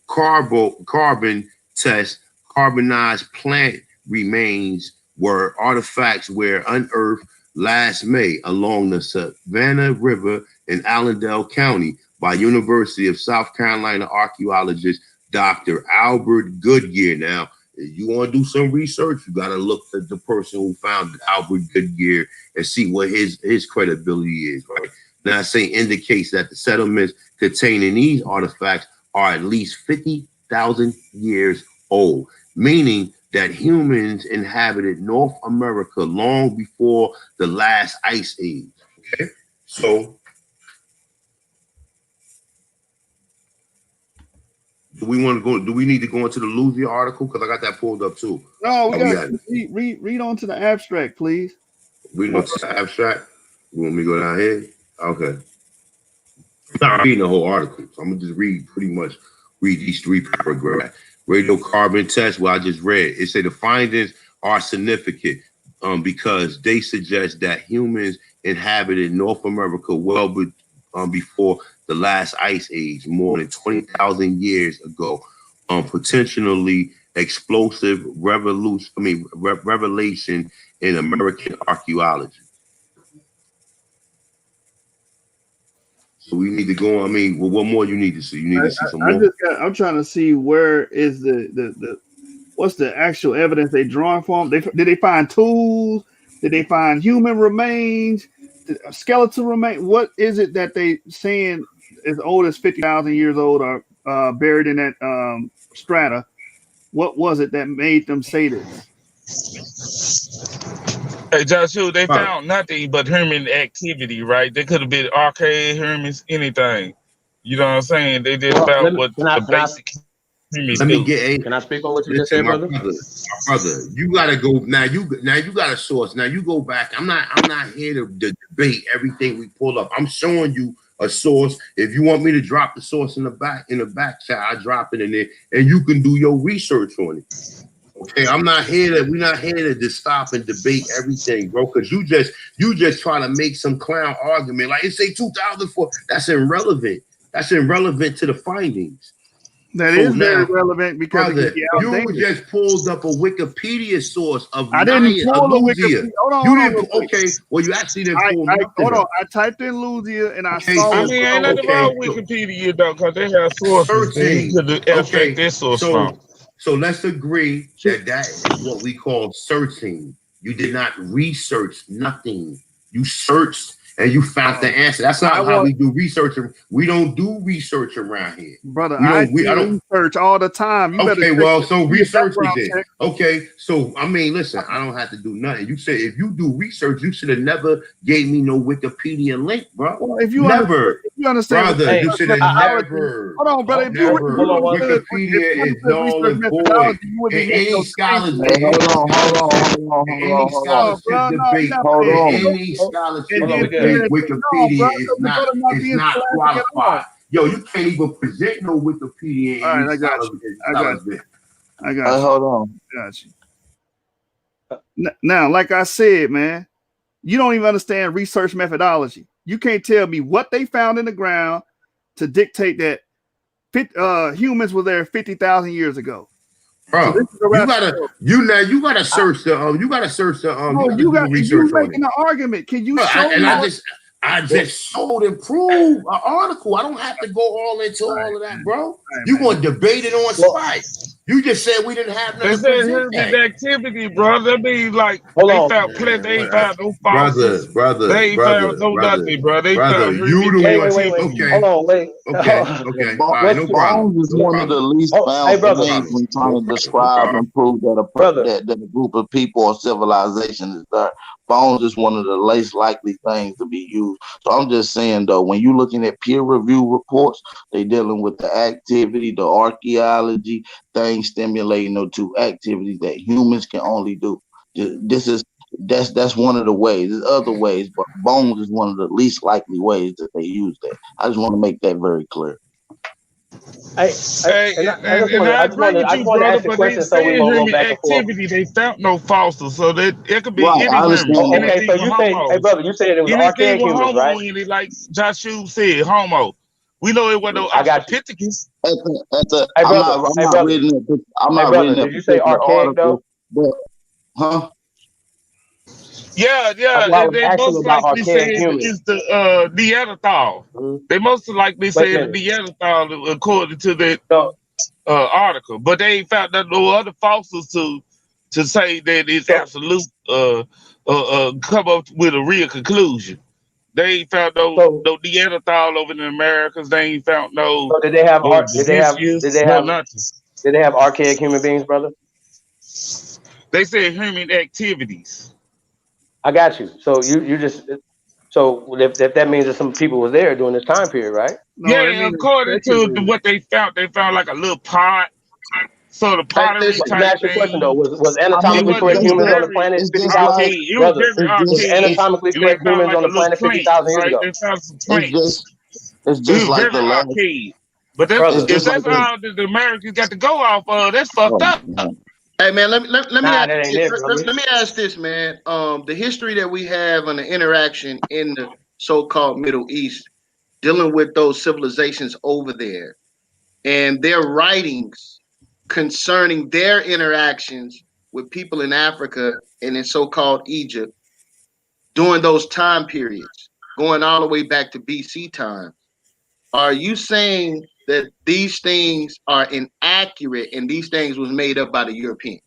carbon test, carbonized plant remains were artifacts were unearthed last May along the Savannah River in Allendale County by University of South Carolina archaeologist Dr. Albert Goodyear. Now, if you want to do some research, you got to look at the person who founded Albert Goodyear and see what his credibility is, right? Now, say indicates that the settlements containing these artifacts are at least 50,000 years old, meaning that humans inhabited North America long before the last ice age. Okay, so do we want to go? Do we need to go into the Luzia article? Because I got that pulled up too. No, we got read on to the abstract, please. Read on to the abstract. You want me to go down here? Okay. I'm not reading the whole article, so I'm gonna just read these three paragraphs. Radiocarbon test. Well, I just read. It said the findings are significant because they suggest that humans inhabited North America well before the last ice age, more than 20,000 years ago. Potentially explosive revelation in American archaeology. So we need to go. I mean, well, what more you need to see? You need to see some more. I'm trying to see where is the what's the actual evidence they drawing from? Did they find tools? Did they find human remains? Skeletal remains? What is it that they saying as old as 50,000 years old are buried in that strata? What was it that made them say this? Hey, Joshua, they found nothing but human activity, right? They could have been archaic humans, anything. You know what I'm saying? They just found what the basic humans do. Can I speak on what you just said, brother? Brother, you gotta go now. You got a source. Now you go back. I'm not here to debate everything we pull up. I'm showing you a source. If you want me to drop the source in the back chat, I drop it in there, and you can do your research on it. Okay, we're not here to just stop and debate everything, bro. Because you just try to make some clown argument like it's say 2004. That's irrelevant. That's irrelevant to the findings. That is very relevant because brother, you just pulled up a Wikipedia source of I didn't pull the Wikipedia. Hold on, you didn't. Okay, well you actually didn't pull. Hold on, I typed in Luzia and I saw. I mean, ain't nothing wrong with Wikipedia though, because they have sources. They could abstract their source from. So let's agree that is what we call searching. You did not research nothing. You searched and you found the answer. That's not how we do research. We don't do research around here. Brother, I don't research all the time. You okay, well, so research it then. Okay, so I mean, listen, I don't have to do nothing. You say if you do research, you should have never gave me no Wikipedia link, bro. Well, if you never, understand, brother, you should have never. Hold on, brother. Wikipedia is null and void. In any scholarship, any scholarship debate, any scholarship debate, Wikipedia is not qualified. Yo, you can't even present no Wikipedia. All right, I got you. Hold on. Got you. Now, like I said, man, you don't even understand research methodology. You can't tell me what they found in the ground to dictate that humans were there 50,000 years ago. So Bro, this is a you rest. gotta search the you gotta search the No, you gotta you do got research you on it. making an argument. Can you Bro, show me what? I just showed and proved an article. I don't have to go all into all of that, bro. You gonna debate it on spike. You just said we didn't have They nothing to said present human that. activity, bro. That means like Hold they on. found plenty. They ain't found no brother, fossils. They ain't found no nothing, bro. They found you human the one. activity. Okay, Hold on, wait. okay, The all right, no problem, Bones is no one of the problem, least Hey, found brother. things when trying to no describe problem. and prove that Brother. that a group of people or civilization is there. Bones is one of the least likely things to be used. So I'm just saying though, when you're looking at peer review reports, they dealing with the activity, the archaeology, things stimulating those two activities that humans can only do. This is that's one of the ways. There's other ways, but bones is one of the least likely ways that they use that. I just want to make that very clear. I I agree with just you, wanted to brother. ask the But they question so we said won't go human back and forth. activity. They found no fossils, so that it could be Right, any I human, understand that. Okay, anything so with you say, hey homos, brother, you said it was anything archaic with humans, right? homo in it, like Joshua said, homo. We know it was no I got you. Australopithecus. Hey I'm brother, not reading it. I'm hey not brother, reading that did you say particular archaic article, though? but huh? Yeah, That's why I and was they asking most about likely said archaic humans. it's the Neanderthal. They most likely Wait a said the minute. Neanderthal according to that So, article, but they ain't found no other fossils to say that it's so, absolute. Come up with a real conclusion. They ain't found so, no Neanderthal over in the Americas. They ain't found no so did they have no art? Damascus, no nothing. Did they have archaic human beings, brother? They said human activities. I got you. So you just so if that means that some people was there during this time period, right? No, that Yeah, means according to speculated. what they found like a little pot, sort of Hey, pottery listen. Let me type ask you a question though. thing. Was I It mean, anatomically was correct it was humans on the very planet it's just like fifty thousand archaic. It was brother? very Was archaic, anatomically and they correct found humans like on a the little planet fifty plant, thousand years right? ago, They found some it's plants. it's It just was like very the last. archaic. But It's brother? if just like that's the. all that the Americans got to go off of, that's fucked Oh, up. man. Hey man, let me Nah, ask that ain't this. it, brother. Let me ask this, man. The history that we have on the interaction in the so-called Middle East, dealing with those civilizations over there, and their writings concerning their interactions with people in Africa and in so-called Egypt during those time periods, going all the way back to BC time. Are you saying that these things are inaccurate and these things was made up by the Europeans?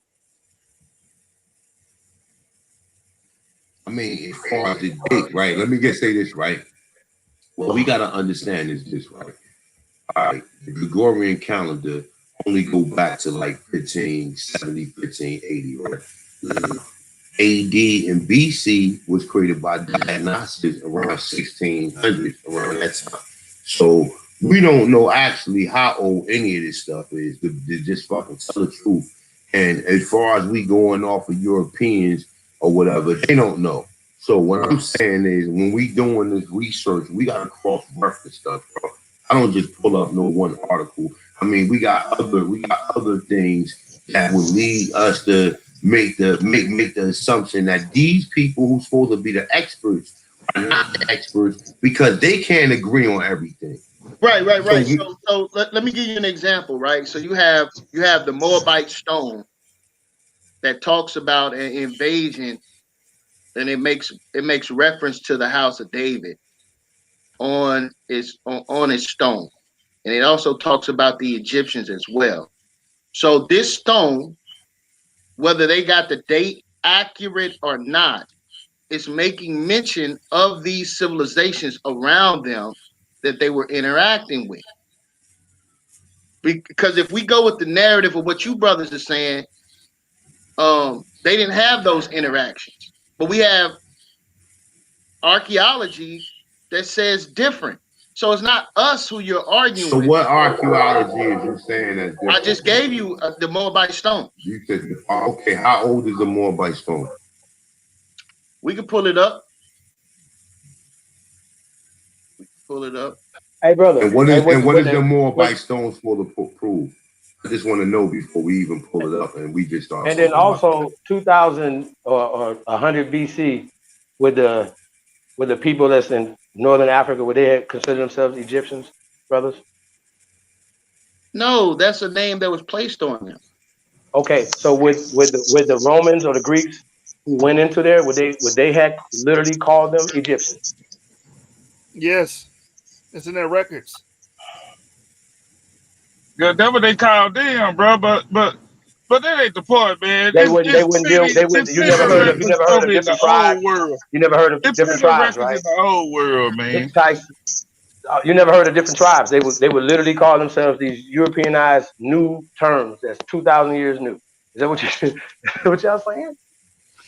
I mean, as far as the date, right? Let me just say this, right? What we gotta understand is this, right? All right, the Gregorian calendar only go back to like 1570, 1580, right? AD and BC was created by Dionysius around 1600, around that time. So we don't know actually how old any of this stuff is, to just fucking tell the truth. And as far as we going off of Europeans or whatever, they don't know. So what I'm saying is when we doing this research, we gotta cross-reference stuff, bro. I don't just pull up no one article. I mean, we got other things that would lead us to make the assumption that these people who's supposed to be the experts are not the experts because they can't agree on everything. Right. So let me give you an example, right? So you have the Moabite stone that talks about an invasion, and it makes reference to the house of David on its stone. And it also talks about the Egyptians as well. So this stone, whether they got the date accurate or not, is making mention of these civilizations around them that they were interacting with. Because if we go with the narrative of what you brothers are saying, they didn't have those interactions. But we have archaeology that says different. So it's not us who you're arguing So with. what archaeology is you saying that's I different? just gave you the Moabite stone. You said, okay, how old is the Moabite stone? We can pull it up. Pull it up. Hey brother. And what Hey, is the what Moabite stone supposed to prove? I just want to know before we even pull it up and we just start and then talking about that. also 2000 or 100 BC with the people that's in northern Africa, where they had considered themselves Egyptians, brothers. No, that's a name that was placed on them. Okay, so with the Romans or the Greeks who went into there, would they had literally called them Egyptians? Yes, it's in their records. Yeah, that's what they call them, bro. But that ain't the point, man. They wouldn't deal. They would. It's similar You records never heard of over in the different tribes. old world. You never heard of It's different similar tribes, records in right? the old world, man. You never heard of different tribes. They would literally call themselves these Europeanized new terms that's 2,000 years new. Is that what what y'all saying?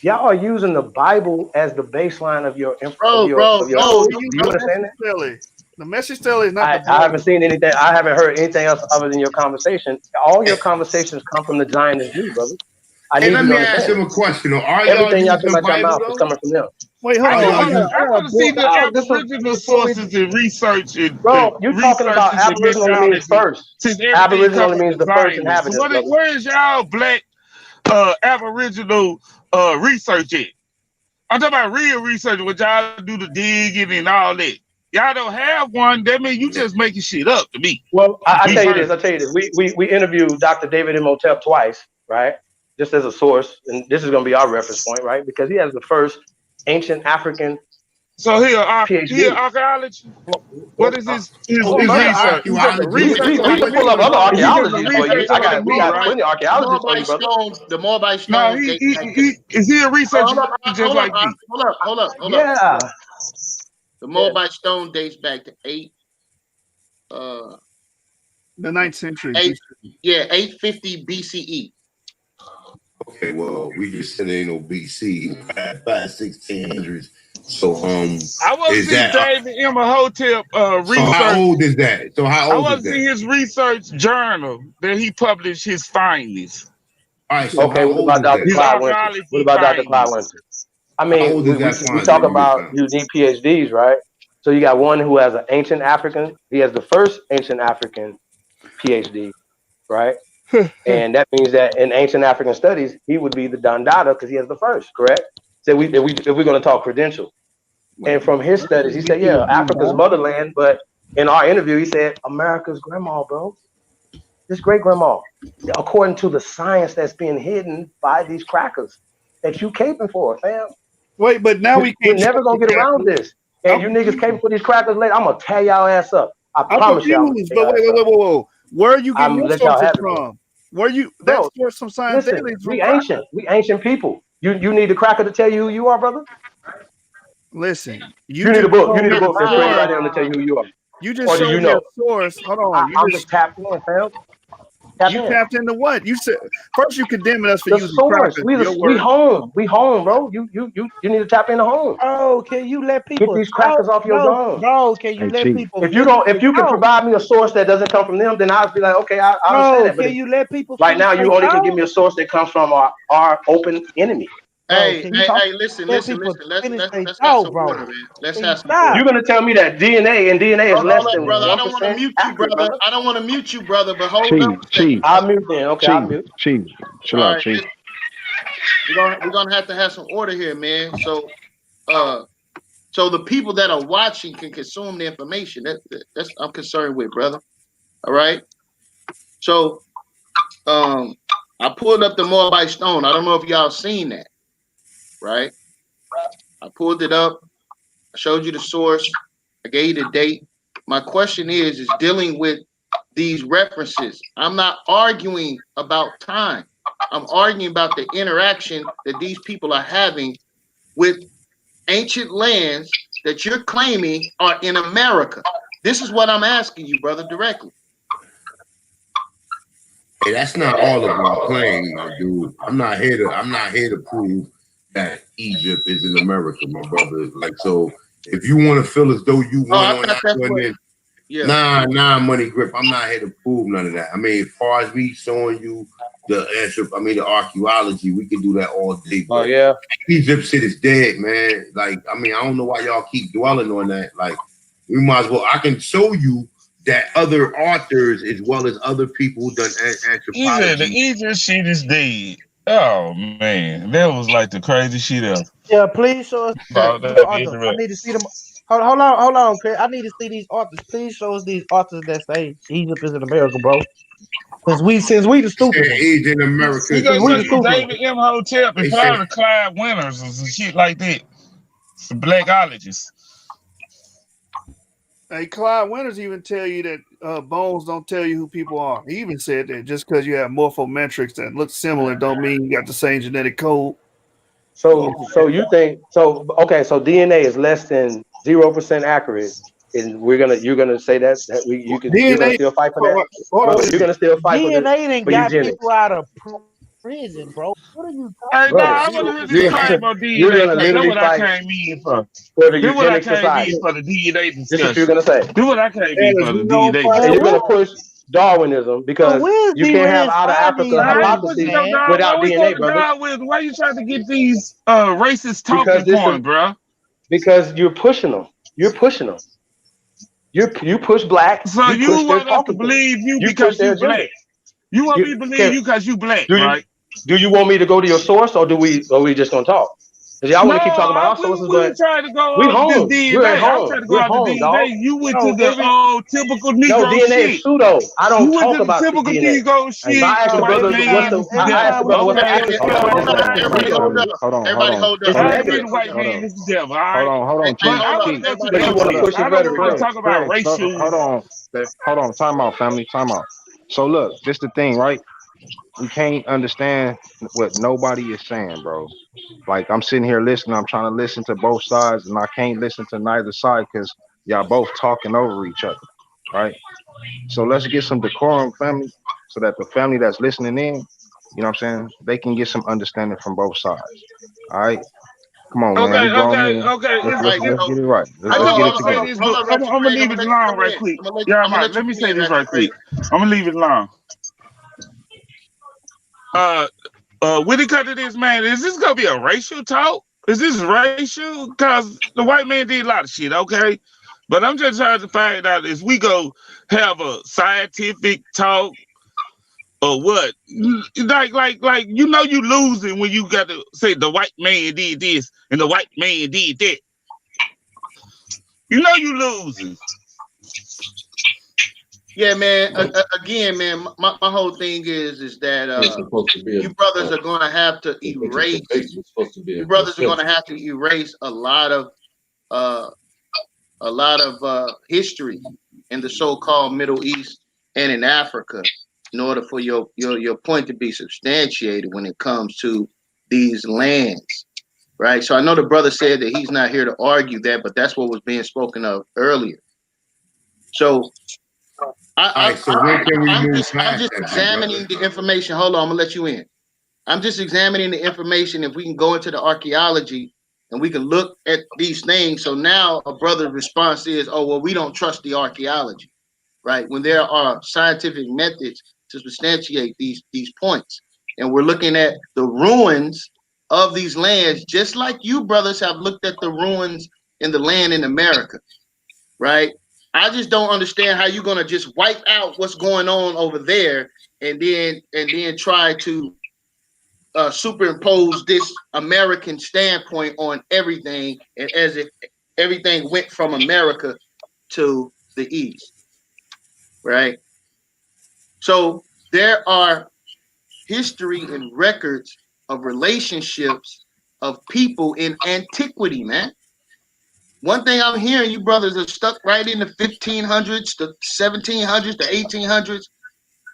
Y'all are using the Bible as the baseline of your Bro, of your. no, Do you understand that? The message is not the I Bible. haven't seen anything. I haven't heard anything else other than your conversation. All your conversations come from the Zionist Jew, brother. I Hey, need let you to me ask understand. him a question. Are y'all Everything y'all using come the out your Bible mouth is though? coming from them. Wait, hold Are on. y'all I using? want to see the This is Aboriginal before we. sources and research and Bro, you're talking about researches and Aboriginal only means methodology. first. Since everything Aboriginal comes only from means the the first Zionists. So inhabitants, brother. where is y'all black Aboriginal research at? I'm talking about real research, what y'all do the digging and all that. Y'all don't have one. That means you just making shit up to me. Well, I Me tell you this. personally. We interviewed Dr. David Imhotep twice, right? Just as a source, and this is going to be our reference point, right? Because he has the first ancient African So here, PhD. archaeology. What is his It's not research? He's just a archaeology. researcher We on the can pull up moon. other Is he just a archaeologies for you. researcher on the We moon, got right? plenty of archaeologists for you, brother. The Moabite No, stones date back to is he a researcher just like me? hold up. Yeah. The Moabite stone dates back to 9th century. 850 BCE. Okay, well, we just said ain't no BC, 1600s. So I want to is see that David Imhotep so? How research. old is that? So how I old want is to see that? his research journal that he published his findings. All right, so Okay, how what old about is Dr. that? His Clyde Winter? What archaeology about Dr. Clyde findings. Winter? I How mean, old is that we finding talk you just about found? you need PhDs, right? So you got one who has an ancient African. He has the first ancient African PhD, right? And that means that in ancient African studies, he would be the Dandada because he has the first, correct? So if we're going to talk credentials. And from his studies, he said, yeah, Africa's motherland. But in our interview, he said, America's grandma, bro. This great grandma. According to the science that's being hidden by these crackers that you caping for, fam. Wait, but now we We're can't. never going to get around this. And you niggas caping for these crackers later, I'm going to tear y'all ass up. I I'm promise y'all. confused. But wait. Where are you getting your let y'all sources have it, from? Where you that bro. source from Science Listen, Daily is from we crackers. ancient people. You need the cracker to tell you who you are, brother? Listen, You need a book. You need a book that's written by them to tell you who you are. You just Or do showed you me a know? source. Hold on. I'm just tapped in, fam. You tapped into what? You said first you condemning us for the using source. crackers. We home, bro. You need to tap into home. Oh, can you let Get people these talk? crackers off your dome. Bro, can you Hey, let Chief. people If you can provide me a source that doesn't come from them, then I'll be like, okay, I understand that. But Can you let people right now, you only can give talk? me a source that comes from our open enemy. Hey, listen. Let's have some order, man. Let's have some order. You're gonna tell me that DNA is less than brother. I don't 1% want to mute you, accurate, brother. I don't want to mute you, brother. But hold up a Chief. second. I'll mute then. Okay, I'll mute. Chief. Chill All out, right, Chief. we're gonna have to have some order here, man. So the people that are watching can consume the information. That's I'm concerned with, brother. All right. So I pulled up the Moabite stone. I don't know if y'all seen that, right? I pulled it up. I showed you the source. I gave you the date. My question is dealing with these references. I'm not arguing about time. I'm arguing about the interaction that these people are having with ancient lands that you're claiming are in America. This is what I'm asking you, brother, directly. Hey, that's not all of our claim, my dude. I'm not here to prove that Egypt is in America, my brother. Like, so if you want to feel as though you won on that one, then nah, money grip. I'm not here to prove none of that. I mean, as far as me showing you the answer, the archaeology, we can do that all day. Oh yeah, Egypt shit is dead, man. Like, I don't know why y'all keep dwelling on that. Like, we might as well. I can show you that other authors as well as other people who done anthropology. He said the Egypt shit is dead. Oh man, that was like the craziest shit ever. Yeah, please show us the authors. I need to see them. Hold on, Chris. I need to see these authors. Please show us these authors that say Egypt is in America, bro. Since we the stupid ones. Asian America. We gonna We show the you stupid ones. David M. Hotep They and said probably Clyde Winters or some shit like that. Some blackologists. Hey, Clyde Winters even tell you that bones don't tell you who people are. He even said that just because you have morphometrics that look similar don't mean you got the same genetic code. So you think so? Okay, so DNA is less than 0% accurate, and you're gonna say that you're gonna DNA. still fight for that, Hold on. brother. You're gonna still fight DNA done for got eugenics, people out of prison, bro. What are you Hey, talking nah, brother. I about? want to hear this You're, claim on you're DNA gonna because that's literally what I fight came in for. for the This what I eugenic came society. in for the DNA This is what you're discussion. gonna say, This what I came in There's for the no DNA and Man, you're discussion. gonna what? push Darwinism But because where's you can't have D-Red out of find Africa these I ain't races, pushing hypothesis no man? dog. Why without we go DNA, to brother. dog with? Why you trying to get these racist Because talking points, bro? because you're pushing them. You're pushing them. You push black. So You push you their want us to talking points. believe you You push because their you agenda. black? You want me to You believe can you because you black, do you right? do you want me to go to your source or are we just gonna talk? Because y'all want to keep talking about our We sources, ain't but trying to go we off this home. We're at DNA. I'm home. trying to go We're off the home, dog. DNA. You went to No, the typical No, Negro DNA is shit. pseudo. I don't You went talk to the about typical DNA. Negro hey, So shit. I asked The the no, white brother every man is the I asked devil. the time we brother what's go the Okay, to let's accuracy go of on it. hold It's on, down. it's everybody Right? hold negative. up. Everybody hold up. It's I Hold on. agree negative. the white Hold man on. is the devil, all right? Hold on, But Chief. I Hold want up. to Chief. go to Everybody But the you hold want up. to evidence. push his I don't rhetoric, want to brother. talk about Craig, racial. hold on. Time out. So look, this the thing, right? We can't understand what nobody is saying, bro. Like I'm sitting here listening, I'm trying to listen to both sides, and I can't listen to neither side because y'all both talking over each other, right? So let's get some decorum, family, so that the family that's listening in, you know what I'm saying, they can get some understanding from both sides. All right, come on, man, we grown men. Okay. All right, It's, Let's so get it right. I Let's just get hold it want on, to hold say on, together. this, hold but on, I'm Ratchet gonna Craig. I'm leave gonna it let you alone come right in. quick. I'm gonna let Yeah, I'm gonna Mike, let you let me come say in, this Ratchet right Craig. quick. I'm gonna leave it alone. When it comes to this, man, is this gonna be a racial talk? Is this racial? Because the white man did a lot of shit, okay? But I'm just trying to find out is we go have a scientific talk or what? Like you losing when you got to say the white man did this and the white man did that. You losing. Yeah, man. Again, man, my whole thing is that It's supposed to be you brothers are gonna have to it's erase. supposed to be You a brothers are consensus. gonna have to erase uh a lot of history in the so-called Middle East and in Africa in order for your point to be substantiated when it comes to these lands, right? So I know the brother said that he's not here to argue that, but that's what was being spoken of earlier. So I, All right, so when can we move I'm past just that, examining the information. Hold on, I'm gonna let you in. I'm just examining the information. If we can go into the archaeology and we can look at these things. So now a brother's response is, oh, well, we don't trust the archaeology, right? When there are scientific methods to substantiate these points. And we're looking at the ruins of these lands, just like you brothers have looked at the ruins in the land in America, right? I just don't understand how you're gonna just wipe out what's going on over there and then try to superimpose this American standpoint on everything, and as if everything went from America to the East, right? So there are history and records of relationships of people in antiquity, man. One thing I'm hearing, you brothers are stuck right in the 1500s, the 1700s, the 1800s.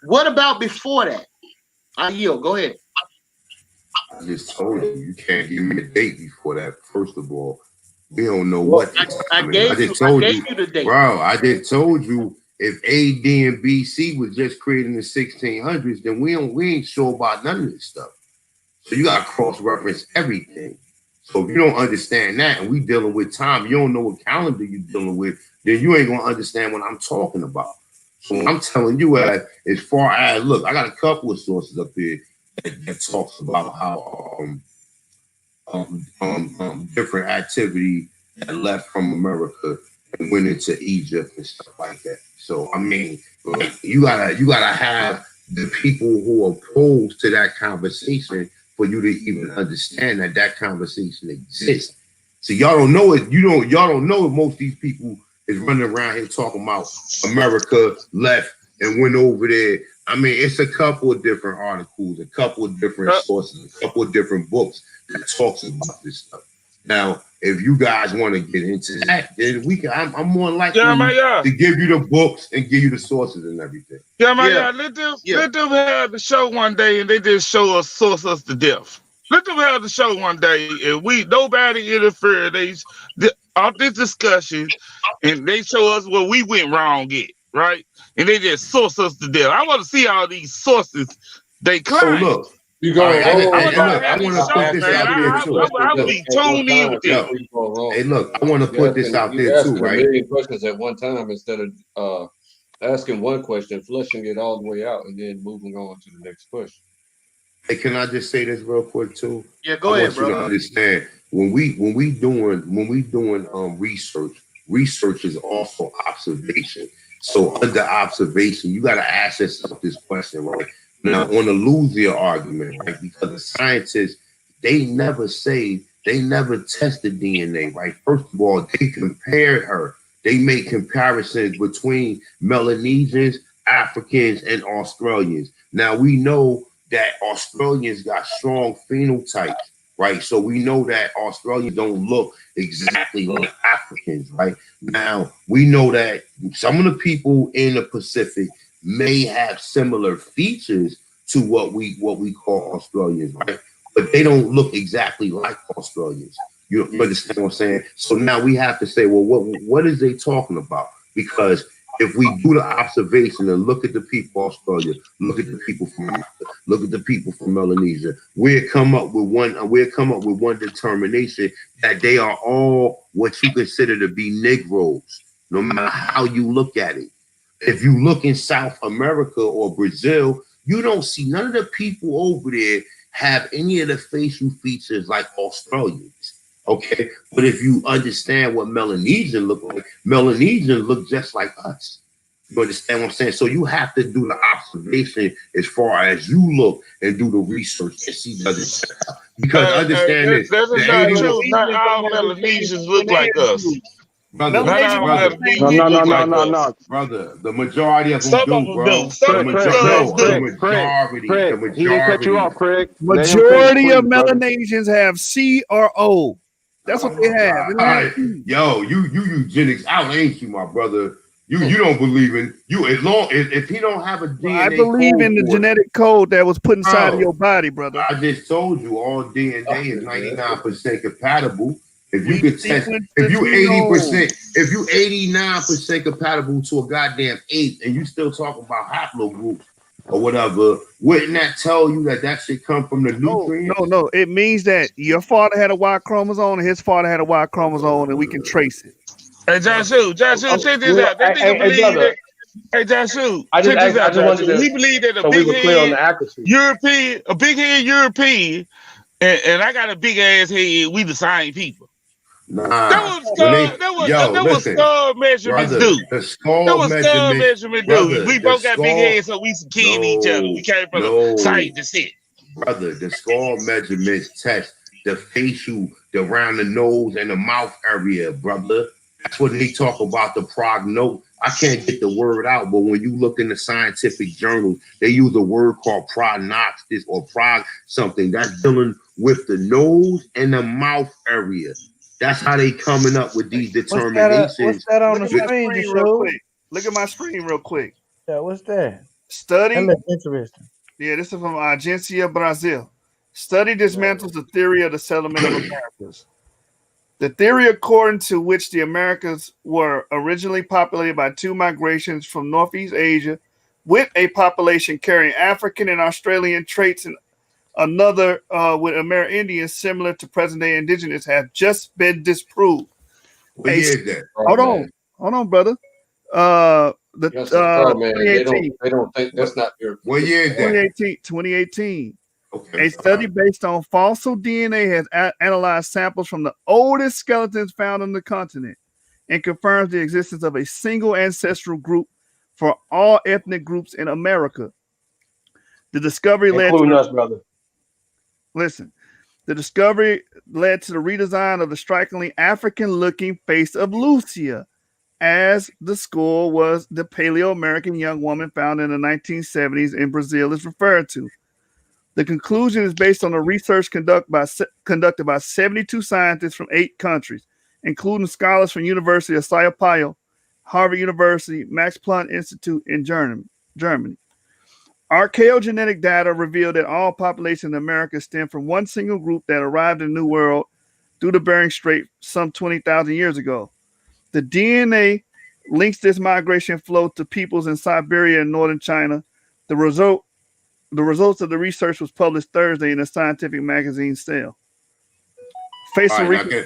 What about before that? I yield. Go ahead. I just told you, you can't give me a date before that. First of all, we don't know Well, what the I time is. I gave just told gave you, you the date. bro. I just told you if AD and BC was just created in the 1600s, then we ain't sure about none of this stuff. So you got to cross reference everything. So if you don't understand that, and we dealing with time, you don't know what calendar you're dealing with, then you ain't gonna understand what I'm talking about. So I'm telling you, as far as look, I got a couple of sources up here that talks about how different activity that left from America and went into Egypt and stuff like that. So I mean, like, you gotta have the people who are opposed to that conversation for you to even understand that conversation exists. So y'all don't know it. Y'all don't know if most of these people is running around here talking about America left and went over there. I mean, it's a couple of different articles, a couple of different sources, a couple of different books that talks about this stuff. Now, if you guys want to get into that, then we can. I'm more likely to give you the books and give you the sources and everything. Yeah, let them have the show one day and they just show us source us to death. Let them have the show one day and nobody interfere. All this discussion and they show us where we went wrong at, right? And they just source us to death. I want to see all these sources they claim. So look, you go right, wrong. I want to put this out there too. I would be tuned in with this. Hey, look, I want to put this out there too, right? A million questions at one time instead of asking one question, flushing it all the way out, and then moving on to the next question. Hey, can I just say this real quick too? Yeah, go ahead, bro. I want you to understand when we doing research is also observation. So under observation, you got to ask yourself this question, right? Now, on the loser argument, right? Because the scientists, they never tested DNA, right? First of all, they compared her. They make comparisons between Melanesians, Africans, and Australians. Now, we know that Australians got strong phenotypes, right? So we know that Australians don't look exactly like Africans, right? Now, we know that some of the people in the Pacific may have similar features to what we call Australians, right? But they don't look exactly like Australians. You understand what I'm saying? So now we have to say, well, what is they talking about? Because if we do the observation and look at the people of Australia, look at the people from Africa, look at the people from Melanesia, we'll come up with one determination that they are all what you consider to be Negroes, no matter how you look at it. If you look in South America or Brazil, you don't see none of the people over there have any of the facial features like Australians. Okay, but if you understand what Melanesians look like, Melanesians look just like us. You understand what I'm saying? So you have to do the observation as far as you look and do the research and see does it check out. Because understand this. That is not true. Not all Melanesians look like us. Brother, No. brother, the majority of them Some do, of them bro. do. Some of them do. The He didn't cut you off, Craig. Majority of Melanesians have C or O. That's what they have. Yo, you eugenics out, ain't you, my brother? You don't believe in you as long if he don't have a DNA. I believe in the genetic code that was put inside of your body, brother. I just told you all DNA is 99% compatible. If you could test, if you 80%, if you 89% compatible to a goddamn 8, and you still talk about haplogroups or whatever, wouldn't that tell you that shit come from the nutrients? No. It means that your father had a Y chromosome and his father had a Y chromosome, and we can trace it. Hey, Joshua, check this out. That nigga believe that. Hey, Joshua, check this out. He believed that a big head European, and I got a big ass head. We the same people. Nah, that was skull measurements do. The skull measurement do. We both got big heads, so we kill each other. We came from the same descent. Brother, the skull measurements test the facial, around the nose and the mouth area, brother. That's what they talk about, the prognosis. I can't get the word out, but when you look in the scientific journals, they use a word called prognosis or prog something. That's dealing with the nose and the mouth area. That's how they coming up with these determinations. What's that on the screen, real quick? Look at my screen real quick. Yeah, what's that? Study. That looks interesting. Yeah, this is from Agência Brazil. Study dismantles the theory of the settlement of Americas. The theory according to which the Americas were originally populated by 2 migrations from Northeast Asia with a population carrying African and Australian traits and another with Amerindians similar to present-day indigenous have just been disproved. What year is that? Hold on, brother. They don't think that's not your. What year is that? 2018. Okay. A study based on fossil DNA has analyzed samples from the oldest skeletons found on the continent and confirms the existence of a single ancestral group for all ethnic groups in America. The discovery led to us, brother. Listen, the discovery led to the redesign of the strikingly African-looking face of Lucia, as the school was the Paleo-American young woman found in the 1970s in Brazil is referred to. The conclusion is based on a research conducted by 72 scientists from 8 countries, including scholars from University of Sao Paulo, Harvard University, Max Planck Institute in Germany. Archaeogenetic data revealed that all populations in America stem from one single group that arrived in the New World through the Bering Strait some 20,000 years ago. The DNA links this migration flow to peoples in Siberia and northern China. The results of the research was published Thursday in a scientific magazine Cell. Facial All right, now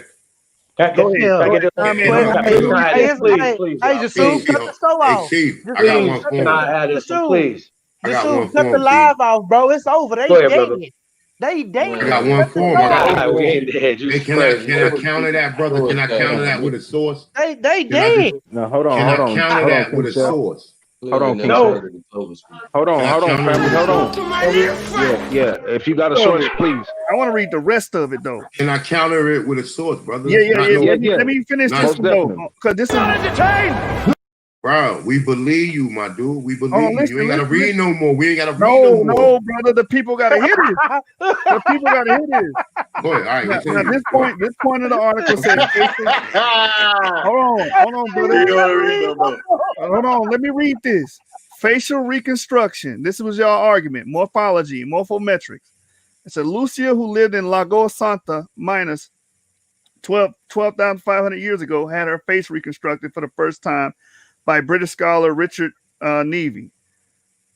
Go ahead. Yeah. Go ahead. Hey, Comment. hold on, Hey, look, hey, Jasub, Chief, cut yo, the show hey, off. Chief, I got Jasub, one cut for the him. Jasub, I got one cut for the him, live Chief. off, bro. It's over. They Go ahead, dead. brother. They dead. I got Man, one Cut the for him. show I got off. one We for ain't him. dead. Hey, can I counter that, brother? Can I counter that with a source? They Can I dead. just No, hold can on, I hold on, counter hold on, that King with a Chef. source? Hold on, King No. Chef. Hold on, Can I hold on, counter it family. with a Hold source? on. Yeah. If you got a Hold source, on. please. I want to read the rest of it though. Can I counter it with a source, brother? Yeah. Yeah, yeah. Let me finish not- this Most one though, definitely. because this is. Bro, we believe you, my dude. We Hold believe on, you. listen, You ain't gotta listen, read no more. We ain't gotta read No, no more. brother. The people gotta hear this. The people gotta hear this. Go ahead. All right, Now, continue. this point of the article says. Hold on, brother. You want to read no more? Hold on. Let me read this. Facial reconstruction. This was your argument. Morphology, morphometrics. It said Lucia, who lived in Lagoa Santa minus 12,500 years ago, had her face reconstructed for the first time by British scholar Richard Nevy.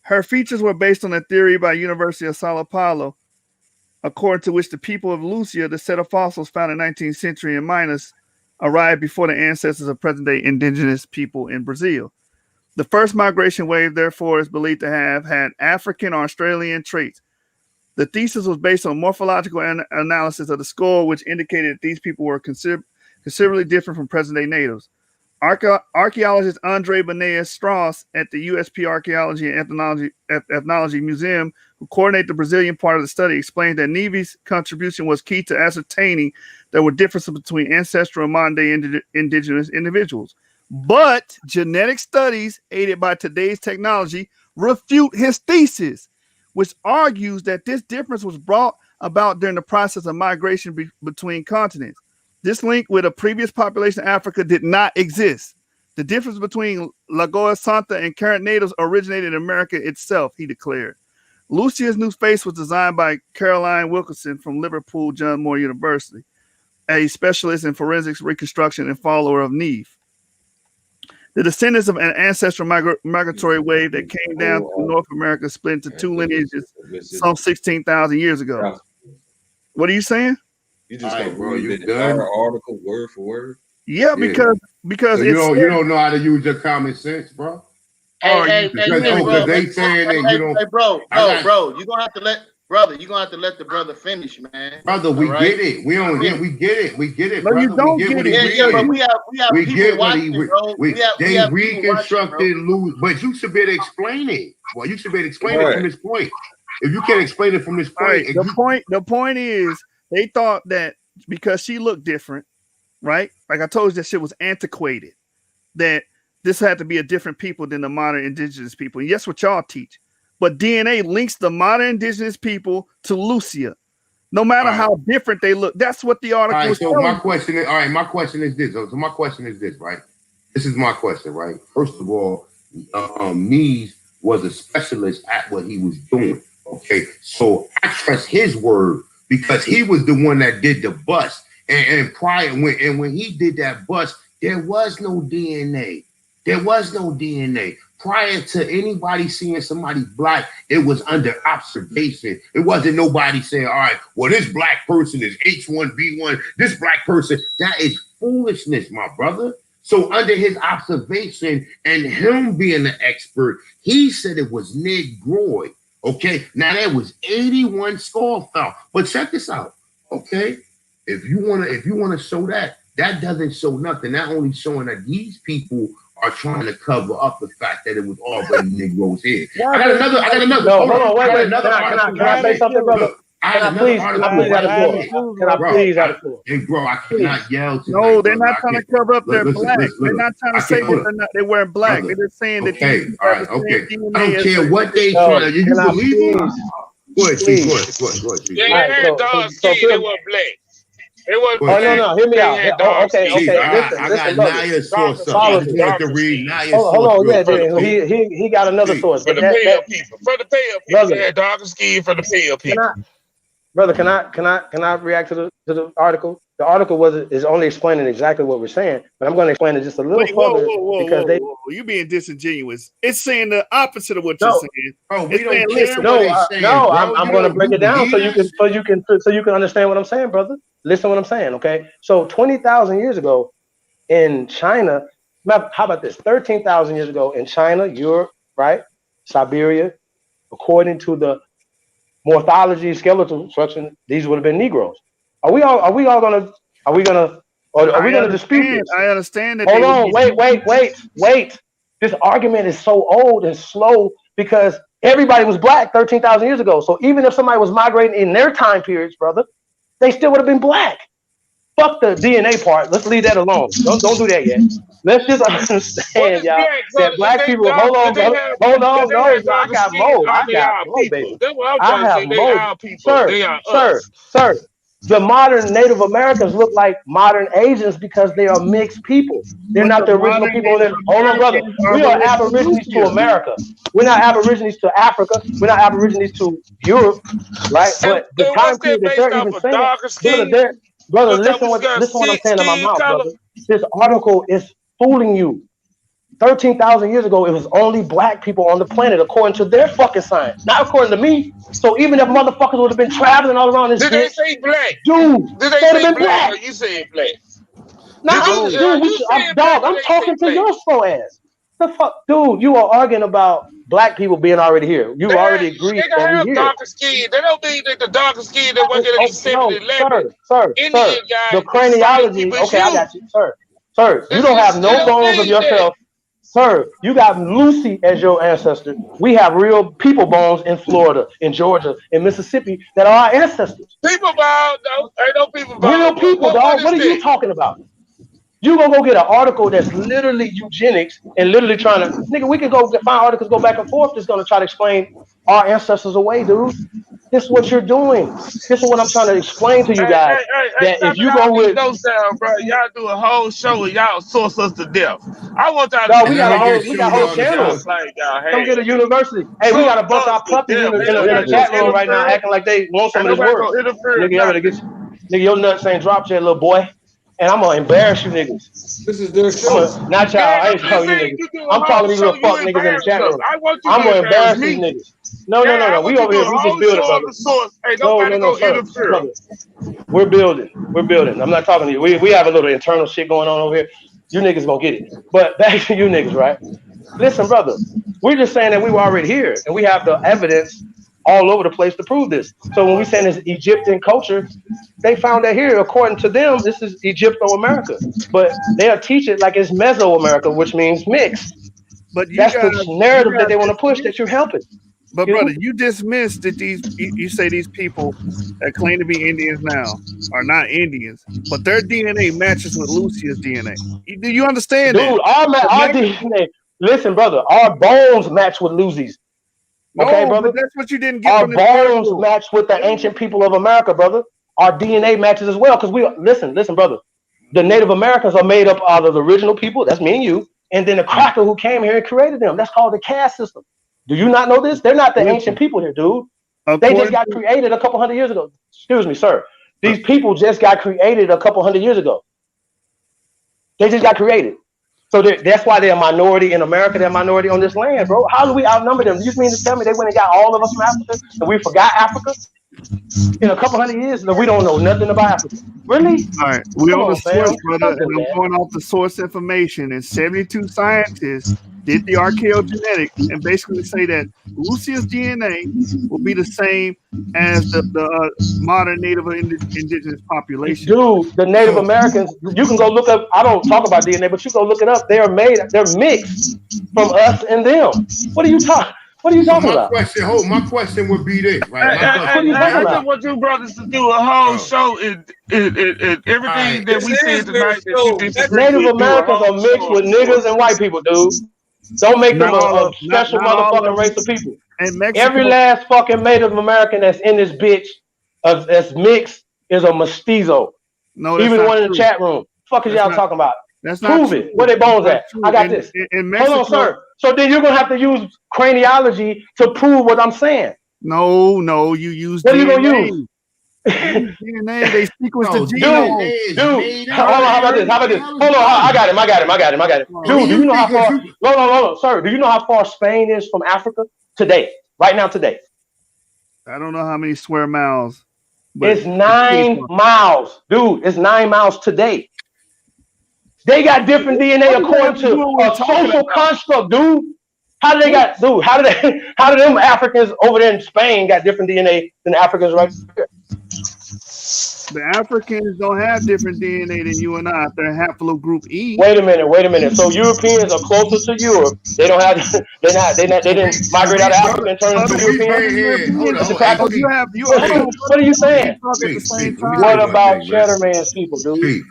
Her features were based on a theory by University of Sao Paulo, according to which the people of Lucia, the set of fossils found in 19th century in Minas, arrived before the ancestors of present-day indigenous people in Brazil. The first migration wave, therefore, is believed to have had African or Australian traits. The thesis was based on morphological analysis of the skull, which indicated that these people were considerably different from present-day natives. Archaeologist Andre Benes Strauss at the USP Archaeology and Ethnology Museum, who coordinated the Brazilian part of the study, explained that Nevy's contribution was key to ascertaining there were differences between ancestral and modern-day indigenous individuals. But genetic studies, aided by today's technology, refute his thesis, which argues that this difference was brought about during the process of migration between continents. This link with a previous population of Africa did not exist. The difference between Lagoa Santa and current natives originated in America itself, he declared. Lucia's new face was designed by Caroline Wilkinson from Liverpool John Moore University, a specialist in forensics reconstruction and follower of Neve. The descendants of an ancestral migratory wave that came down to North America split into two lineages some 16,000 years ago. What are you saying? You just All right, gonna bro, read you the done? entire article word for word? Yeah, because So you don't know how to use your common sense, bro. Hey, Because they saying that you don't. Hey, bro, you're gonna have to let the brother finish, man. Brother, we get it. We don't get. We get it. We get it, No, brother. you don't we get get what it. he Yeah, but reading. we have We people get what watching, he. bro. They reconstructed lose, but you should be able to explain it. Well, you should be able to explain it from this point. If you can't explain it from this point, the point is they thought that because she looked different, right? Like I told you, that shit was antiquated. That this had to be a different people than the modern indigenous people. And yes, what y'all teach. But DNA links the modern indigenous people to Lucia, no matter how different they look. That's what the article was so telling my question is, my question is this. So my question is this, right? This is my question, right? First of all, Neves was a specialist at what he was doing. Okay, so I trust his word because he was the one that did the bust. And prior, when he did that bust, there was no DNA. There was no DNA. Prior to anybody seeing somebody black, it was under observation. It wasn't nobody saying, all right, well, this black person is H1B1. This black person, that is foolishness, my brother. So under his observation and him being an expert, he said it was Negroid. Okay, now there was 81 skull found. But check this out. Okay, if you wanna show that doesn't show nothing. That only showing that these people are trying to cover up the fact that it was already Negroes here. I got another. No, hold on, wait. Can I say something, brother? I Can had I another please article have the right floor? here. Can I Bro, please have the floor? hey, bro, I Please. cannot yell tonight, No, they're brother. not I trying to can't. cover up their Listen, black. listen, They're listen. not trying to I say can't. Hold that up, they weren't black. brother. They're just saying that these Okay, people all have right, the same okay. I DNA don't as care the what they No, trying to. You can I believe them? please, Go ahead, Chief. Go please? ahead. Go ahead. Go ahead, Chief. Yeah, Go All ahead. they right, Go had ahead. dark so skin. They Phil, weren't black. They weren't Go oh ahead, no, Chief. no, hear me They out. had Oh, dark okay, skin. Chief, okay. I Listen, got brother. Naya's source Darker up. I Follow just skin. me. wanted to Darker read skin. Naya's Hold source on, real yeah, quick, okay? he got another Chief, source, For but the pale people. For the pale people. They brother, had darker skin for the pale can I, people. brother, can I react to the article? The article is only explaining exactly what we're saying, but I'm going to explain it just a little Wait, whoa, further whoa, whoa, because whoa, they whoa! You being disingenuous. It's saying the opposite of what you're no, saying. bro, we It's saying, don't care listen, what no, they saying, no. bro. I'm You going to don't break you it down believe that shit? so you can understand what I'm saying, brother. Listen to what I'm saying, okay? So 20,000 years ago in China, how about this? 13,000 years ago in China, Europe, right? Siberia, according to the morphology, skeletal structure, these would have been Negroes. Are we gonna, or are we gonna dispute this? I understand that they Hold would on, be. wait. This argument is so old and slow because everybody was black 13,000 years ago. So even if somebody was migrating in their time periods, brother, they still would have been black. Fuck the DNA part. Let's leave that alone. Don't do that yet. Let's just What understand, is y'all, black? So that if black they people. dark, Hold on, if they brother. have, Hold if on. they No, have I darker got skin, more. are they our people? Baby. That's what I'm I trying to have say. They more, our people. sir, They are sir, us. sir. The modern Native Americans look like modern Asians because they are mixed people. They're But not the the original modern people. Native Hold on, brother. Americans are We are related to aborigines to Lucia. America. We're not aborigines to Africa. We're not aborigines to Europe, right? But the And time what's that period that based they're off even of saying, darker brother, skin? Because we got listen what I'm saying in my skin mouth, color. brother. This article is fooling you. 13,000 years ago, it was only black people on the planet, according to their fucking science, not according to me. So even if motherfuckers would have been traveling all around this Did they bitch, say black? dude, Did they they'd have say been black black. or you said black? Now, dude, You saying black dog, or I'm they say talking to black? your slow ass. The fuck, dude, you are arguing about black people being already here. You already agreed They can that we have here. darker skin. They don't mean that the darker skin that work at Oh, these no, 7-Eleven sir. Indian The guys, the same craniology, people as okay, I you. got you, sir. Sir, you don't have It no don't bones of mean that. yourself. Sir, you got Lucy as your ancestor. We have real people bones in Florida, in Georgia, in Mississippi that are our ancestors. People bald, no, ain't no people Real bald. people, What dog. What is are you that? talking about? You gonna go get an article that's literally eugenics and literally trying to, nigga, we can find articles, go back and forth that's gonna try to explain our ancestors away, dude. This is what you're doing. This is what I'm trying to explain to you guys. That if Stop it you all go these with, no sound, bro. Y'all do a whole show and y'all source us to death. I want y'all to no, be we And got let a me whole, just we show got whole y'all the y'all channels. source. claim y'all Come get have. a university. Hey, we Source got a bunch of us our to puppies death. Ain't in the nobody gonna chat room right now interfere. acting like they want some Ain't of this nobody work. gonna interfere Nigga, you better nothing. get your nuts ain't dropped yet, little boy. And I'm gonna embarrass you niggas. This is their show. Not y'all. Man, I I'm ain't just talking to you saying niggas. you do a I'm talking whole to these show, little you fuck niggas in the embarrass chat us. room. I want you I'm to gonna embarrass embarrass these me. niggas. No, Yeah, no, no, I no. want We you to over do a here. We just whole building, show of brother. the source. Ain't No, nobody no, no, gonna sir, interfere. brother. We're building. We're building. I'm not talking to you. We have a little internal shit going on over here. You niggas gonna get it. But back to you niggas, right? Listen, brother. We're just saying that we were already here, and we have the evidence all over the place to prove this. So when we saying this Egyptian culture, they found that here, according to them, this is Egypto-America. But they'll teach it like it's Mesoamerica, which means mixed. But you That's the guys, narrative that they want to push that you're helping. but You brother, know? you dismissed that you say these people that claim to be Indians now are not Indians, but their DNA matches with Lucia's DNA. Do you understand that? Dude, our DNA, listen, brother, our bones match with Lucy's. Okay, No, but brother? that's what you didn't get Our from this bones article. match with the ancient people of America, brother. Our DNA matches as well. Because listen, brother. The Native Americans are made up out of the original people, that's me and you, and then the cracker who came here and created them. That's called the caste system. Do you not know this? They're not the ancient Listen, people here, dude. They just according got to created a couple hundred years ago. Excuse me, sir. uh, These people just got created a couple hundred years ago. They just got created. So that's why they're a minority in America. They're a minority on this land, bro. How do we outnumber them? You mean to tell me they went and got all of us from Africa and we forgot Africa in a couple hundred years and we don't know nothing about Africa? Really? all right, we Come on the on, source, fam. brother, Don't and do I'm that. going off the source information. And 72 scientists did the archaeogenetics and basically say that Lucia's DNA will be the same as the modern native or indigenous population. Dude, the Native So, Americans, you can go look up. I don't talk about DNA, but you go look it up. They're mixed from us and them. What are you talking? What are you So talking my about? question would be this, right? My What are question you would talking I be just about? want you brothers to do a whole this. show and everything that This we said is their tonight that you show. disagree Native with. Do a Americans whole are mixed show with on the niggas and white people, dude. Don't make them Not all a of special not all motherfucking of race them. of people. And Every Mexico, last fucking Native American that's in this bitch that's mixed is a mestizo. no, that's Even the not one in the true. chat room. Fuck is That's y'all not talking about? that's not Prove true. it. Where they That's bones not at? I true. got this. In Hold on, Mexico, sir. So then you're gonna have to use craniology to prove what I'm saying. no, you use What are you gonna DNA. use? You use DNA. They sequence the No, genome. DNA is Dude, made hold up. on. How about this? Hold on. I got him. So Dude, do you you know how think far? if you No, sir. Do you know how far Spain is from Africa today? Right now, today, I don't know how many square miles, but it's 9 miles, dude. It's 9 miles today. They got different DNA what does that have according to do to with what we're a talking social about? construct, dude. How do they got, dude? How do them Africans over there in Spain got different DNA than the Africans right here? The Africans don't have different DNA than you and I. They're haplogroup E. Wait a minute. So Europeans are closer to Europe. They don't have. They didn't migrate out of Africa and turn into Other Europeans. hold Europeans. on, That's a hold on. Hey, Oh, cracker. see, hold on, What are you brother. We saying? can't talk at the same let me say What time. one about thing, man. Cheddar Man's people, dude?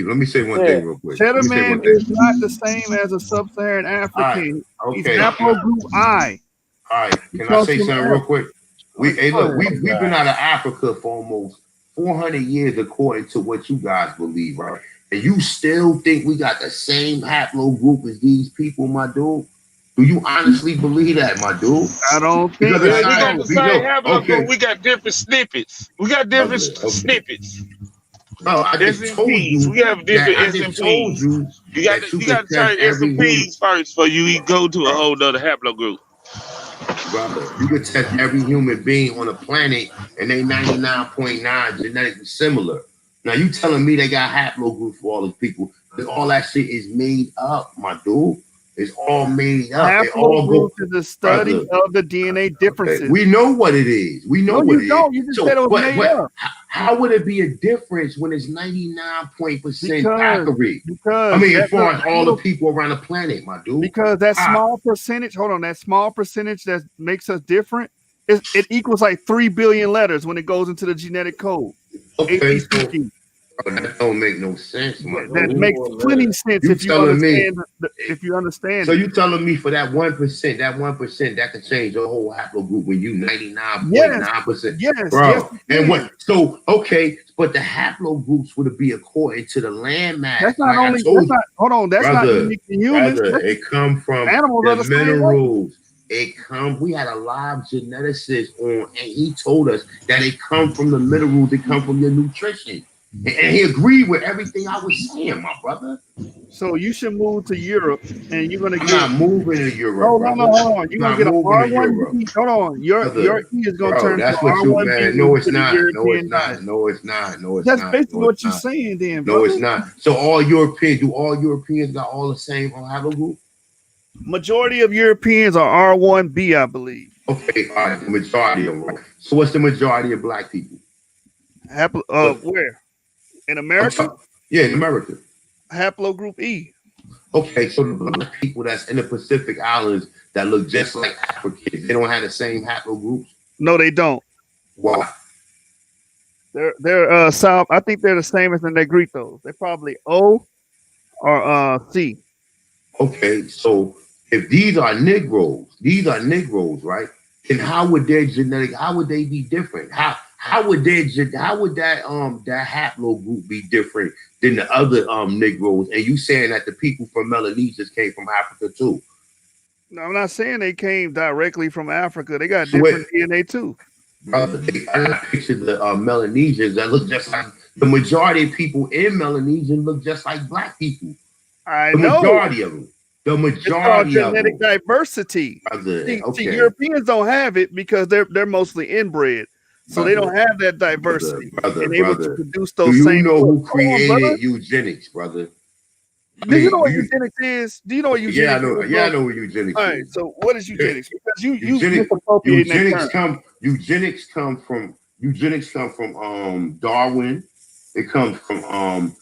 Let me say one Yeah. thing real quick. Let Cheddar me say man one thing. is not the same as a sub-Saharan All right, African. He's okay. haplogroup I. All right, He can I comes say from something real Africa. quick? We've been out of Africa for almost 400 years, according to what you guys believe, right? And you still think we got the same haplogroup as these people, my dude? Do you honestly believe that, my dude? I don't think Because Yeah, it's I we got don't. the same okay, haplogroup. We got different snippets. We got different okay. snippets. No, I just told SMPs. you We have that different I just told SMPs. you You got that you you could got to test turn every human. SMPs first before you go to a whole other haplogroup. Brother, you could test every human being on the planet and they 99.9 genetically similar. Now you telling me they got haplogroups for all these people, but all that shit is made up, my dude. It's all made up. It all Haplogroup go, is the study brother. of the DNA differences. We know what it is. We know No, what you it is. don't. You just said it So, was made up. how would it be a difference when it's 99% accurate? I Because mean, as that's far as all the people around the planet, my dude. because that small percentage. Hold on, that small percentage that makes us different. It equals like 3 billion letters when it goes into the genetic code. Okay, so ABCG. that don't make no sense, my That dude. makes plenty sense You if you telling me? understand. So it. you telling me for that 1%, that could change your whole haplogroup when you 99.9%, Yes, bro. yes, And what? So okay, but the haplogroups would be according to the landmass. That's not Like I only. told That's you, not. Hold on. That's not brother, unique to humans. it come from Animals are the the same way. minerals. We had a live geneticist on, and he told us that it come from the minerals, they come from your nutrition. And he agreed with everything I was saying, my brother. So you should move to Europe, and you're gonna I'm get. not moving to Europe, No, brother. hold on. You're gonna I'm not get an moving to Europe. R1B. Hold on. Your E is gonna Bro, turn to that's what you, R1B man. No, it's to the not. No, it's European not. diet. No, it's not. No, it's That's not. basically No, what it's you're not. saying, then, No, brother. it's not. So all Europeans, do all Europeans got all the same haplogroup? Majority of Europeans are R1B, I believe. Okay, all right, the majority of them, right? So what's the majority of black people? Where? In America? Yeah, in America. Haplogroup E. Okay, so the black people that's in the Pacific Islands that look just like Africans, they don't have the same haplogroups? No, they don't. Why? They're South. I think they're the same as the Negritos. They're probably O or C. Okay, so if these are Negroes, right? Then how would they be different? How would that haplogroup be different than the other Negroes? And you saying that the people from Melanesia came from Africa too? No, I'm not saying they came directly from Africa. They got different DNA too. Brother, I picture the Melanesians that look just like the majority of people in Melanesia look just like black people. I The know. majority of them. The It's called majority of genetic them. diversity. Brother, See, okay. Europeans don't have it because they're mostly inbred, so they don't have that diversity and able to produce those Do same. you know who Hold on, brother. created eugenics, brother? Do you know what eugenics is? Do you know what Yeah, I eugenics know. is? Yeah, I know what eugenics All right, is. so what is eugenics? Because you Eugenics misappropriating that term. Eugenics come from Darwin. It comes from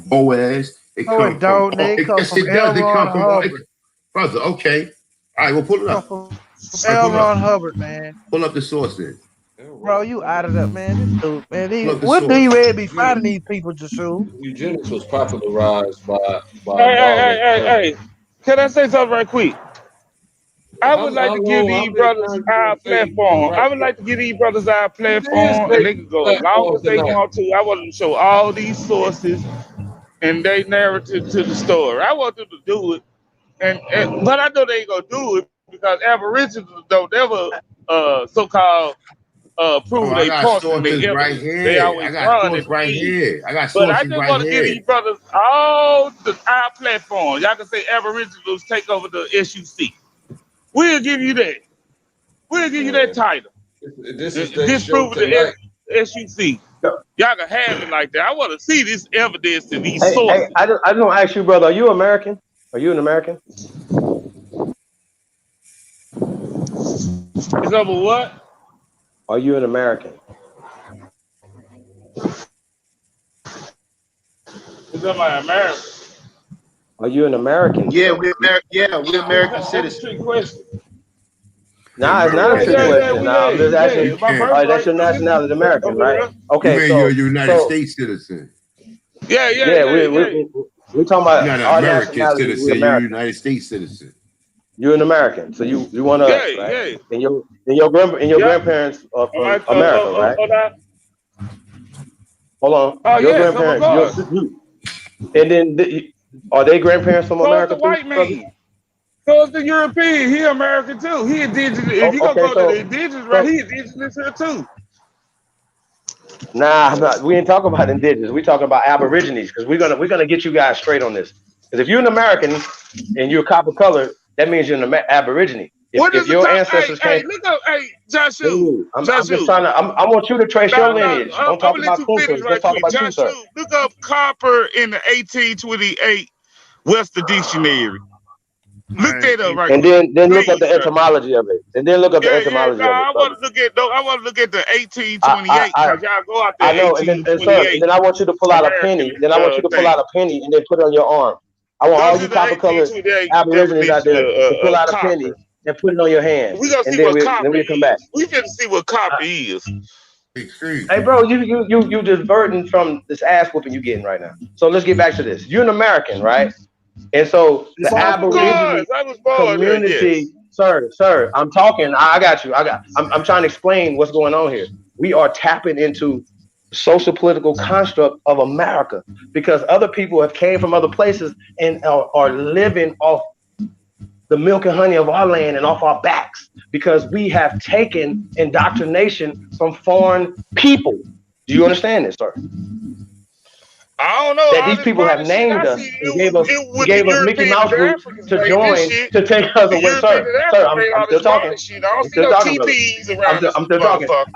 Boaz. It No, comes it from don't. They come yes, from it does. L. It Ron comes from Hubbard. brother. Okay, all right, we'll pull it up. L. Pull up. Ron Hubbard, man. Pull up the source then. Bro, you out of that, man. This dude, man. Pull up the What do source. you really be finding these people to shoot? Eugenics was popularized by Hey, hey, Marvin. hey, hey, hey. Can I say something right quick? I would like How to give long these I've been brothers trying our to say platform. right? I would like to give these brothers our It is platform, and fake they can go as long platform as they tonight. want to. I want them to show all these sources and they narrative to the story. I want them to do it, but I know they ain't gonna do it because Aboriginals don't ever so-called Oh, prove I they got points and sources their right evidence. They here. I always got run source and right believe. here. I got But I sources just right want to give here. these brothers all our platforms. Y'all can say Aboriginals take over the SUC. We'll give you that. We'll give you that Man, title. this is their show Disprove the tonight. SUC. Y'all can have it like that. I want to see this evidence and these Hey, sources. I just want to ask you, brother. Are you American? Are you an American? It's over what? Are you an American? It's over my America. Are you an American, Yeah, sir? we're American That's a citizens. trick question. Nah, it's not a trick Yeah, question. we Nah, I'm just yeah. asking. You My can't. All right, that's birthright your citizen nationality, American, over right? here. You Okay, mean you're a United States citizen? Yeah, yeah, we talking about You're not an our American nationality. We citizen. You're a American. United States citizen. You're an American, so you want yeah, us, right? yeah. And your Yeah. grandparents are Am I, from America, right? Hold on, oh, your yes, of grandparents, course. and then are they grandparents from So it's the America too, white brother? man. So it's the European. He American too. He indigenous. If Oh, you gonna okay, go to the indigenous, right? so He indigenous here too. nah, we ain't talking about indigenous. We talking about aborigines because we're gonna get you guys straight on this. Because if you're an American and you're copper colored, that means you're an aborigine. What If is the your top? ancestors Hey, came, look up. Hey, Joshua. ooh, I'm just Joshua. trying to. I want you to trace your Now, lineage. Don't I'm talk gonna let about you finish Kunta. Let's right talk quick. about you, sir. Joshua, look up copper in the 1828 Webster Dictionary. All Look right. that up right And quick, then look up please, the sir. etymology of it. And then look up the Yeah. etymology No, of it, I brother. want to look at. No, I want to look at the I 1828 I because y'all go out I there know. And sir, and 1828 then I want you to pull out a penny. American Then I want you to pull out thing. a penny and then put it on your arm. I want Go all to you the copper colored 1828 aborigines out definition there to pull of out a penny copper. and put it on your hand. We gonna And see then what copper we'll come back. is. We finna see what Uh, copper is. Hey, bro, you just burdened from this ass whooping you getting right now. So let's get back to this. You're an American, right? And so It's the all Of good. Aborigine course, I was born here. community, Yes. sir, I'm talking. I got you. I'm trying to explain what's going on here. We are tapping into social political construct of America because other people have came from other places and are living off the milk and honey of our land and off our backs because we have taken indoctrination from foreign people. Do you understand this, sir? I don't know. That All these this people have modern shit I named see, us and gave us it and with the gave us Mickey Europeans and Mouse the group Africans to made this join shit. to take us The away, Europeans and sir. Africans made I'm all still this talking. modern shit. I don't I'm see still no talking, brother. TPs around this I'm still talking. motherfucker.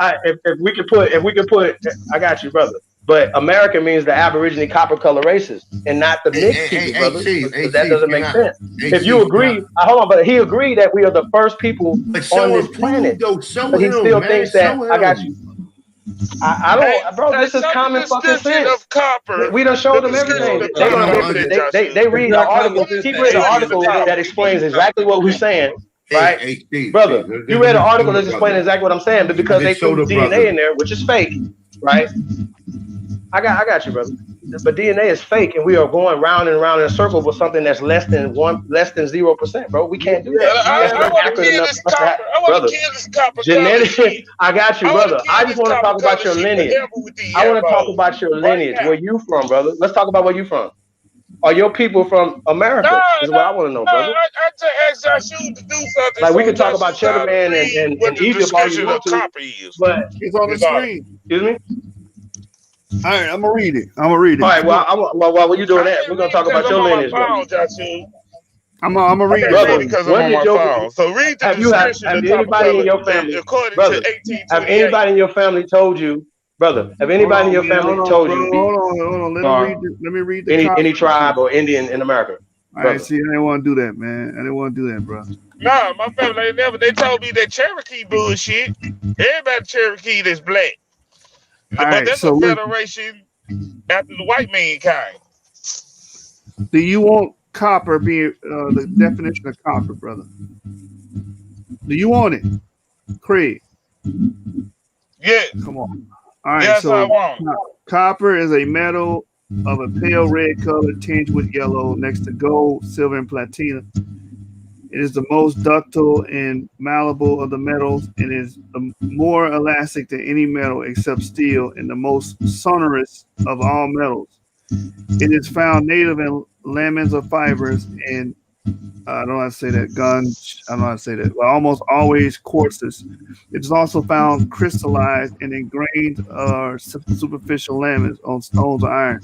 If we could put, I got you, brother. But American means the Aborigine copper color races and not the mixed people, brother, Hey, because that Chief, doesn't can make I? sense. Hey, If you Chief, can I? agree, hold on, but he agreed that we are the first people But on show this and prove, planet. though. Show But he him, still man. thinks that Show I got you. him. I Hey, don't, bro. This is show me the common fucking description sense. of copper. We done The showed them description everything. of They're You gonna copper know, over be. there, They Joshua. read an article. What is the He read an description of article that copper? explains exactly what we're saying, right, hey, Chief, brother? You read an let's article do that's it, brother. explaining exactly what I'm saying, but because they Just show threw the DNA brother. in there, which is fake, right? I got you, brother. But DNA is fake, and we are going round and round in a circle with something that's less than 0%, bro. We can't do that. You I, That's have I a not want to accurate kill enough this for us to have, copper. I want to brother. kill this copper color Genetic. shit. I got you, I want to brother. kill I just this want to copper talk about color your shit lineage. forever with these I want to talk elbows. about your Right lineage. now. Where you from, brother? Let's talk about where you from. Are your people from No, America? Is what I want to know, brother. I just asked Joshua to do something Like we so can talk about Joshua Cheddar called to Man read what and the Egypt all you description want of to, copper is. but It's on the It's all. screen. excuse me. All right, I'm gonna read it. I'm gonna read All it. right. Come on. While you doing I that, can't we're gonna read talk because about I'm your on my lineage, brother. phone, Joshua. I'm gonna I read can't it read for Brother, it you. because I'm when on did my your phone. So read the description have of copper anybody in color your family, according to brother? Have 1828. anybody in your family told you, brother? Have Hold anybody in on, your man. family Hold on, told bro. you Hold on. Let me read the any copy. tribe or Indian in America, I brother? see. I didn't want to do that, man. I didn't want to do that, bro. Nah, my family ain't never. They told me that Cherokee bullshit. Everybody Cherokee that's black, All but right. that's So a listen. federation after the white man came. Do you want copper be the definition of copper, brother? Do you want it, Craig? Yeah. Come on. All right. Yes, I So want. copper is a metal of a pale red color tinged with yellow next to gold, silver, and platinum. It is the most ductile and malleable of the metals and is more elastic than any metal except steel and the most sonorous of all metals. It is found native in lamins of fibers and I don't know how to say that. I don't know how to say that. But almost always quartzes. It is also found crystallized and ingrained superficial lamins on stones or iron.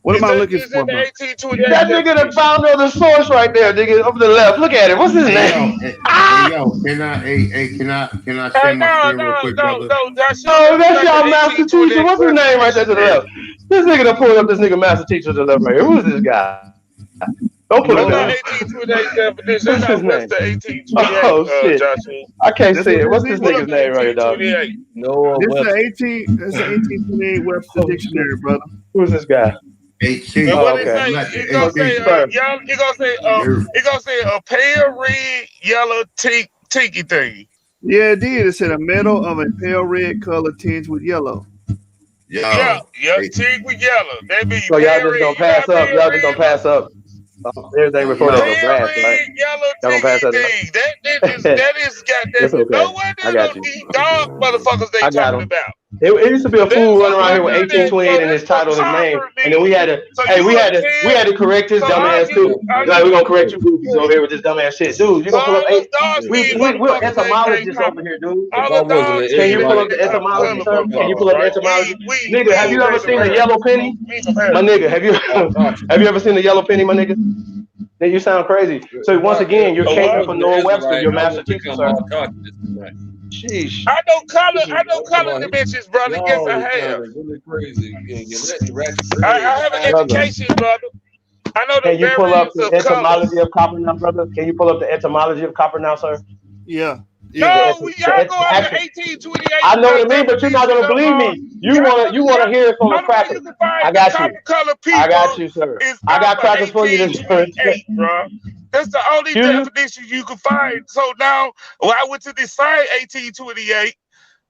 What am I looking Is for, in the bro? 1828 That nigga the definition. founder of the source right there, nigga, up to the left. Look at it. What's his name? Hey yo, can I Hey, share my no, screen real no, quick, no, brother? no. Joshua, Oh, that's that's not the y'all master teacher. 1828 What's his name right there definition, to the man. left? This nigga done pulled up this nigga master teacher to the left right here. Who is this guy? Don't put That's it No, not down. this 1828 definition. That's What's his not name? Webster 1828, Oh shit. Joshua. I can't this see what it. this What's this is. Pull up nigga's the name right here, dog? 1828. Noah This is Webster. the 1828 Webster Oh shit. dictionary, brother. Who's this guy? And HT, Oh, what it okay. say? let It's gonna say Sir. yellow. you're It's gonna say a pale red, yellow tinky thing. Yeah, it did. It said a metal of a pale red color tinged with yellow. Yeah, yo, yeah, hey, tinge with yellow. That means So y'all pale just red. gonna You know how pass up. pale Y'all just gonna red look? pass up everything before that yo, go Pale blast, right? red, yellow Y'all gonna pass tinky that thing. up? That is It's goddamn. No okay. wonder I got you. these dog motherfuckers they I got talking him. about. It used to be a That's fool so running around here with under that. So 1828 in his that's the title and his name, copper and then we had nigga. to, So hey, you a we had tell. to correct his So dumb ass too. Like we gonna correct you goofies over here with this dumb ass shit, dude. You So gonna pull up all those eight? dog skin We're motherfuckers ain't etymologists over copper. here, dude. If All I the wasn't dog an Can you skin pull Israelite, up niggas the ain't I copper etymology, wouldn't sir? be color Can you motherfuckers, pull called up the right? etymology, We nigga? Have ain't you ever ready, seen the right? yellow penny, We ain't compare. my nigga? Have you have you ever seen the yellow penny, my nigga? Then you sound crazy. So once again, you're if A I catering what? for wasn't an Noah Webster, Israelite, your I master would teacher, become sir. all conscious tonight. Sheesh. I know color. I know Come color on, dimensions, brother. Yes, y'all I is have. sounding really crazy. You're letting ratchet I crazy. have an Brother, education, brother. I know the can you pull up variants the of etymology colors. of copper now, brother? Can you pull up the etymology of copper now, sir? Yeah, The, yeah. No, et- we the, y'all et- go the off the actual, 1828 I know what I mean, but you're not definition gonna of believe me. You y'all wanna go you y'all. wanna hear it from a Only way cracker. you can find I the got you. copper color I got people you, sir. is I got copper crackers for you, sir. 1828, bro. That's the only Excuse you? definition you can find. So now, when I went to this same 1828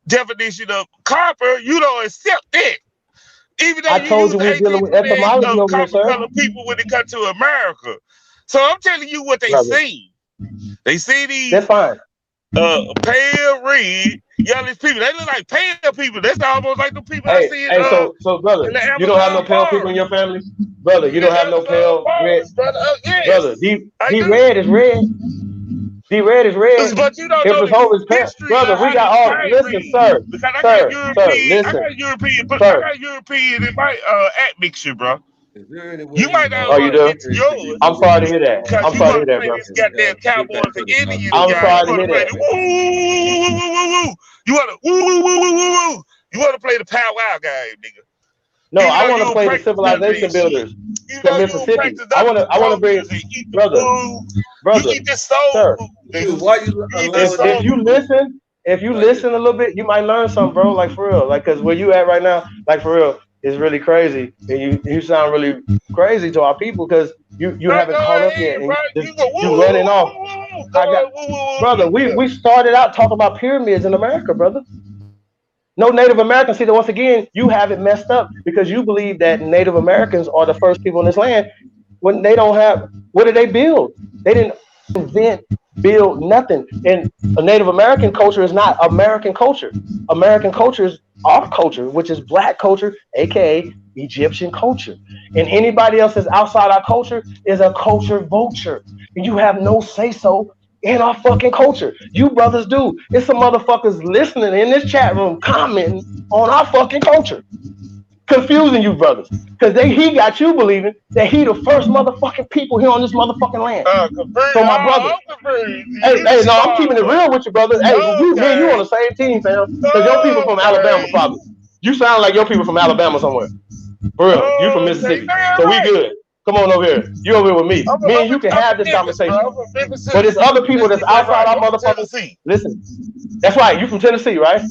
definition of copper, you don't accept that. Even though I you told use you the we're dealing with 1828 etymology over here, copper sir. color people when it comes to America. So I'm telling you what they Brother. see. They see That's these fine. pale red, yellowish people. They look like pale people. That's almost like the people I Hey, see hey, so brother, in the you don't have no Amazon pale people in your forest. family? Brother, you In the don't have no Amazon pale red forest, brother. brother. Yes, I D do. red is red. D red is red. But you don't know Empress the Hope is pale. history Brother, of we how got they all became listen, red. Because I listen, got European, but I sir. got European in my admixture, bro. Is there any You way might not Oh, you want to do? mix to be yours I'm really sorry to hear that. because I'm you sorry to want hear to that, play bro. this goddamn get back Cowboys to and the Indians I'm game. conversation? sorry You to want to hear play that. the woo woo woo woo woo woo. You want to woo woo woo woo woo woo. You want to play the powwow game, nigga. No, Even I though want you to don't play the practice none of civilization that shit. builders Even to though you don't Mississippi. practice none of the I want to folk bring, music. Eat the brother, food. You brother, eat the soul sir. food, Dude, nigga. why you You eat the allowing If soul these you food. people? listen, if you Why you? listen a little bit, you might learn something, bro. Like for real, like because where you at right now, like for real, is really crazy, and you sound really crazy to our people because you No, haven't go caught up ahead, yet, bro. and You go woo you woo running woo off. woo woo woo. Go I got, woo woo woo brother. woo. We started out talking about pyramids in America, brother. No Native Americans. See, that once again, you have it messed up because you believe that Native Americans are the first people in this land when they don't have. What did they build? They didn't invent, build nothing. And a Native American culture is not American culture. American culture is our culture, which is Black culture, aka Egyptian culture. And anybody else that's outside our culture is a culture vulture. And you have no say so in our fucking culture. You brothers do. It's some motherfuckers listening in this chat room commenting on our fucking culture. Confusing you brothers. Because he got you believing that he the first motherfucking people here on this motherfucking land. Confused. So my brother, Oh, I'm confused. hey, You the no, I'm smart keeping it one. real with you, brother. Hey, me and you on Okay. the same team, fam. Because your people from Alabama, Okay. probably. You sound like your people from Alabama somewhere. For real. You from Okay. Mississippi. Damn So we right. good. Come on over here. You over here with me. Me and you can I'm have from this Memphis, bro. conversation. I'm from But it's Mississippi. other people that's That's outside right. our I'm from motherfucking. Tennessee. Listen, that's right. You from Tennessee, right?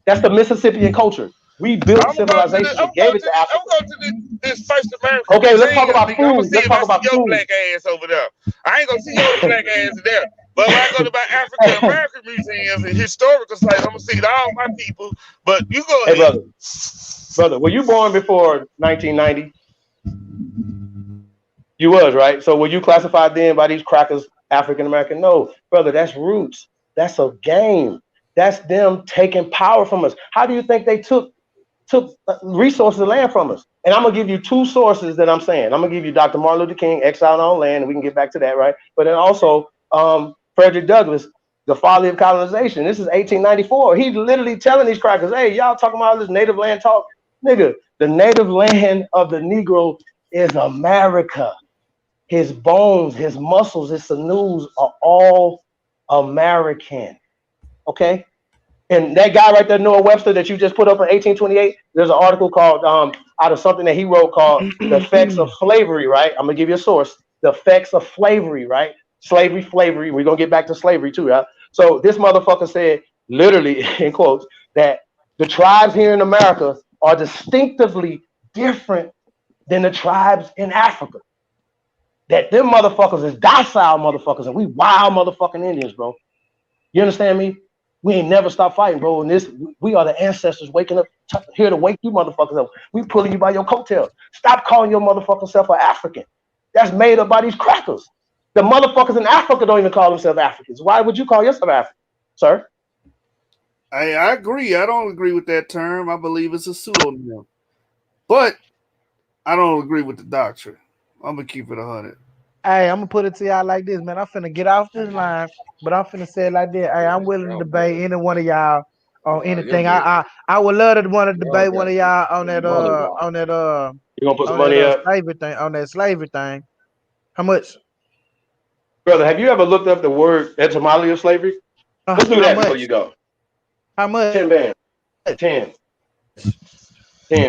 That's the Mississippian culture. We built civilization and gave it to I'm Africa. gonna go to this First American Okay, let's talk Museum, about nigga. I'm gonna food. see Let's if I talk see about your food. black ass over there. I ain't gonna see your black ass there. But when I go to my African American museums and historical sites, I'm gonna see all my people. But you go Hey, ahead. brother, were you born before 1990? You was, right? So were you classified then by these crackers African American? No, brother, that's roots. That's a game. That's them taking power from us. How do you think they took resources of land from us? And I'm gonna give you two sources that I'm saying. I'm gonna give you Dr. Martin Luther King, Exile on Land, and we can get back to that, right? But then also Frederick Douglass, The Folly of Colonization. This is 1894. He's literally telling these crackers, hey, y'all talking about all this native land talk? Nigga, the native land of the Negro is America. His bones, his muscles, his sinews are all American. Okay? And that guy right there, Noah Webster, that you just put up in 1828, there's an article called out of something that he wrote called The Effects of Slavery, right? I'm gonna give you a source. The Effects of Slavery, right? Slavery. We're gonna get back to slavery too, right? So this motherfucker said, literally in quotes, that the tribes here in America are distinctively different than the tribes in Africa. That them motherfuckers is docile motherfuckers and we wild motherfucking Indians, bro. You understand me? We ain't never stop fighting, bro. And we are the ancestors waking up here to wake you motherfuckers up. We pulling you by your coattails. Stop calling your motherfucking self an African. That's made up by these crackers. The motherfuckers in Africa don't even call themselves Africans. Why would you call yourself African, sir? I agree. I don't agree with that term. I believe it's a pseudonym. But I don't agree with the doctrine. I'm gonna keep it 100. Hey, I'm gonna put it to y'all like this, man. I'm finna get off this line, but I'm finna say it like this. Hey, I'm willing to debate any one of y'all on anything. I would love to want to debate one of y'all on that You gonna put some money up? slavery thing. How much? Brother, have you ever looked up the word etymology of slavery? Let's do that before you go. How much? 10 bands. 10.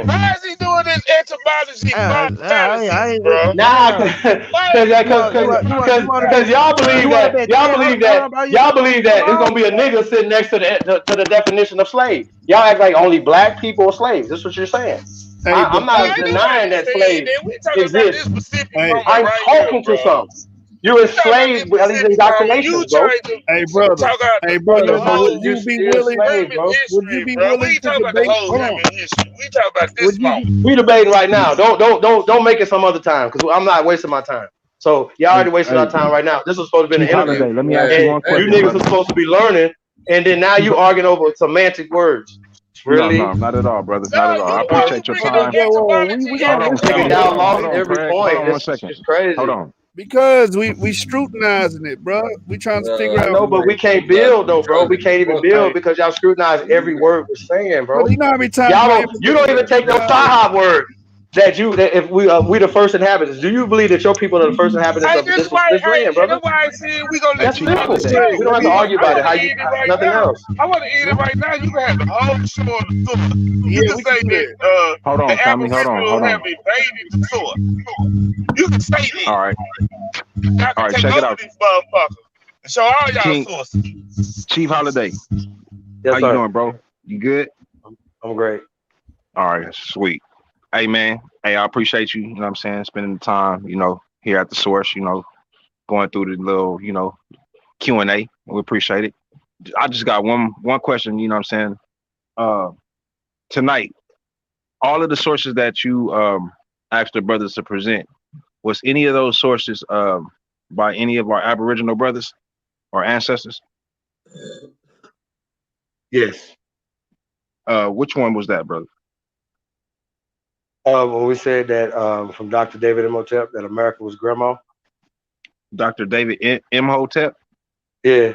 Why is he doing this etymology fallacy, bro? Nah, because y'all believe that it's gonna be a nigga sitting next to the definition of slave. Y'all act like only black people are slaves. That's what you're saying. Hey, I'm not denying that slaves exist. I'm talking to some. You're enslaved with these indoctrinations, bro. Hey, brother. Hey, brother. But would you be willing? Bro. Would you be willing to debate? Hold on. We talking about this moment. We debating right now. Don't make it some other time because I'm not wasting my time. So y'all already wasted our time right now. This was supposed to be an interview. Holiday, let me ask you one question. You niggas are supposed to be learning, and then now you arguing over semantic words. Really? No, not at all, brother. Not at all. I appreciate your time. We got y'all lost every point. Hold on 1 second. It's crazy. Hold on. Because we scrutinizing it, bro. We trying to figure out. No, but we can't build though, bro. We can't even build because y'all scrutinize every word we're saying, bro. You know how many times You don't even take no side word that if we the first inhabitants. Do you believe that your people are the first inhabitants of this land, brother? That's why I said we gonna let That's simple. We don't have to argue about it. Nothing else. I want to end it right now. You can have the whole show on the source. You can say that hold on, the Tommy. Hold on. have invaded the source. You can say that. All right. Y'all can take check it over out. these motherfuckers and show all y'all sources. Chief Holiday. Yes, how you doing, bro? You good? I'm great. All right, sweet. Hey, man. Hey, I appreciate you. You know what I'm saying? Spending the time, here at the source, going through the little, Q&A. We appreciate it. I just got one question, you know what I'm saying? Tonight, all of the sources that you asked the brothers to present, was any of those sources by any of our Aboriginal brothers or ancestors? Yes. Which one was that, brother? When we said that from Dr. David Imhotep that America was grandma. Dr. David Imhotep? Yeah.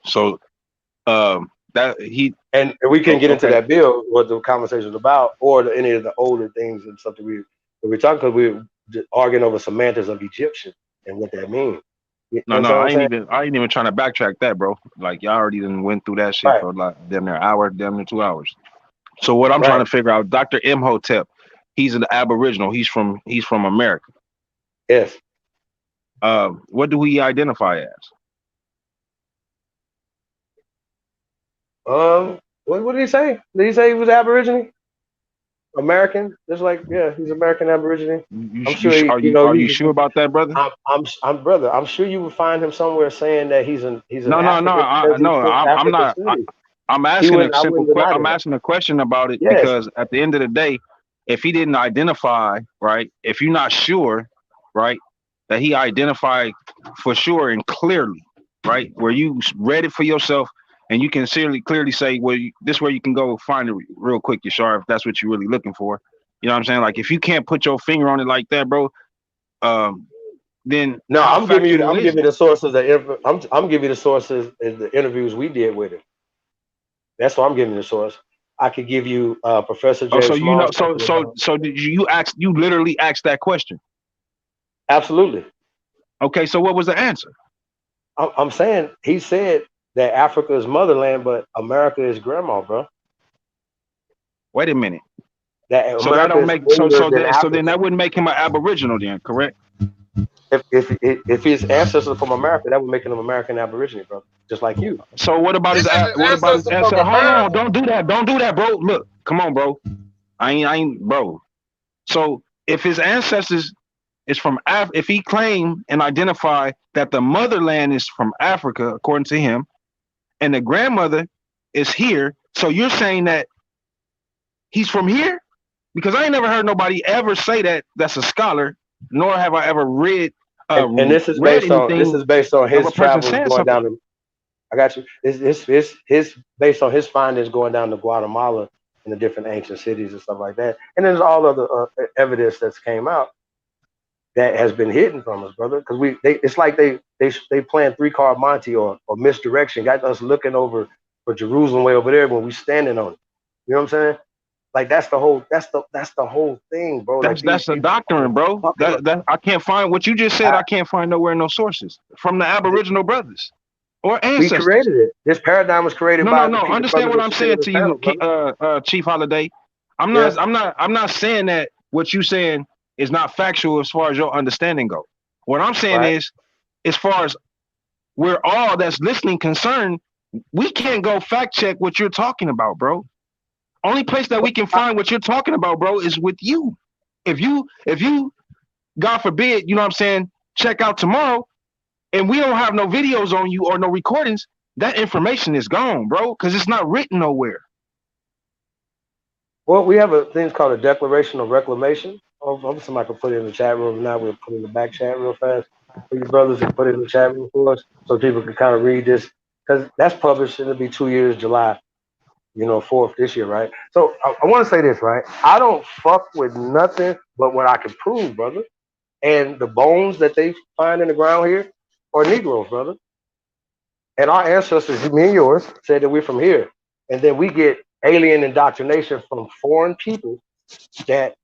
So that he and we couldn't get into that bill, what the conversation was about, or any of the older things and something we're talking because we're arguing over semantics of Egyptian and what that means. I ain't even trying to backtrack that, bro. Like y'all already went through that shit for like damn near hour, damn near 2 hours. So what I'm trying to figure out, Dr. Imhotep, he's an Aboriginal. He's from America. Yes. What do we identify as? What did he say? Did he say he was Aboriginal? American. Just like, yeah, he's American Aborigine. I'm You sure he, you know, are you you sure about that, brother? I'm brother. I'm sure you will find him somewhere saying that he's an No, no, no, African because he no. fits I'm African not. studies. I'm He asking a wouldn't. I simple wouldn't question. deny I'm that. asking a question about it Yes, because at the end of the day, if he didn't identify, right, if you're not sure, right, that he identified for sure and clearly, right, where you read it for yourself and you can clearly say, well, this where you can go find it real quick, Yashar, if that's what you're really looking for. You know what I'm saying? Like if you can't put your finger on it like that, bro, um, then no, how factual I'm is giving it? you the sources I'm giving you the sources in the interviews we did with him. That's why I'm giving you the source. I could give you Professor Oh, so James you Small know, talking about so did you literally asked that question? absolutely. Okay, so what was the answer? I'm saying he said that Africa is motherland, but America is grandma, bro. Wait a minute. That So that America don't is make older than so then Africa. that wouldn't make him an Aboriginal then, correct? If his ancestors from America, that would make him an American Aborigine, bro. Just like you. So He said his what about his ancestors from ancestor? Hold on, America. don't do that, bro. Look, come on, bro. I ain't, bro. So if his ancestors is from if he claim and identify that the motherland is from Africa, according to him, and the grandmother is here, so you're saying that he's from here? Because I ain't never heard nobody ever say that. That's a scholar, nor have I ever And this is read this anything is based on of a his person travels saying going something. down to I got you. His based on his findings going down to Guatemala and the different ancient cities and stuff like that. And there's all other evidence that's came out that has been hidden from us, brother. Because it's like they playing 3 card Monte or misdirection, got us looking over for Jerusalem way over there when we standing on it. You know what I'm saying? Like that's the whole thing, bro. Like these That's a people are doctrine, bro. fucking up. That I can't find what you just said. I can't find nowhere in no sources from the Aboriginal brothers or We ancestors. created it. This paradigm was created No, by no, the no. people Understand brothers what that I'm sit in saying this to panel, you, brother. Chief Holiday. Yeah. I'm not saying that what you saying is not factual as far as your understanding go. What I'm saying Right. is, as far as we're all that's listening concerned, we can't go fact check what you're talking about, bro. Only place that we can find what you're talking about, bro, is with you. If you, God forbid, you know what I'm saying, check out tomorrow and we don't have no videos on you or no recordings, that information is gone, bro, because it's not written nowhere. Well, we have a thing called a declaration of reclamation. Hope somebody can put it in the chat room. Now we'll put it in the back chat real fast for you brothers and put it in the chat room for us so people can kind of read this because that's published. It'll be 2 years, July, 4th this year, right? So I want to say this, right? I don't fuck with nothing but what I can prove, brother. And the bones that they find in the ground here are Negroes, brother. And our ancestors, me and yours, said that we're from here. And then we get alien indoctrination from foreign people that,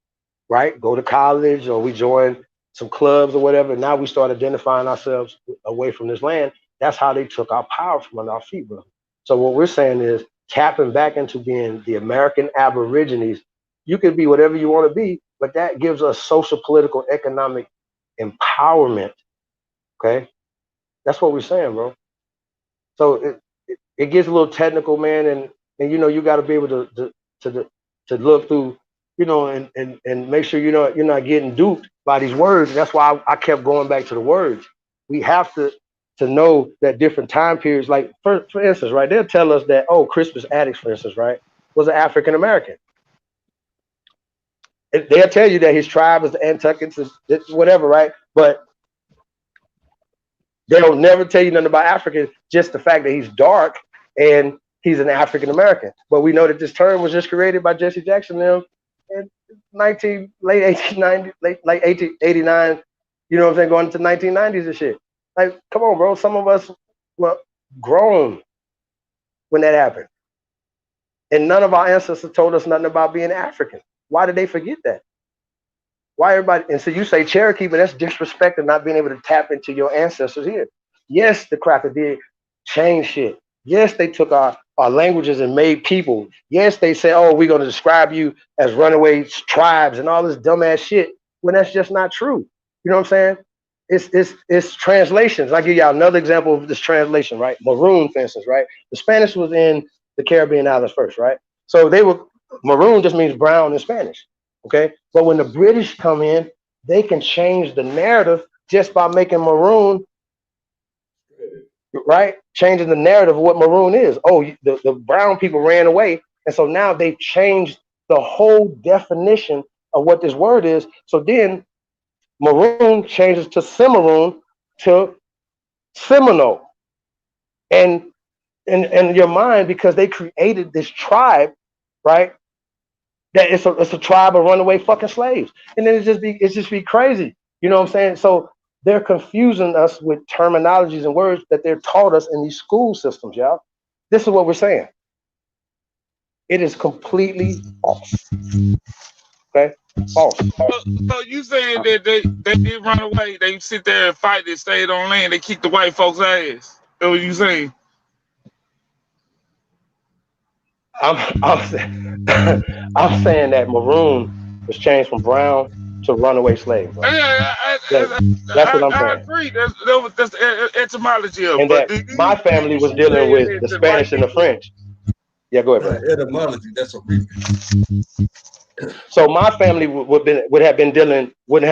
right, go to college or we join some clubs or whatever. Now we start identifying ourselves away from this land. That's how they took our power from under our feet, bro. So what we're saying is tapping back into being the American Aborigines. You can be whatever you want to be, but that gives us social, political, economic empowerment. Okay. That's what we're saying, bro. So it gets a little technical, man, and you got to be able to to look through, and make sure you're not getting duped by these words. That's why I kept going back to the words. We have to know that different time periods, like for instance, right? They'll tell us that Crispus Attucks, for instance, right, was an African American. They'll tell you that his tribe is the Nantuckets, whatever, right? But they'll never tell you nothing about Africans, just the fact that he's dark and he's an African American. But we know that this term was just created by Jesse Jackson them in late 1890, like 1889, you know what I'm saying, going into 1990s and shit. Like, come on, bro. Some of us were grown when that happened. And none of our ancestors told us nothing about being African. Why did they forget that? Why everybody? And so you say Cherokee, but that's disrespect of not being able to tap into your ancestors here. Yes, the cracker did change shit. Yes, they took our languages and made people. Yes, they say, oh, we're going to describe you as runaway tribes and all this dumbass shit when that's just not true. You know what I'm saying? It's translations. I'll give y'all another example of this translation, right? Maroon, for instance, right? The Spanish was in the Caribbean islands first, right? So they were Maroon just means brown in Spanish. Okay, but when the British come in, they can change the narrative just by making maroon, right? Changing the narrative of what maroon is. Oh, the brown people ran away, and so now they've changed the whole definition of what this word is. So then maroon changes to cimarron to Seminole, and in your mind, because they created this tribe, right? That it's a tribe of runaway fucking slaves, and then it's just be crazy. You know what I'm saying? So they're confusing us with terminologies and words that they're taught us in these school systems, y'all. This is what we're saying. It is completely false. Okay, false. So you saying that they did run away? They sit there and fight. They stayed on land. They kicked the white folks' ass. That's what you saying? I'm saying I'm saying that maroon was changed from brown to runaway slave, bro. Yeah, That's what I'm I saying. agree. That's the etymology of. And But that do you my family was dealing saying with that the the white Spanish and the people? French. Yeah, go ahead, brother. Etymology, that's a refix. So my family wouldn't have been dealing with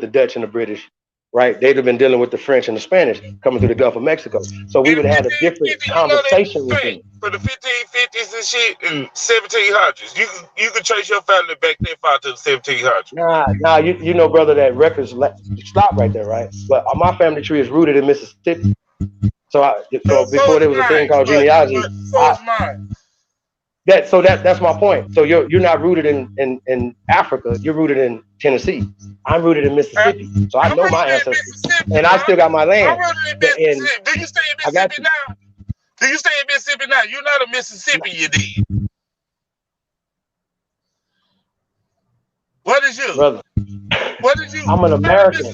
the Dutch and the British, right? They'd have been dealing with the French and the Spanish coming through the Gulf of Mexico. So we In the would have had a different 1550s, you know that conversation with fact. them. For the 1550s and shit and 1700s, you can trace your family back that far to the 1700s. Nah, you know, brother, that records stop right there, right? But my family tree is rooted in Mississippi. So So before is there was a thing mine, called genealogy, but so is mine. that's my point. So you're not rooted in Africa. You're rooted in Tennessee. I'm rooted in I, Mississippi. So I I'm know my rooted in ancestors, Mississippi, and bro. I still got my I'm land. rooted in And Mississippi. Do you stay in I got Mississippi you, now? Do you stay in Mississippi now? You're not a Mississippi, you did. What is you? brother. What is you? I'm an You're not a American,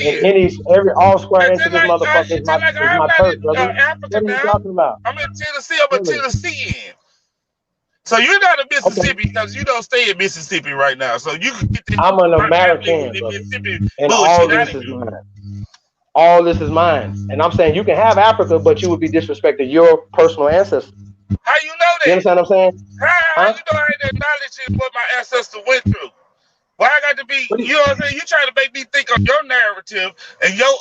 and Mississippian. every all square inch Just of this like motherfucker is just like I'm my not turf, in brother. Africa What are you now. talking about, I'm in Tennessee. I'm a brother? Tennessean. So you're not a Okay, Mississippi because you don't stay in Mississippi right now. So you can get this I'm an my family with American, the brother, Mississippi and all bullshit out this of is here. mine. All this is mine, and I'm saying you can have Africa, but you would be disrespecting your personal ancestors. How you know You that? understand what I'm saying? How Huh? you know I ain't acknowledging what my ancestors went through? Why I got to be, What do you know what I'm saying? You trying to make me think of your narrative and your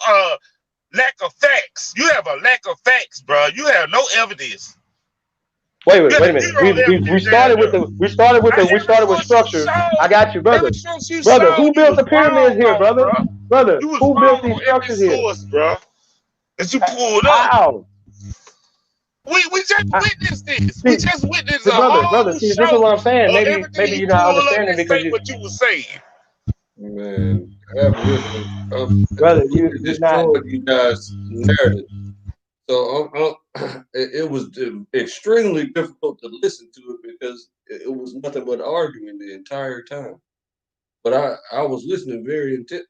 lack of facts. You have a lack of facts, bro. You have no evidence. You wait have a minute. zero We evidence down started with there. the we started with the we Every started with source you structure. I showed, got you, brother. every source you Brother, showed, who you built was the pyramids wrong here, on, brother? bro. Brother, You was who built wrong these on every structures here? source, bro. That you pulled up. How? We just I, witnessed this. We see, just witnessed see, a brother. whole See, this is what show I'm saying. of Maybe everything maybe you you're not pull up understanding and because say what you were saying. Man, Aboriginals brother, completely you're not. destroyed you guys' narrative. So it was extremely difficult to listen to it because it was nothing but arguing the entire time. But I was listening very intently,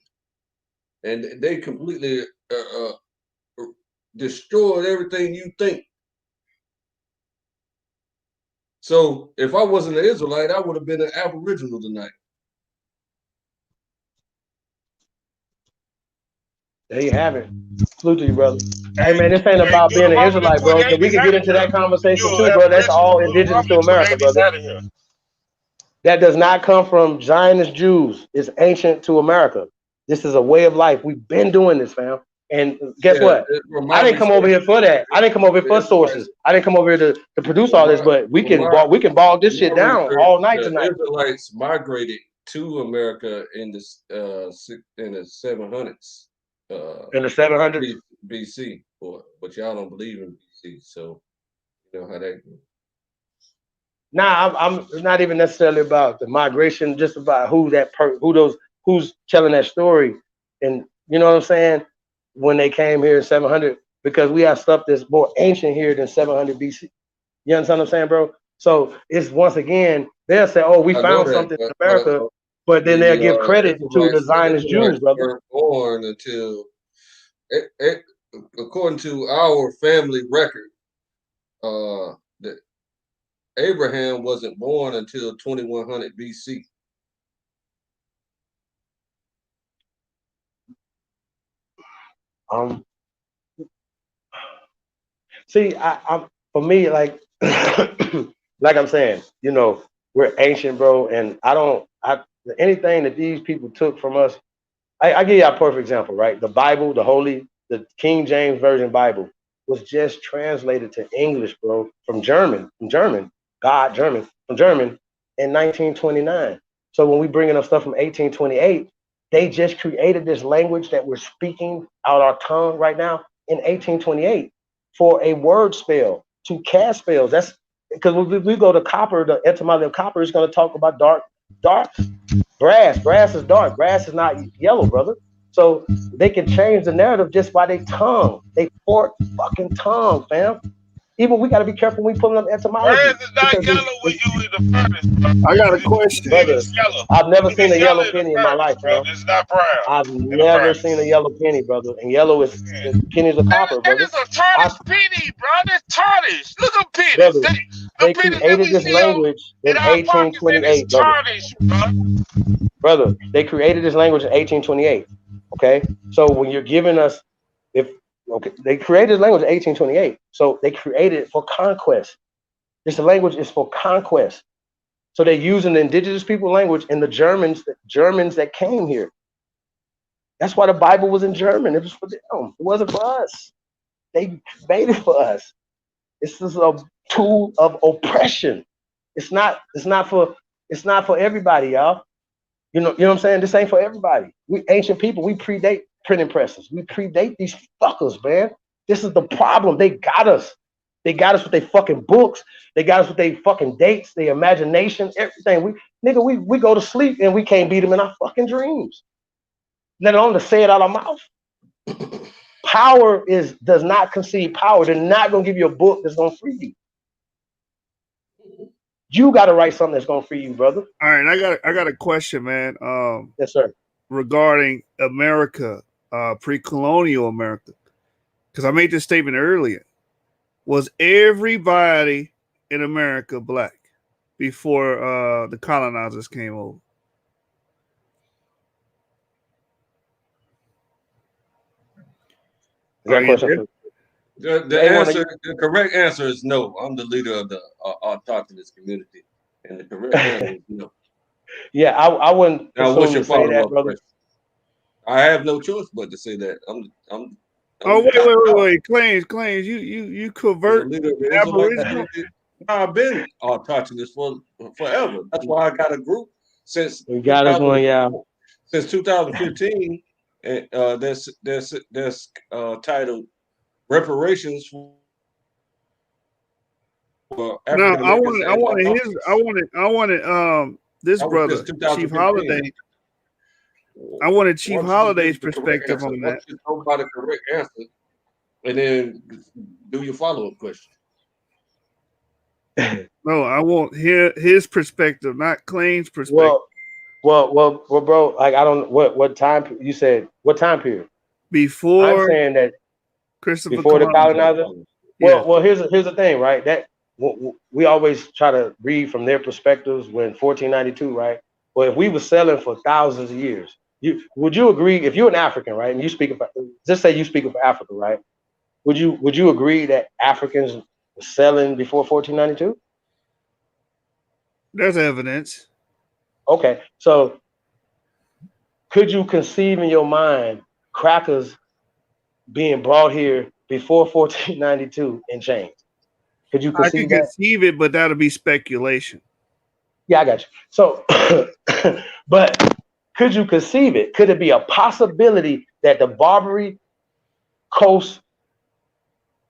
and they completely destroyed everything you think. So if I wasn't an Israelite, I would have been an Aboriginal tonight. There you have it. Salute to you, brother. Hey Hey, man, this ain't hey, about do being the an moment in Israelite, bro. 28 We is can out get of into here. that conversation You're too, an bro. That's aboriginal. all Do the indigenous moment to in America, 28 is brother. out of here. That does not come from Zionist Jews. It's ancient to America. This is a way of life. We've been doing this, fam. And guess Yeah, what? from my I didn't come over research, here for that. I didn't come over here the for Israelites, sources. I didn't come over here to produce from all this, my but from my we can bog this from shit my down research, all night the tonight. Israelites migrated to America in the 700s In the 700s. BC, but y'all don't believe in BC, so you know how that goes. Nah, I'm not even necessarily about the migration, just about who's telling that story. And you know what I'm saying? When they came here in 700, because we have stuff that's more ancient here than 700 BC. You understand what I'm saying, bro? So it's once again, they'll say, oh, we I know found that, something in but America, but then they'll give credit to the The Zionist Jews, Israelites brother. weren't born until, it, according to our family record, that Abraham wasn't born until 2100 BC. Um, see, I'm for me, like, like I'm saying, you know, we're ancient, bro. And anything that these people took from us, I give you a perfect example, right? The Bible, the King James Version Bible was just translated to English, bro, from German, from German in 1929. So when we bringing up stuff from 1828, they just created this language that we're speaking out our tongue right now in 1828 for a word spell to cast spells. That's because when we go to copper, the etymology of copper is going to talk about dark brass. Brass is dark. Brass is not yellow, brother. So they can change the narrative just by their tongue. They fork fucking tongue, fam. Even we got to be careful when we pulling up etymology Grass is not because yellow when you in the furnace, I got a bro. question. It brother, is yellow. I've never It seen a is yellow yellow in the penny in my life, furnace, fam. brother. It's not brown I've in the never seen a furnace. yellow penny, brother. And yellow is Yeah. pennies of copper, That brother. is a tarnished penny, bro. That's tarnished. Look at pennies. Brother, The they pennies that created we this see language in in our pockets, that is 1828, brother. tarnished, bro. Brother, they created this language in 1828. Okay, so when you're giving us, they created this language in 1828. So they created it for conquest. This language is for conquest. So they're using the indigenous people language and the Germans that came here. That's why the Bible was in German. It was for them. It wasn't for us. They made it for us. This is a tool of oppression. It's not for everybody, y'all. You know what I'm saying? This ain't for everybody. We ancient people, we predate printing presses. We predate these fuckers, man. This is the problem. They got us. They got us with their fucking books. They got us with their fucking dates, their imagination, everything. We go to sleep and we can't beat them in our fucking dreams. Let alone to say it out of our mouth. Power does not concede power. They're not gonna give you a book that's gonna free you. You got to write something that's gonna free you, brother. All right, I got a question, man. Yes, sir. Regarding America, pre-colonial America, because I made this statement earlier. Was everybody in America black before the colonizers came over? Is that a question for The correct answer is no. I'm the leader of the autochthonous community, and the correct answer is no. Yeah, I wouldn't Now, what's assume your to say that, follow-up brother. question? I have no choice but to say that I'm Oh, the top dog. wait. Claims. You I'm the convert leader of the Israelite Aboriginal? community. I've been autochthonous for forever. That's why I got a group since We got us one, yeah. since 2015, and that's titled reparations for No, African Americans and I wanted this that was brother, since Chief 2015. Holiday. I wanted Chief Why don't you just Holiday's give the correct perspective answer? on Why that. don't you go by the correct answer and then do your follow-up question? No, I want his perspective, not Claim's perspective. Well, bro. Like I don't what time you said. What time period? I'm Before saying that Christopher before the Columbus. colonizer. Yeah. Well, here's the thing, right? That we always try to read from their perspectives when 1492, right? Well, if we were selling for thousands of years, would you agree? If you're an African, right, and you speak about, just say you speak of Africa, right? Would you agree that Africans were selling before 1492? There's evidence. Okay, so could you conceive in your mind crackers being brought here before 1492 and change? Could you I can conceive that? conceive it, but that'll be speculation. Yeah, I got you. So, but could you conceive it? Could it be a possibility that the Barbary Coast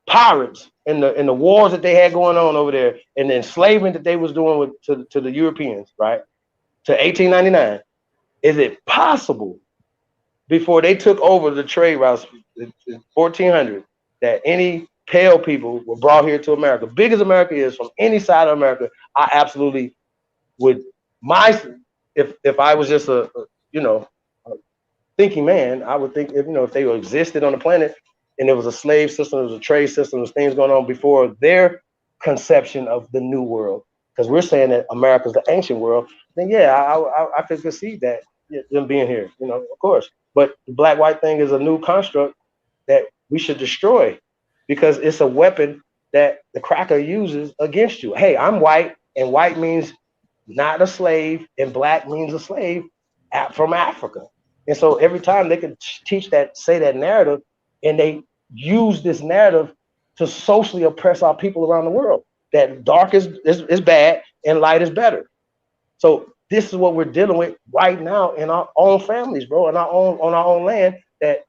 pirates and the wars that they had going on over there and the enslavement that they was doing to the Europeans, right, to 1899, is it possible before they took over the trade routes in 1400 that any pale people were brought here to America? Big as America is, from any side of America, I absolutely would if I was just a thinking man, I would think if they existed on the planet and there was a slave system, there was a trade system, there was things going on before their conception of the new world, because we're saying that America's the ancient world, then yeah, I could concede that them being here, of course. But the black white thing is a new construct that we should destroy because it's a weapon that the cracker uses against you. Hey, I'm white, and white means not a slave, and black means a slave from Africa. And so every time they can teach that, say that narrative, and they use this narrative to socially oppress our people around the world. That dark is bad and light is better. So this is what we're dealing with right now in our own families, bro, in our own on our own land. That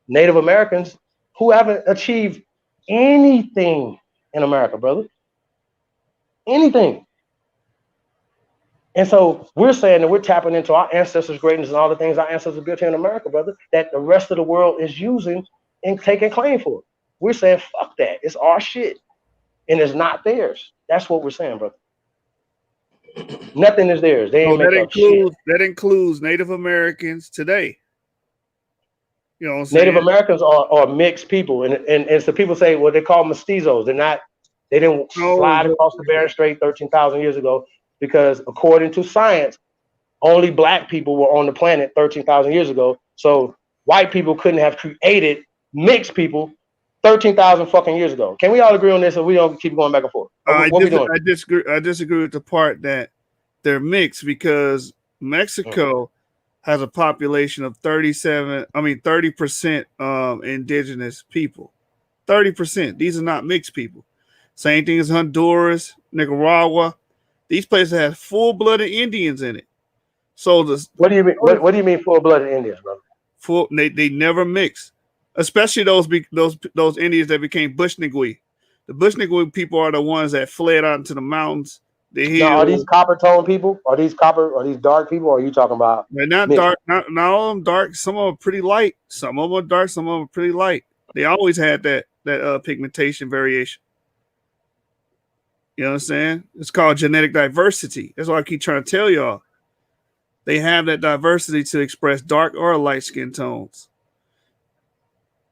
Native Americans who haven't achieved anything in America, brother, anything. And so we're saying that we're tapping into our ancestors' greatness and all the things our ancestors built here in America, brother, that the rest of the world is using and taking claim for. We're saying, fuck that. It's our shit. And it's not theirs. That's what we're saying, brother. Nothing is theirs. They ain't So make up shit. that includes Native Americans today. You know what I'm saying? Native Americans are mixed people. And so people say, well, they call them mestizos. They didn't slide across the Bering Strait 13,000 years ago because according to science, only black people were on the planet 13,000 years ago. So white people couldn't have created mixed people 13,000 fucking years ago. Can we all agree on this, or we don't keep going back and forth? What we doing? I disagree with the part that they're mixed because Mexico has a population of 30% indigenous people. 30%. These are not mixed people. Same thing as Honduras, Nicaragua. These places have full-blooded Indians in it. So what do you mean? What do you mean full-blooded Indians, brother? They never mix, especially those Indians that became Bushnigwe. The Bushnigwe people are the ones that fled out into the mountains, the hills. Now, are these copper tone people? Are these dark people? Or are you talking about? They're not dark. Not all of them dark. Some of them are pretty light. Some of them are dark. Some of them are pretty light. They always had that pigmentation variation. You know what I'm saying? It's called genetic diversity. That's why I keep trying to tell y'all. They have that diversity to express dark or light skin tones.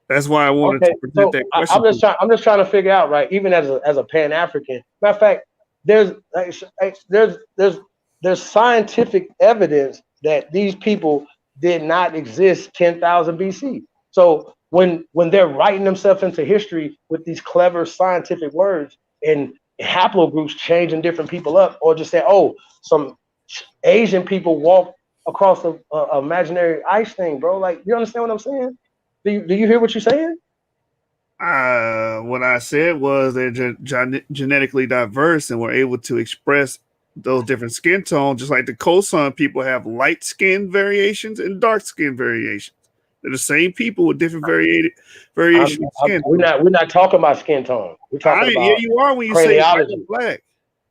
That's why I wanted to present that question. I'm just trying to figure out, right? Even as a Pan-African, matter of fact, there's scientific evidence that these people did not exist 10,000 BC. So when they're writing themselves into history with these clever scientific words and haplogroups changing different people up, or just say, oh, some Asian people walk across the imaginary ice thing, bro. Like, you understand what I'm saying? Do you hear what you're saying? What I said was they're genetically diverse and were able to express those different skin tones, just like the Khoisan people have light skin variations and dark skin variations. They're the same people with different variations of skin. We're not talking about skin tone. We're talking about you are when you say black.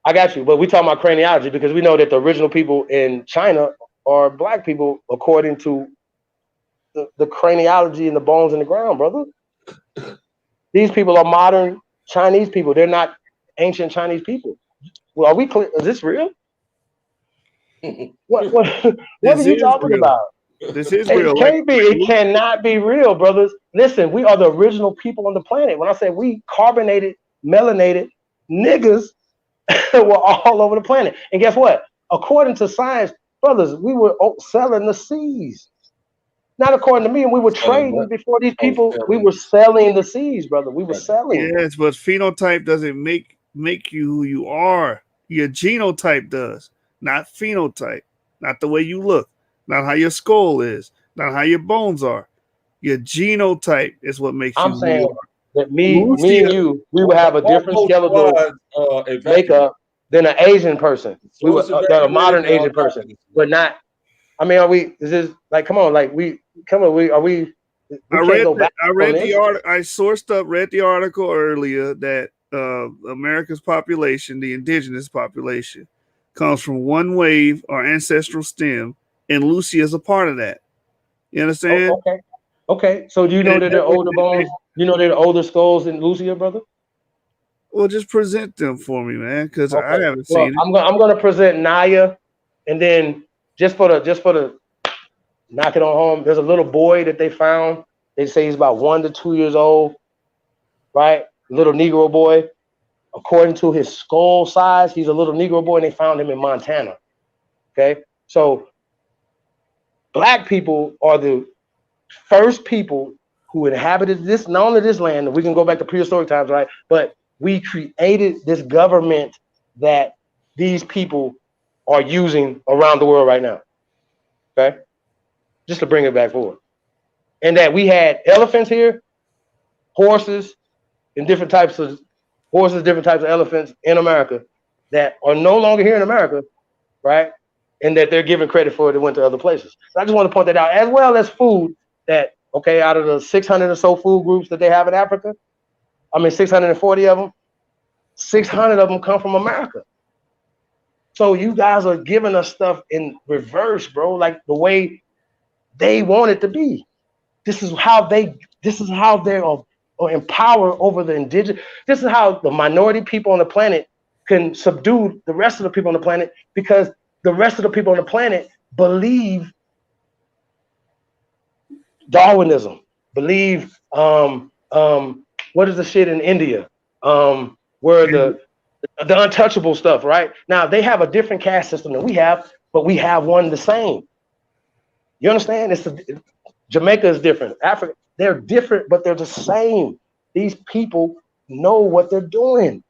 I got you, but we're talking about craniology because we know that the original people in China are black people according to the craniology and the bones in the ground, brother. These people are modern Chinese people. They're not ancient Chinese people. Well, are we clear? Is this real? What are you talking about? This is real. It can't be. It cannot be real, brothers. Listen, we are the original people on the planet. When I say we, carbonated, melanated niggas were all over the planet. And guess what? According to science, brothers, we were selling the seas. Not according to me, and we were trading before these people. We were selling the seas, brother. We were selling. Yes, but phenotype doesn't make you who you are. Your genotype does, not phenotype. Not the way you look, not how your skull is, not how your bones are. Your genotype is what makes you. I'm saying that me and you, we would have a different skeletal makeup than an Asian person. We were a modern Asian person, but not. I mean, are we? Is this like? Come on, like are we? I read the article. I read the article earlier that America's population, the indigenous population, comes from one wave or ancestral stem, and Lucy is a part of that. You understand? Okay. So do you know that they're older bones? You know they're older skulls than Lucia, brother? Well, just present them for me, man, because I haven't seen it. I'm gonna present Naya, and then just for the knock it on home. There's a little boy that they found. They say he's about 1 to 2 years old, right? Little Negro boy. According to his skull size, he's a little Negro boy, and they found him in Montana. Okay, so black people are the first people who inhabited this, not only this land. We can go back to prehistoric times, right? But we created this government that these people are using around the world right now. Okay, just to bring it back forward, and that we had elephants here, horses, and different types of horses, different types of elephants in America that are no longer here in America, right? And that they're giving credit for it went to other places. So I just want to point that out, as well as food that, okay, out of the 600 or so food groups that they have in Africa, 640 of them, 600 of them come from America. So you guys are giving us stuff in reverse, bro, like the way they want it to be. This is how they are empowered over the indigenous. This is how the minority people on the planet can subdue the rest of the people on the planet, because the rest of the people on the planet believe Darwinism, believe what is the shit in India, where the untouchable stuff, right? Now they have a different caste system than we have, but we have one the same. You understand? Jamaica is different. Africa, they're different, but they're the same. These people know what they're doing.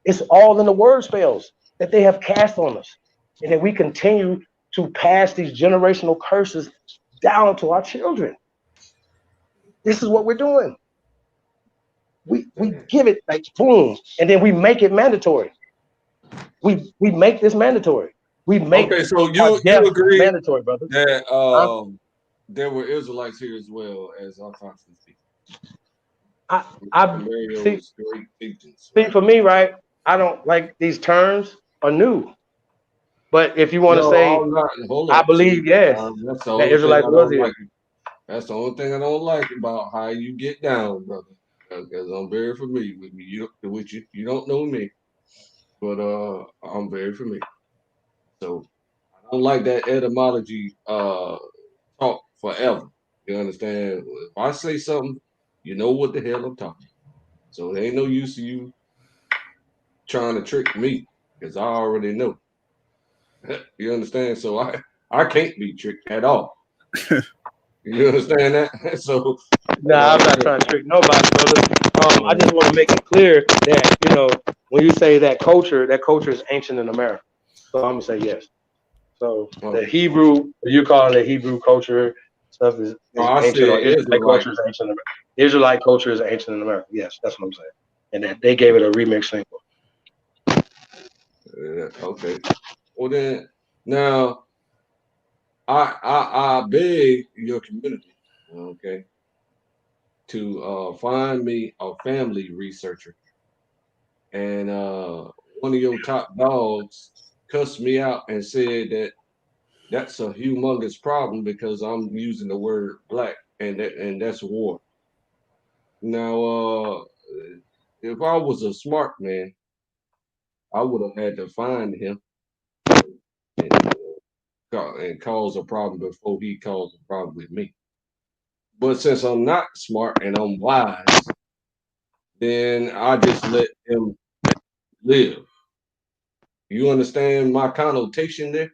It's all in the word spells that they have cast on us, and that we continue to pass these generational curses down to our children. This is what we're doing. We give it like boom, and then we make it mandatory. We make this mandatory. We make Okay, so our you death agree mandatory, brother. that Huh? there were Israelites here as well as autochthonous people. I Mario's great teachings, see, right? for me, right, I don't like these terms are new. But if you want to No, say, I'm not. Hold I up. See, believe, yes, that's the that only thing Israelites I was don't here. like. That's the only thing I don't like about how you get down, brother. Because I'm very familiar with me. You don't know me, but I'm very familiar. So I don't like that etymology talk forever. You understand? If I say something, you know what the hell I'm talking. So there ain't no use to you trying to trick me, because I already know. You understand? So I can't be tricked at all. You understand that? So Nah, I'm not trying to trick nobody, brother. I just want to make it clear that, when you say that culture is ancient in America. So I'm gonna say yes. So the Hebrew, you calling it Hebrew culture stuff is I ancient, or said Israelite Israelite. culture is ancient in America. Israelite culture is ancient in America. Yes, that's what I'm saying. And that they gave it a remix single. Okay. Well then, now I beg your community, okay, to find me a family researcher. And one of your top dogs cussed me out and said that that's a humongous problem because I'm using the word black, and that's war. Now, if I was a smart man, I would have had to find him and, and cause a problem before he caused a problem with me. But since I'm not smart and I'm wise, then I just let him live. You understand my connotation there?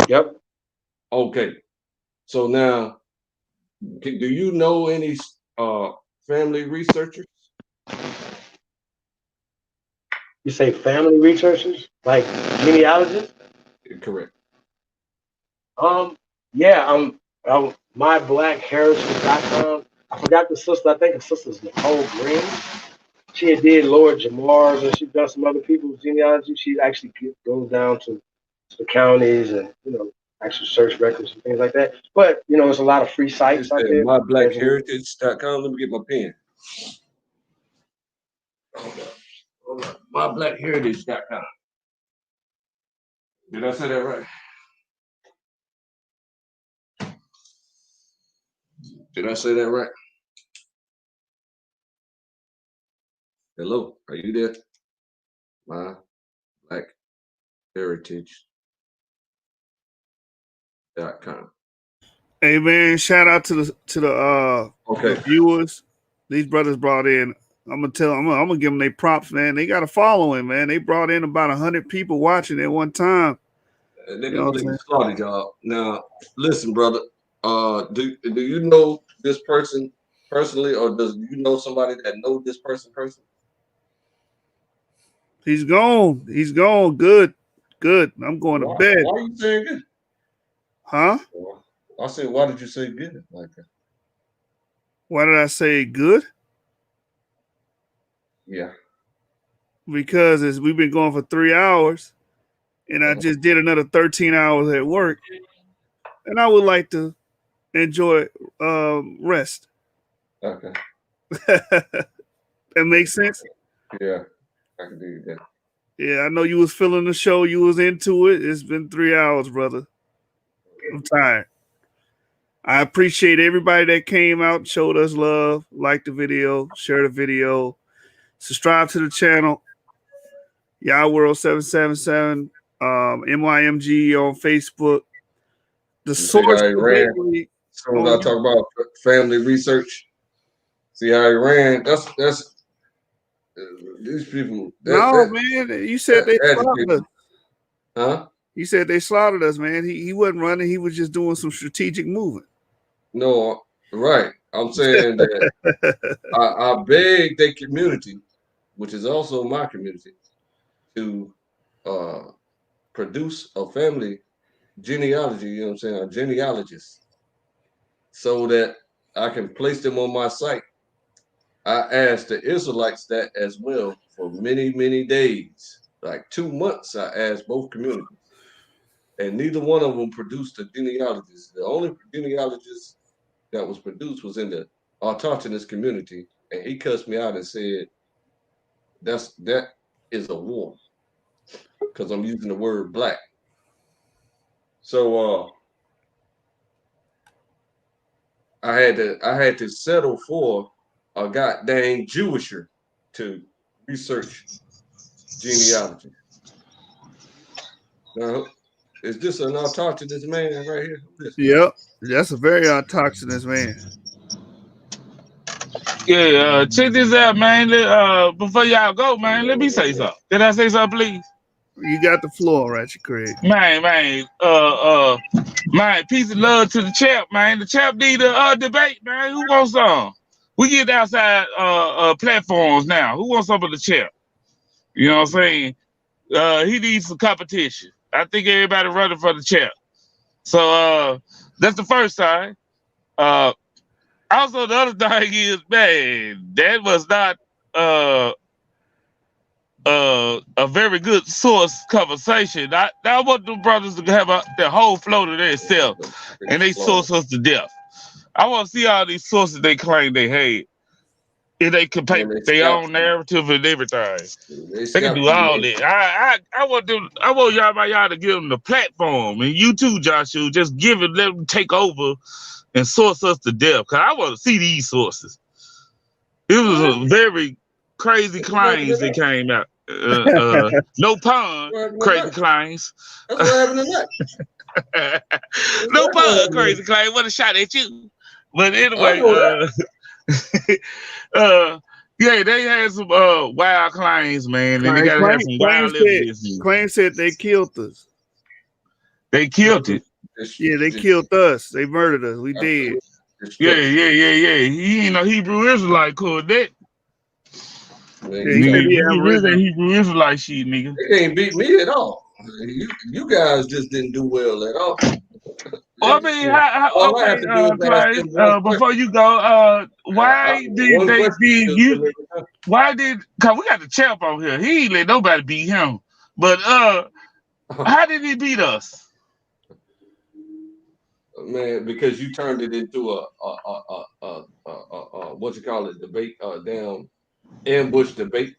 Yep. Okay. So now, do you know any family researchers? You say family researchers, like genealogists? Correct. Yeah, myblackHeritage.com. I forgot the sister. I think the sister's Nicole Green. She had did Lord Jamar's, and she's done some other people's genealogy. She actually goes down to the counties and actually search records and things like that. But there's a lot of free You sites out said there. mybblackheritage.com. Let me get my pen. Hold on. Mybblackheritage.com. Did I say that right? Did I say that right? Hello, are you there? My Black Heritage.com. Hey man, shout out to the Okay. viewers. These brothers brought in. I'm gonna give them their props, man. They got a following, man. They brought in about 100 people watching at one time. They You know what I'm completely saying? slaughtered y'all. Now, listen, brother. Do you know this person personally, or does you know somebody that know this person personally? He's gone. He's gone. Good. Good. I'm going to bed. Why are you saying good? Huh? I said, why did you say good like that? Why did I say good? Yeah. Because we've been going for 3 hours, and I just did another 13 hours at work, and I would like to enjoy rest. Okay. That makes sense. Yeah, I can do that. Yeah, I know you was feeling the show. You was into it. It's been 3 hours, brother. I'm tired. I appreciate everybody that came out, showed us love, liked the video, shared the video, subscribe to the channel. Y'all World 777, MYMG on Facebook. The You see source how he ran? debate As soon as I on talk about family research, see how he ran? That's these people. No, man. You said That they slaughtered us. educated, huh? You said they slaughtered us, man. He wasn't running. He was just doing some strategic movement. No, right. I'm saying that I beg their community, which is also my community, to produce a family genealogy. You know what I'm saying? A genealogist, so that I can place them on my site. I asked the Israelites that as well for many, many days, like 2 months. I asked both communities, and neither one of them produced a genealogist. The only genealogist that was produced was in the autochthonous community, and he cussed me out and said, that is a war," because I'm using the word black. So I had to settle for a goddamn Jewisher to research genealogy. Now, is this an autochthonous man right here? Yep. That's a very autochthonous man. Yeah, check this out, man. Before y'all go, man, let me say something. Can I say something, please? You got the floor, Ratchet Craig. Man, peace and love to the champ, man. The champ need a debate, man. Who wants some? We get outside platforms now. Who wants some of the champ? You know what I'm saying? He needs some competition. I think everybody running for the champ. So that's the first time. Also, the other thing is, man, that was not a very good source conversation. I want the brothers to have their whole flow to themselves, and they source us to death. I want to see all these sources they claim they had. If they can paint their own narrative and everything, they can do all that. I want them. I want y'all to give them the platform, and you too, Joshua. Just give it, let them take over and source us to death. Cause I want to see these sources. It was a very crazy claims that came out. No pun, crazy claims. That's what happened tonight. No pun, crazy claim. What a shot at you. But anyway, yeah, they had some wild claims, man, and they gotta have some wild evidence. Claim said they killed us. They killed it. Yeah, they killed us. They murdered us. We dead. Yeah. He ain't no Hebrew Israelite called that. Hebrew Israelite shit, nigga. They ain't beat me at all. You guys just didn't do well at all. I mean, before you go, why cause we got the champ on here. He ain't let nobody beat him. But how did he beat us? Man, because you turned it into a what you call it, debate, damn ambush debate,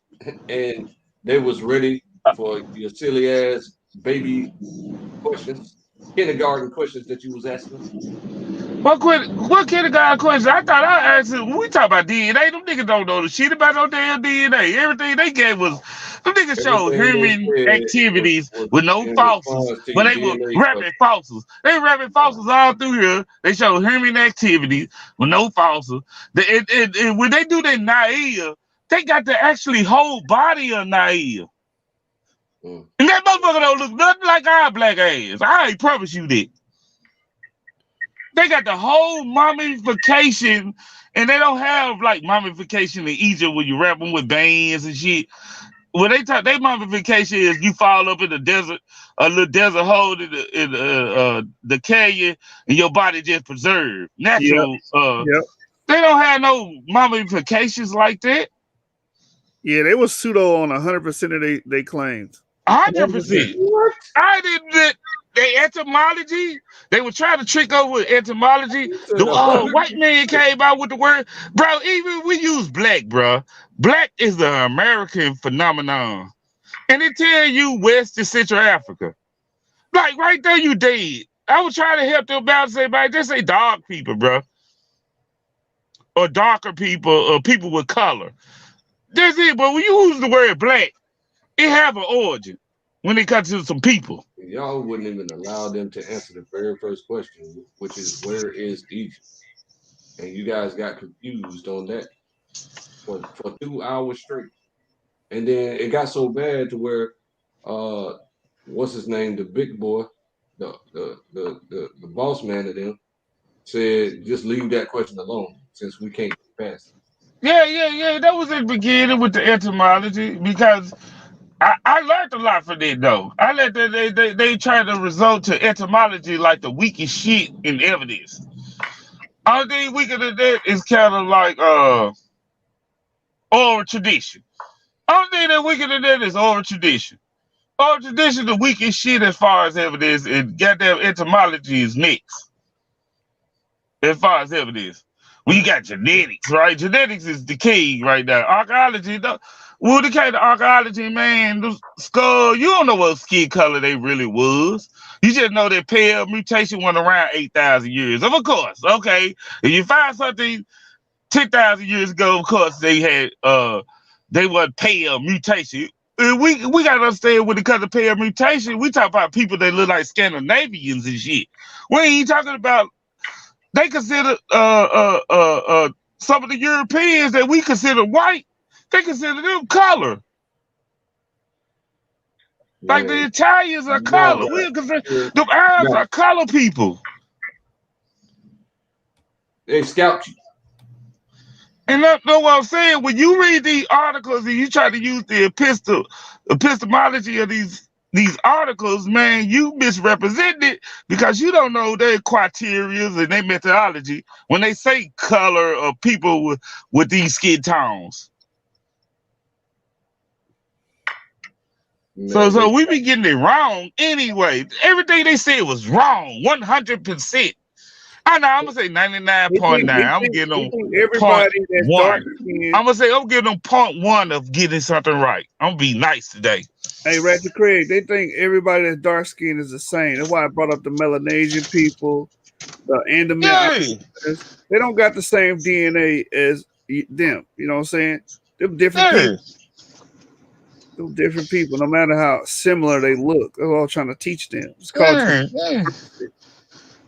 and they was ready for your silly ass baby questions, kindergarten questions that you was asking. What kindergarten question? I thought I asked him. We talk about DNA. Them niggas don't know the shit about no damn DNA. Everything they gave was them niggas showed human activities with no fossils, but they were rapping fossils. They rapping fossils all through here. They show human activities with no fossils. When they do their naive, they got the actually whole body of naive. And that motherfucker don't look nothing like our black ass. I promise you that. They got the whole mummification, and they don't have like mummification in Egypt where you wrap them with bands and shit. when they talk, they mummification is you fall up in the desert, a little desert hole in the canyon, and your body just preserved Yep. natural. Yep. They don't have no mummifications like that. Yeah, they was pseudo on 100% of they claims. 100%. What? I didn't. They etymology. They were trying to trick over with etymology. You said The 100. white man came out with the word, bro. Even we use black, bro. Black is the American phenomenon, and it tell you West and Central Africa. Like right there, you dead. I was trying to help them balance everybody. Just say dark people, bro, or darker people, or people with color. That's it. But when you use the word black, it have an origin when it comes to some people. Y'all wouldn't even allow them to answer the very first question, which is where is Egypt? And you guys got confused on that for 2 hours straight. And then it got so bad to where what's his name, the big boy, the boss man of them said just leave that question alone since we can't get past Yeah. That was in the beginning with the etymology because I learned a lot from it though. I let they try to result to etymology like the weakest shit in evidence. Only thing weaker than that is kind of like oral tradition. Only thing that weaker than that is oral tradition. Oral tradition the weakest shit as far as evidence, and goddamn etymology is mixed as far as evidence. When you got genetics, right? Genetics is the key right now. Archaeology, when it came to archaeology, man, the skull, you don't know what skin color they really was. You just know that pale mutation went around 8,000 years. Of course, okay. If you find something 10,000 years ago, of course, they were pale mutation. We gotta understand when it comes to pale mutation, we talk about people that look like Scandinavians and shit. We ain't talking about they consider some of the Europeans that we consider white, they consider them color. Like the Man, Italians are y'all color. We got consider here. them Arabs Now, are color people. they scalped you. And that's what I'm saying. When you read these articles and you try to use the epistemology of these articles, man, you misrepresent it because you don't know their criteria and their methodology when they say color of people with these skin tones. Man, So we be getting it wrong anyway. Everything they said was wrong, 100%. I know I'm gonna say 99.9. I'm They getting them think point everybody that's dark one. skinned. I'm gonna say I'm giving them point one of getting something right. I'm gonna be nice today. Hey, Ratchet Craig, they think everybody that's dark skinned is the same. That's why I brought up the Melanesian people, the Andaman Yeah, Islanders. They don't got the same DNA as them. You know what I'm saying? They're different yeah, people. They're different people, no matter how similar they look. That's all I'm trying to teach them. It's called yeah.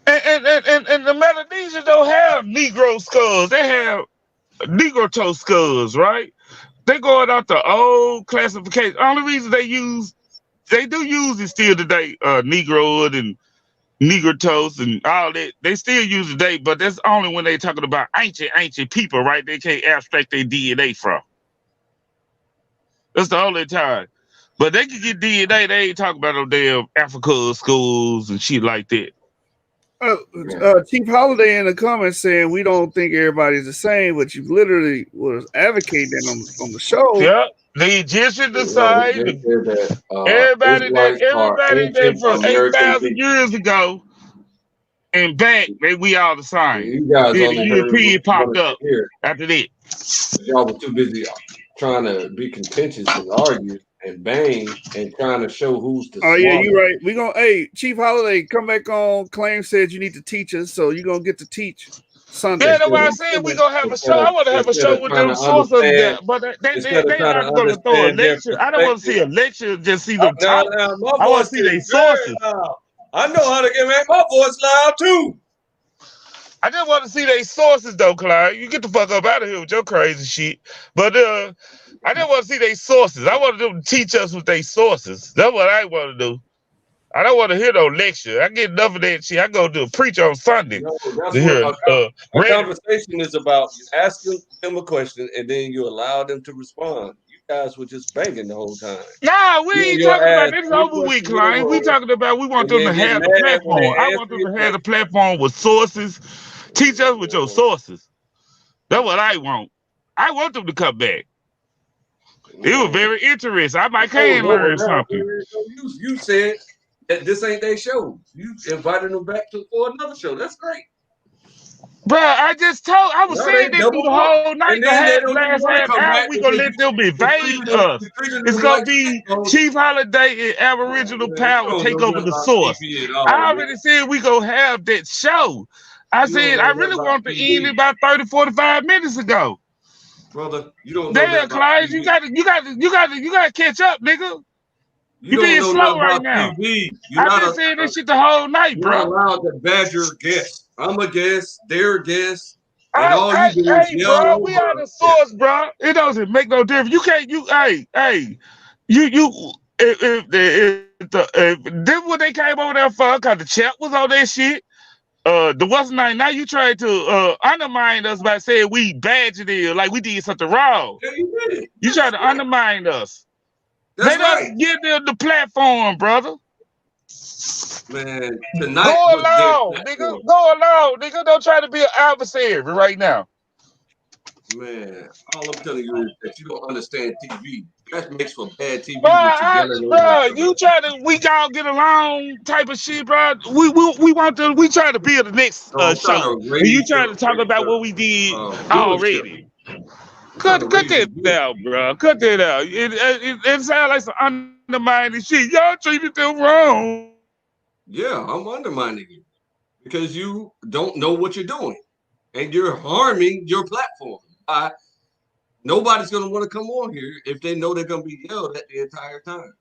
And the Melanesians don't have Negro skulls. They have Negro toe skulls, right? They going out the old classification. Only reason they do use it still today, Negroid and Negro toast and all that. They still use it today, but that's only when they talking about ancient people, right? They can't abstract their DNA from. That's the only time. But they can get DNA. They ain't talking about no damn Africa schools and shit like that. Chief Holiday in the comments saying we don't think everybody's the same, but you literally was advocating that on the show. Yeah, the Egyptians the Well, they same. said that Israelites are Everybody that ancient from American 8,000 people. years ago and back, we all the same. You guys Then the only heard what European you popped wanted to up hear. after that. Y'all were too busy trying to be contentious and argue and bang and trying to show who's the Oh yeah, you're smartest. right. We gonna Chief Holiday come back on. Claim said you need to teach us, so you're gonna get to teach Sunday. Yeah, that's Instead why I of said we gonna have a show. I want to have a instead show of with trying them to sources there, understand, but instead of they trying to not gonna throw a understand their lecture. I don't want to see perspective. a lecture. Just see them Now, talk. my I want voice to see their is very sources. loud. I know how to make my voice loud too. I just want to see their sources though, Clyde. You get the fuck up out of here with your crazy shit. But I just want to see their sources. I want them to teach us with their sources. That's what I want to do. I don't want to hear no lecture. I get enough of that shit. I go to preach on Sunday No, that's to what hear a rhetoric. conversation is about. You ask them a question and then you allow them to respond. You guys were just banging the whole time. Nah, we You and ain't your talking about ass this three over with, questions in a Klein. We row, talking about we want and them then to get have the mad when platform. they I answer want them it to have back. the platform with sources. Teach us with your sources. That's what I want. I want them to come back. It was Man. very interesting. I might Oh can no, learn now something. you said that this ain't their show. You invited them back for another show. That's great. Bro, I was Now saying they that through double the booked. whole night, And the then they don't even last want to half come hour, back we gonna because let them you treated invade them, us. you treated It's them gonna like be oh, Chief Holiday and Aboriginal man, you Power don't take know over nothing the about source. TV at all, I man. already said we gonna have that show. I You don't said know I nothing really about want to end TV. it about 30, 45 minutes ago. Brother, you don't know nothing Damn, about Clyde, TV. you gotta catch up, nigga. You You don't being know slow nothing right about now. TV. I've been saying this shit the whole night, You're not bro. allowed to badger guests. I'm a guest, they're a guest, and Hey, all you hey, do is hey, yell bro, we are over the it. source, bro. It doesn't make no difference. You can't, if this what they came over there for, cause the chat was on that shit. The what's name? Now you trying to undermine us by saying we badgered it, like we did something wrong. Yeah, you did it. You try to undermine us. That's Let us right. give them the platform, brother. Man, Go tonight was their along, nigga. platform. Go along, nigga. Don't try to be an adversary right now. Man, all I'm telling you is that you don't understand TV. That makes for bad TV with you Bro, yelling over bro, each other. you try to we all get along type of shit, bro. We try to build the next No, I'm trying show, to and you raise trying to talk about what we did viewership. already. I'm trying to Cut raise the that viewership. out, bro. Cut that out. It sounds like some undermining shit. Y'all treated them wrong. Yeah, I'm undermining you because you don't know what you're doing, and you're harming your platform. Nobody's going to want to come on here if they know they're going to be yelled at the entire time.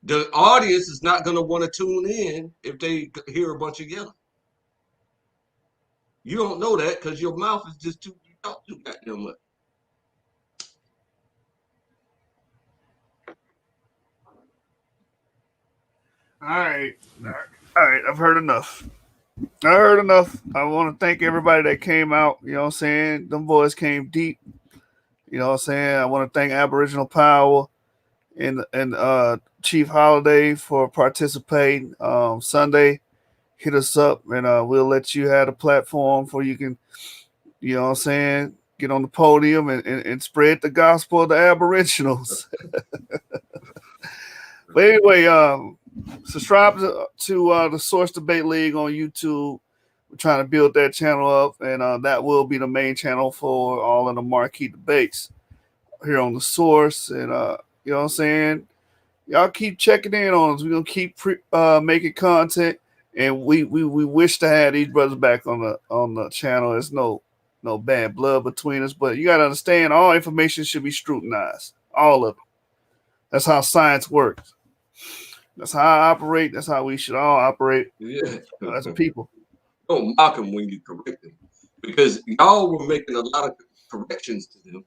The audience is not going to want to tune in if they hear a bunch of yelling. You don't know that because your mouth is just too, you talk too goddamn much. All right. All right. I've heard enough. I heard enough. I want to thank everybody that came out. You know what I'm saying? Them boys came deep. You know what I'm saying? I want to thank Aboriginal Power and Chief Holiday for participating. Sunday, hit us up and we'll let you have a platform for you can, you know what I'm saying, get on the podium and spread the gospel of the Aboriginals. But anyway, subscribe to the Source Debate League on YouTube. We're trying to build that channel up, and that will be the main channel for all of the marquee debates here on the Source. And you know what I'm saying? Y'all keep checking in on us. We're gonna keep making content, and we wish to have these brothers back on the channel. There's no bad blood between us, but you gotta understand all information should be scrutinized. All of it. That's how science works. That's how I operate. That's how we should all operate Yeah. as people. Don't mock them when you correct them because y'all were making a lot of corrections to them,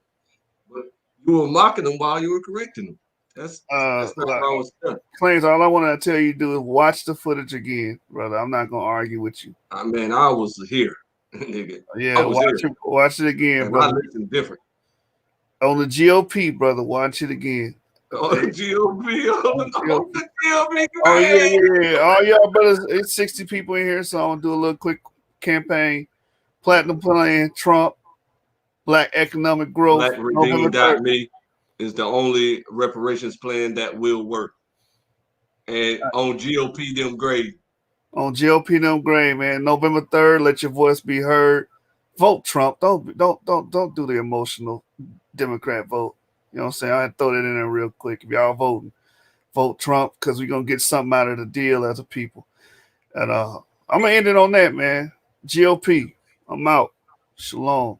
but you were mocking them while you were correcting them. That's not wrong with stuff. Claims, all I want to tell you to do is watch the footage again, brother. I'm not gonna argue with you. I mean, I was here, nigga. Yeah, watch it again, and brother. I listen different. On the GOP, brother, watch it again. On the GOP, on the GOP. Oh yeah. All y'all brothers, it's 60 people in here, so I'm gonna do a little quick campaign. Platinum Plan, Trump, Black Economic Growth, November 3rd. BlackRedeem.me is the only reparations plan that will work. And on GOP, them grade. On GOP, them grade, man. November 3rd, let your voice be heard. Vote Trump. Don't do the emotional Democrat vote. You know what I'm saying? I had to throw that in there real quick. If y'all voting, vote Trump because we're gonna get something out of the deal as a people. And I'm gonna end it on that, man. GOP, I'm out. Shalom.